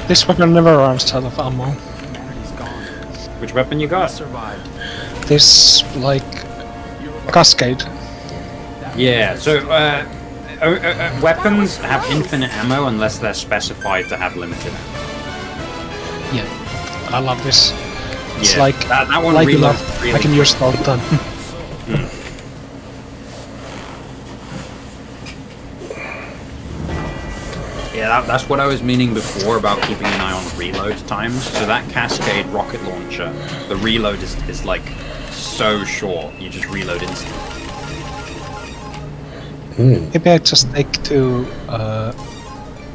This weapon never runs out of ammo. Which weapon you got? This, like, cascade. Yeah, so weapons have infinite ammo unless they're specified to have limited ammo. Yeah, I love this. It's Yeah, like that one like reloads enough. really I can use it all the time. Yeah, that's what I was meaning before about keeping an eye on reload times. So that Cascade rocket launcher, the reload is like so short. You just reload instantly. Maybe I just take 2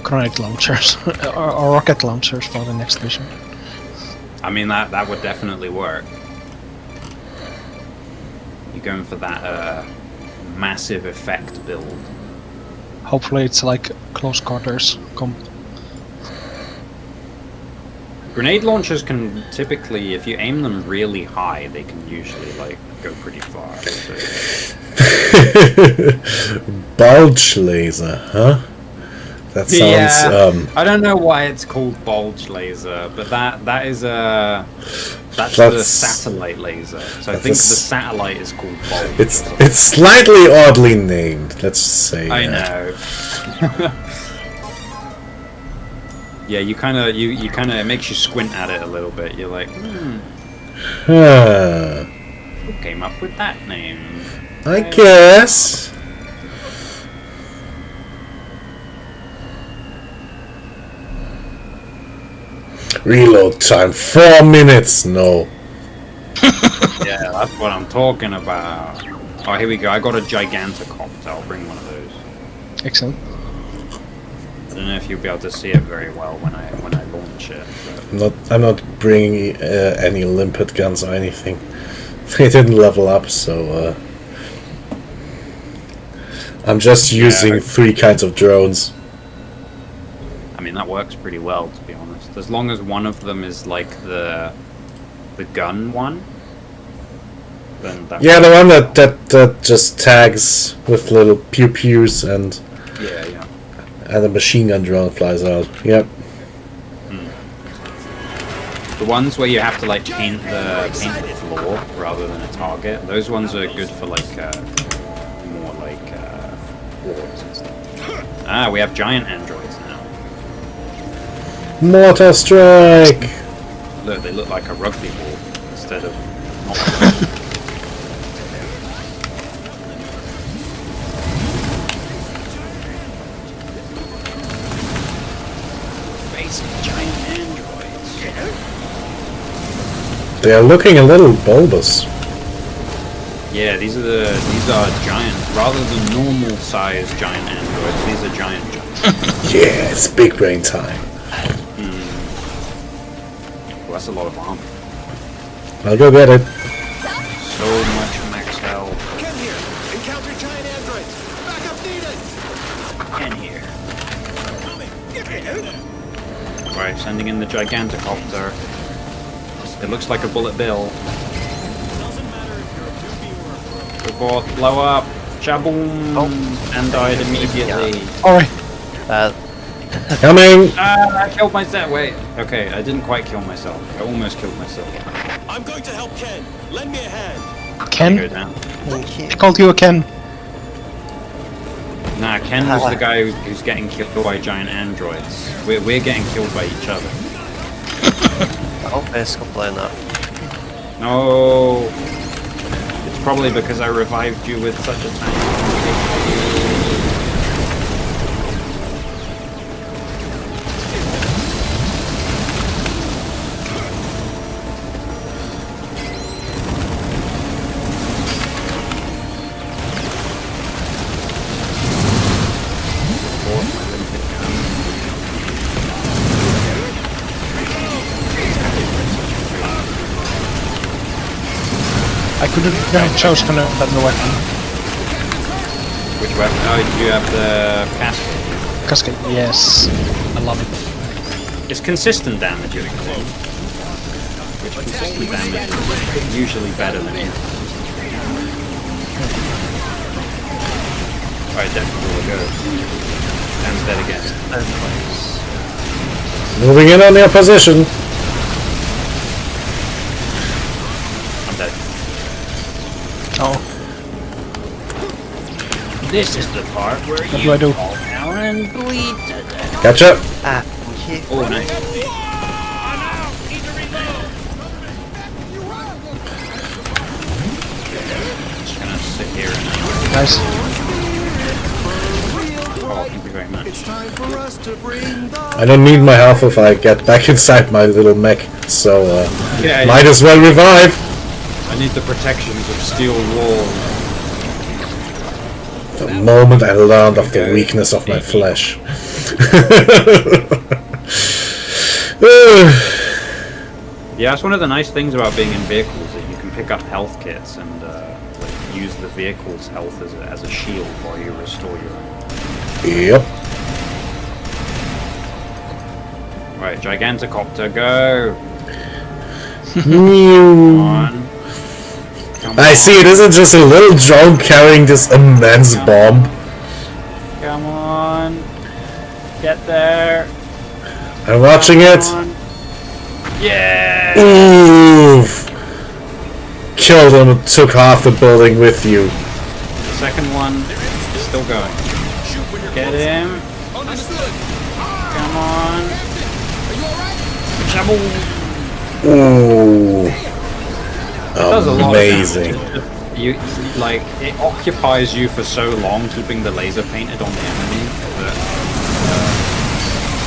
grenade launchers or rocket launchers for the next mission. I mean, that would definitely work. You're going for that massive effect build. Hopefully it's like close quarters comp. Grenade launchers can typically, if you aim them really high, they can usually like go pretty far. So. Bulge laser, huh? That sounds. I don't know why it's called bulge laser, but that is that's the satellite laser. So I think the satellite is called bulge. It's slightly oddly named. Let's say. I know. Yeah, you kind of it makes you squint at it a little bit. You're like, who came up with that name? I guess. Reload time 4 minutes. No. Yeah, that's what I'm talking about. Oh, here we go. I got a Gigantacopter. I'll bring one of those. Excellent. I don't know if you'll be able to see it very well when I launch it. I'm not bringing any limpet guns or anything. They didn't level up, so I'm just using 3 kinds of drones. I mean, that works pretty well, to be honest. As long as one of them is like the gun one, then that Yeah, works. the one that just tags with little pew pews and Yeah. a machine gun drone flies out. Yep. The ones where you have to like paint the floor rather than a target, those ones are good for like more like orbs and stuff. Ah, we have giant androids now. Mortar strike! Look, they look like a rugby ball instead of. Facing giant androids. They are looking a little bulbous. Yeah, these are giant, rather than normal size giant androids. These are giant. Yeah, it's big brain time. Well, that's a lot of armor. I'll go get it. So much max health. Ken here. Encounter giant androids. Backup needed. Ken here. Right, sending in the Gigantacopter. It looks like a bullet bill. Report, blow up, shaboom, and died immediately. Alright. Coming! I killed myself. Wait, okay, I didn't quite kill myself. I almost killed myself. I'm going to help Ken. Lend me a hand. Ken? Go down. I called you a Ken. Nah, Ken was the guy who's getting killed by giant androids. We're getting killed by each other. Oh, it's blown up. No. It's probably because I revived you with such a tiny. I could have chosen a better weapon. Which weapon? Oh, you have the casket. Cascade, yes. I love it. It's consistent damage, you think. Which consistent damage is usually better than it. Alright, definitely will go. Dan's dead again. Third place. Moving in on their position. I'm dead. Oh, This is the part where what you do I do? fall down and bleed to death. Catch up. Ah, thank you. Oh, nice. Just gonna sit here and... Nice. Oh, thank you very much. I don't need my health if I get back inside my little mech, so Yeah, might as well revive. I need the protections of steel walls. The moment I learned of the weakness of my flesh. Yeah, it's one of the nice things about being in vehicles that you can pick up health kits and like use the vehicle's health as a shield while you restore your own. Yep. Right, Gigantocopter, go! I see, it isn't just a little drone carrying this immense bomb. Come on! Get there! I'm watching it. Yeah! Oof! Killed him and took half the building with you. The second one is still going. Get him! Come on! Trouble! Ooh! Does a lot of Amazing. damage. You like it occupies you for so long keeping the laser painted on the enemy that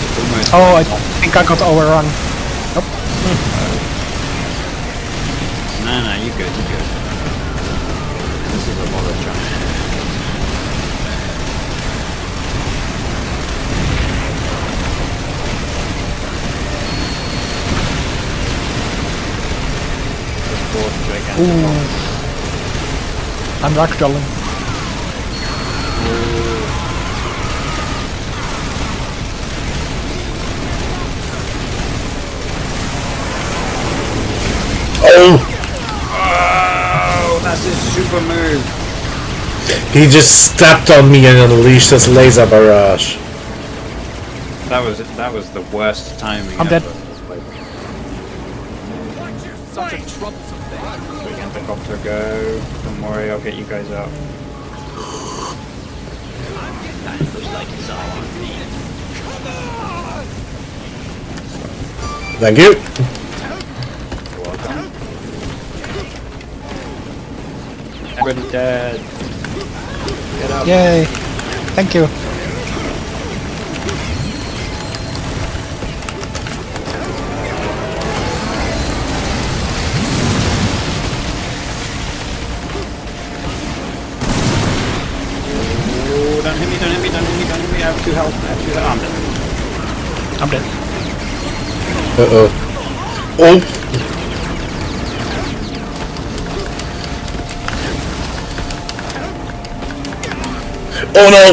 it's almost Oh, I think I got overrun. Nope. No, you good, you good. This is a lot of junk. I'm ragdolling. Oh! Oh, that's his super move. He just stepped on me and unleashed his laser barrage. That was the worst timing I'm ever. dead. Such a troublesome thing. Helicopter, go. Don't worry, I'll get you guys out. Looks like it's all on me. Thank you. You're welcome. Everybody dead. Get up. Yay! Thank you. Oh, don't hit me, don't hit me, don't hit me, don't hit me. I have 2 health. I have 2 health. I'm dead. I'm dead. Uh-oh. Oh! Oh no!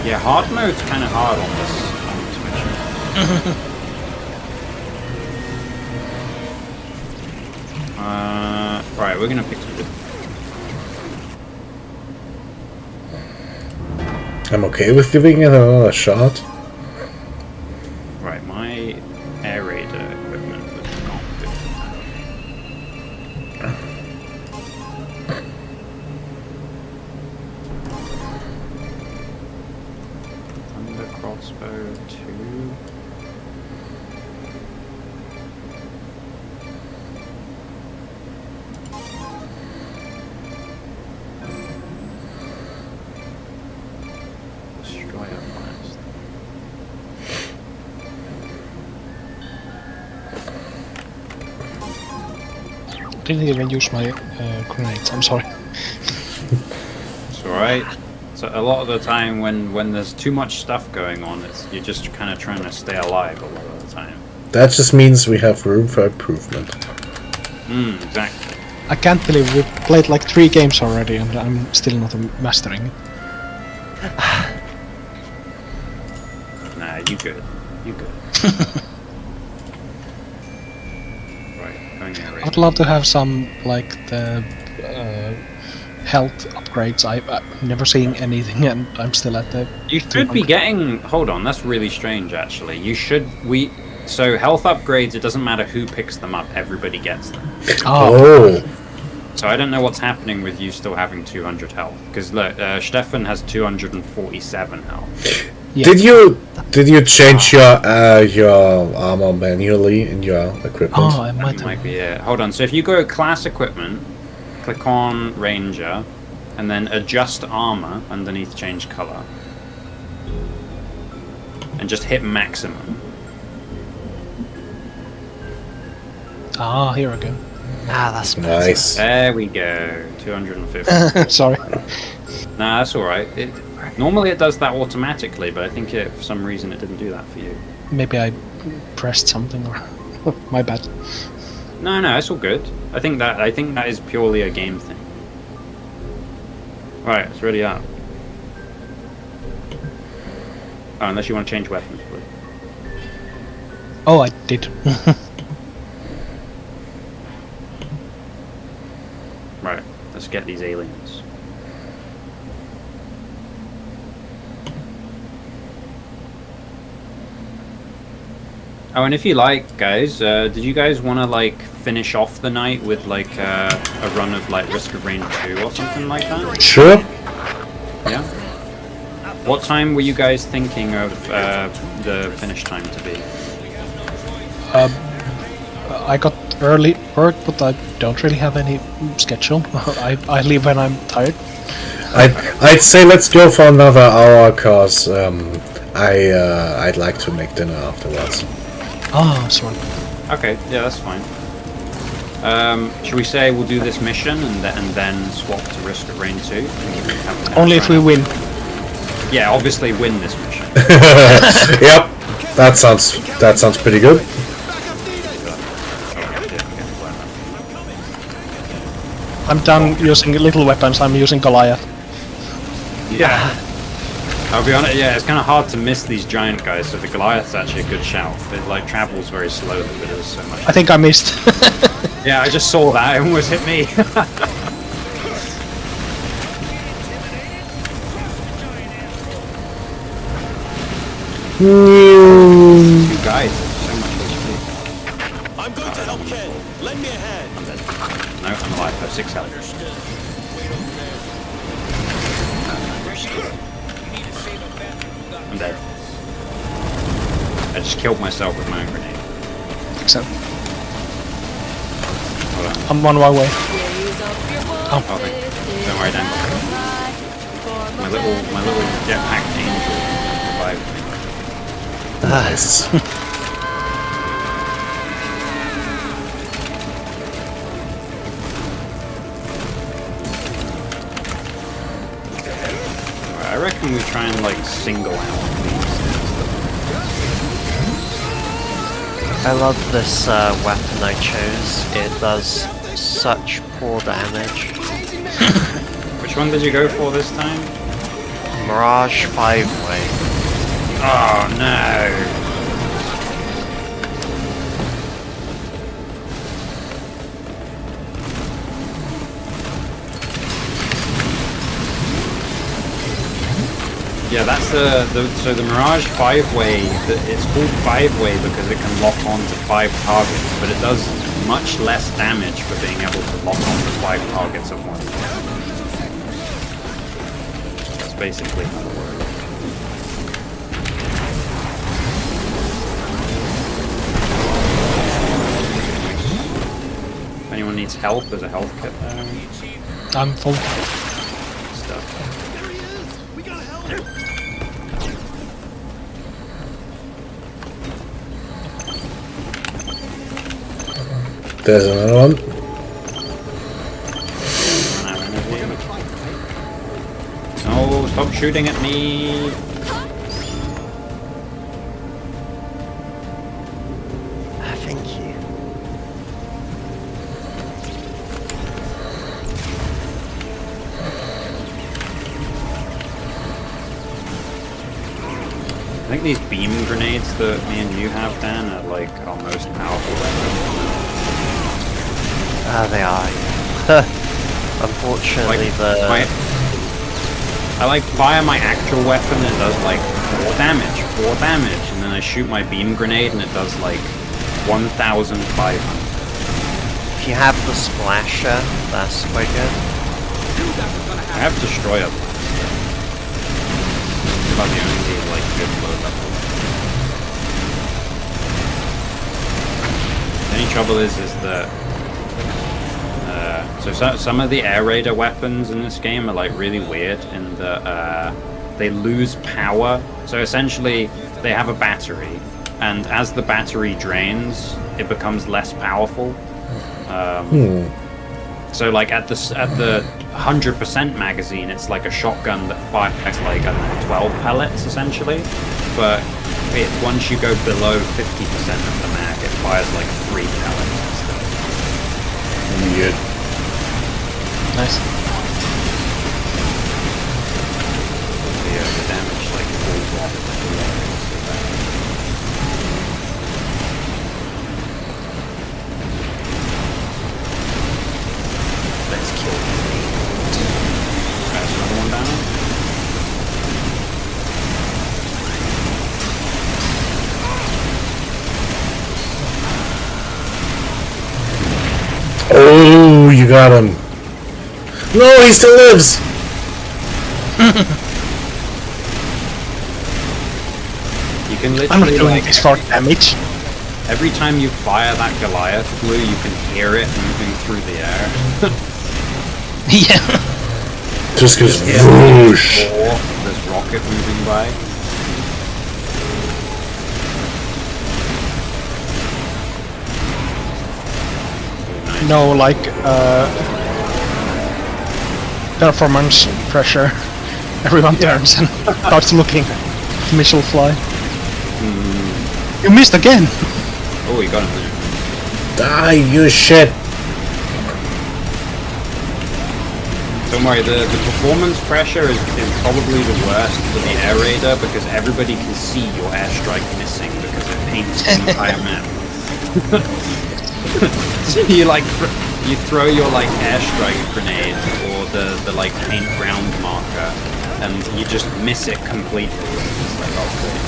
Yeah, hard mode's kind of hard on this mission. Right, we're gonna pick some good. I'm okay with giving it another shot. Right, my air raider equipment was not good. Thunder crossbow 2. Destroyer blast. Didn't even use my grenades. I'm sorry. It's alright. So a lot of the time when there's too much stuff going on, you're just kind of trying to stay alive a lot of the time. That just means we have room for improvement. Exactly. I can't believe we've played like 3 games already and I'm still not mastering it. Nah, you good. You good. Right, going there. I would love to have some like the health upgrades. I've never seen anything and I'm still at the... You should be getting... Hold on, that's really strange actually. You should... So health upgrades, it doesn't matter who picks them up, everybody gets them. Oh. So I don't know what's happening with you still having 200 health. Because look, Stefan has 247 health. Yeah. Did you change your armor manually in your equipment? Oh, I Might be it. Hold on, so if you go class equipment, click on Ranger, and then adjust armor underneath change color. And just hit maximum. Ah, here we go. Ah, that's nice. There we go. 250. Sorry. Nah, that's alright. Normally it does that automatically, but I think for some reason it didn't do that for you. Maybe I pressed something or... My bad. No, it's all good. I think that is purely a game thing. Right, it's ready up. Oh, unless you want to change weapons, please. Oh, I did. Right, let's get these aliens. Oh, and if you like, guys, did you guys want to like finish off the night with like a run of like Risk of Rain 2 or something like that? Sure. Yeah. What time were you guys thinking of the finish time to be? I got early work, but I don't really have any schedule. I leave when I'm tired. I'd say let's go for another hour, cause I'd like to make dinner afterwards. Oh, sorry. Okay, yeah, that's fine. Should we say we'll do this mission and then swap to Risk of Rain 2? Only if we win. Yeah, obviously win this mission. Yep, that sounds pretty good. I'm done using little weapons. I'm using Goliath. Yeah. I'll be honest, yeah, it's kind of hard to miss these giant guys, so the Goliath's actually a good shout. It like travels very slowly, but it does so much. I think I missed. Yeah, I just saw that. It almost hit me. You guys, so much HP. I'm going to help Ken. Lend me a hand. I'm dead. No, I'm alive. I have 6 health. I'm dead. I just killed myself with my own grenade. Excellent. Hold on. I'm on my way. Oh, okay. Don't worry, Dan. My little jetpack angel revived me. Nice. I reckon we try and like single out these. I love this weapon I chose. It does such poor damage. Which one did you go for this time? Mirage 5-way. Oh no! Yeah, that's so the Mirage 5-way, it's called 5-way because it can lock on to 5 targets, but it does much less damage for being able to lock on to 5 targets at once. That's basically how it works. If anyone needs help, there's a health kit there. I'm full. Stuff. There's another one. No, stop shooting at me! Thank you. I think these beam grenades that me and you have, Dan, are like our most powerful weapon. They are. Unfortunately, I like fire my actual weapon, it does like 4 damage, and then I shoot my beam grenade and it does like 1,500. If you have the splasher, that's quite good. I have destroyer blast. About the only like good low level. The only trouble is that so some of the air raider weapons in this game are like really weird in that they lose power. So essentially they have a battery, and as the battery drains, it becomes less powerful. So like at the 100% magazine, it's like a shotgun that fires like, I don't know, 12 pellets essentially. But once you go below 50% of the mag, it fires like 3 pellets instead. Weird. Nice. The damage like falls off. Let's kill him. That's another one down. Oh, you got him. No, he still lives. You can literally I'm not doing this for damage. every time you fire that Goliath glue, you can hear it moving through the air. Yeah. Just goes Yeah, whoosh. this rocket moving by. No, like performance pressure. Everyone turns and starts looking. Missile fly. You missed again. Oh, you got him there. Die, you shit. Don't worry, the performance pressure is probably the worst for the air raider because everybody can see your airstrike missing because it paints the entire map. So you like you throw your like airstrike grenade or the like paint ground marker, and you just miss it completely. It's like, oh,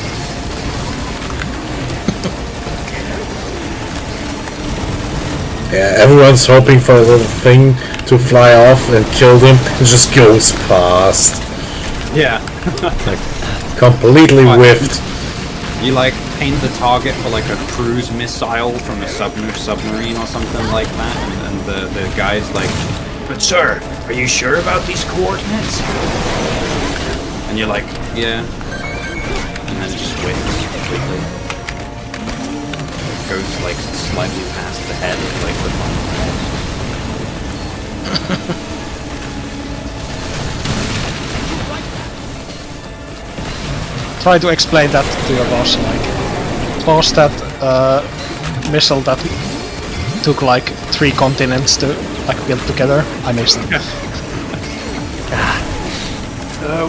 Yeah, everyone's hoping for a little thing to fly off and kill them. It just goes past. yeah. Like, completely whiffed. You like paint the target for like a cruise missile from a submarine or something like that, and the guy's like, "But sir, are you sure about these coordinates?" And you're like, "Yeah," and then it just whiffs completely. It goes like slightly past the head, like the final Try to explain that to your boss. Like, boss, that missile that took like 3 continents to like build together. I missed it.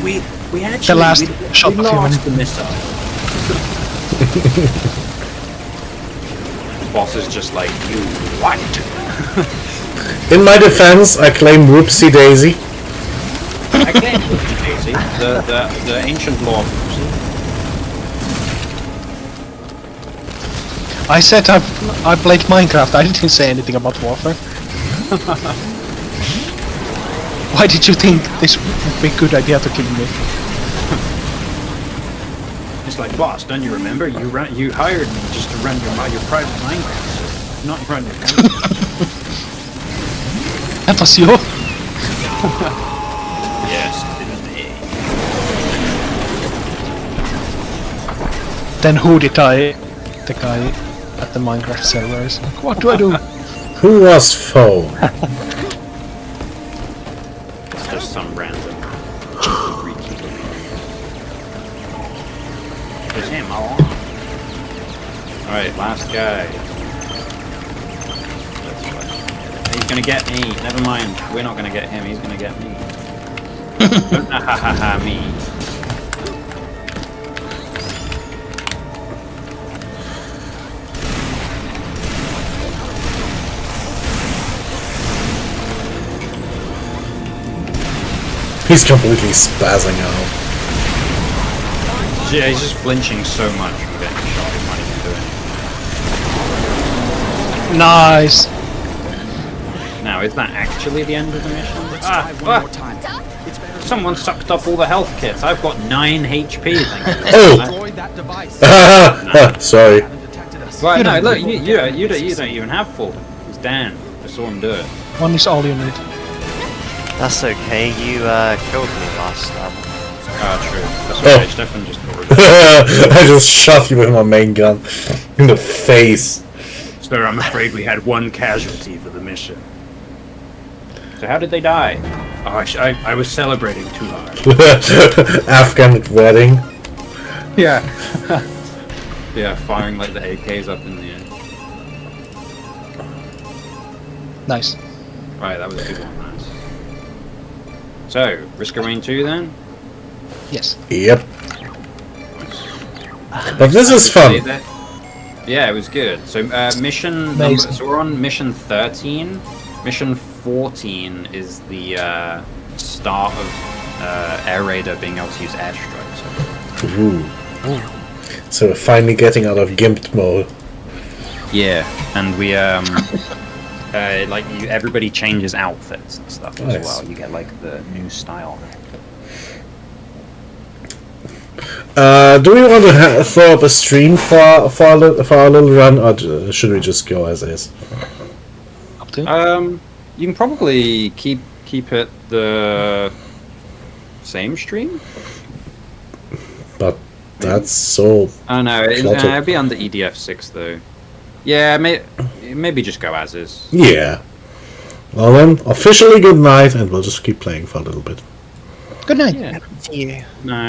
we actually The last shot we of lost human. the missile. Boss is just like, you what? In my defense, I claim whoopsie daisy. I claim Whoopsie Daisy, the ancient law of Whoopsie. I said I played Minecraft. I didn't say anything about Warfare. Why did you think this would be a good idea to kill me? It's like, boss, don't you remember? You hired me just to run your private Minecraft server, not run your company. That was you. Yes, it was me. Then who did I? The guy at the Minecraft server is like, what do I do? Who was foe? It's just some random Greek. There's him all on. Alright, last guy. gonna get me. Never mind. We're not gonna get him. He's gonna get me. Don't ha ha ha me. He's completely spazzing out. Yeah, he's just flinching so much from getting shot. He might even do it. Nice. Now, is that actually the end of the mission? Someone sucked up all the health kits. I've got 9 HP. Thank you. Oh! Sorry. Right, no, look, you don't even have full. It's Dan. I saw him do it. One is all you need. That's okay, you killed me last time. Ah, true. That's okay, Stefan just got rid of it. I just shot you with my main gun in the face. Sir, I'm afraid we had 1 casualty for the mission. So how did they die? Oh, I was celebrating too hard. Afghan wedding. Yeah. Yeah, firing like the AKs up in the air. Nice. Right, that was a good one, nice. So, Risk of Rain 2 then? Yes. Yep. But this is fun. Yeah, it was good. So, mission number, so we're on mission 13. Mission 14 is the start of Air Raider being able to use airstrikes. Ooh. So we're finally getting out of gimped mode. Yeah, and we like everybody changes outfits and stuff as well. You get like the new style. Do we want to throw up a stream for our little run, or should we just go as is? Up to. You can probably keep it the same stream. But that's so. Oh no, it'd be under EDF6 though. Yeah, maybe just go as is. Yeah. Well then, officially good night, and we'll just keep playing for a little bit. Good night. Yeah. See you. No.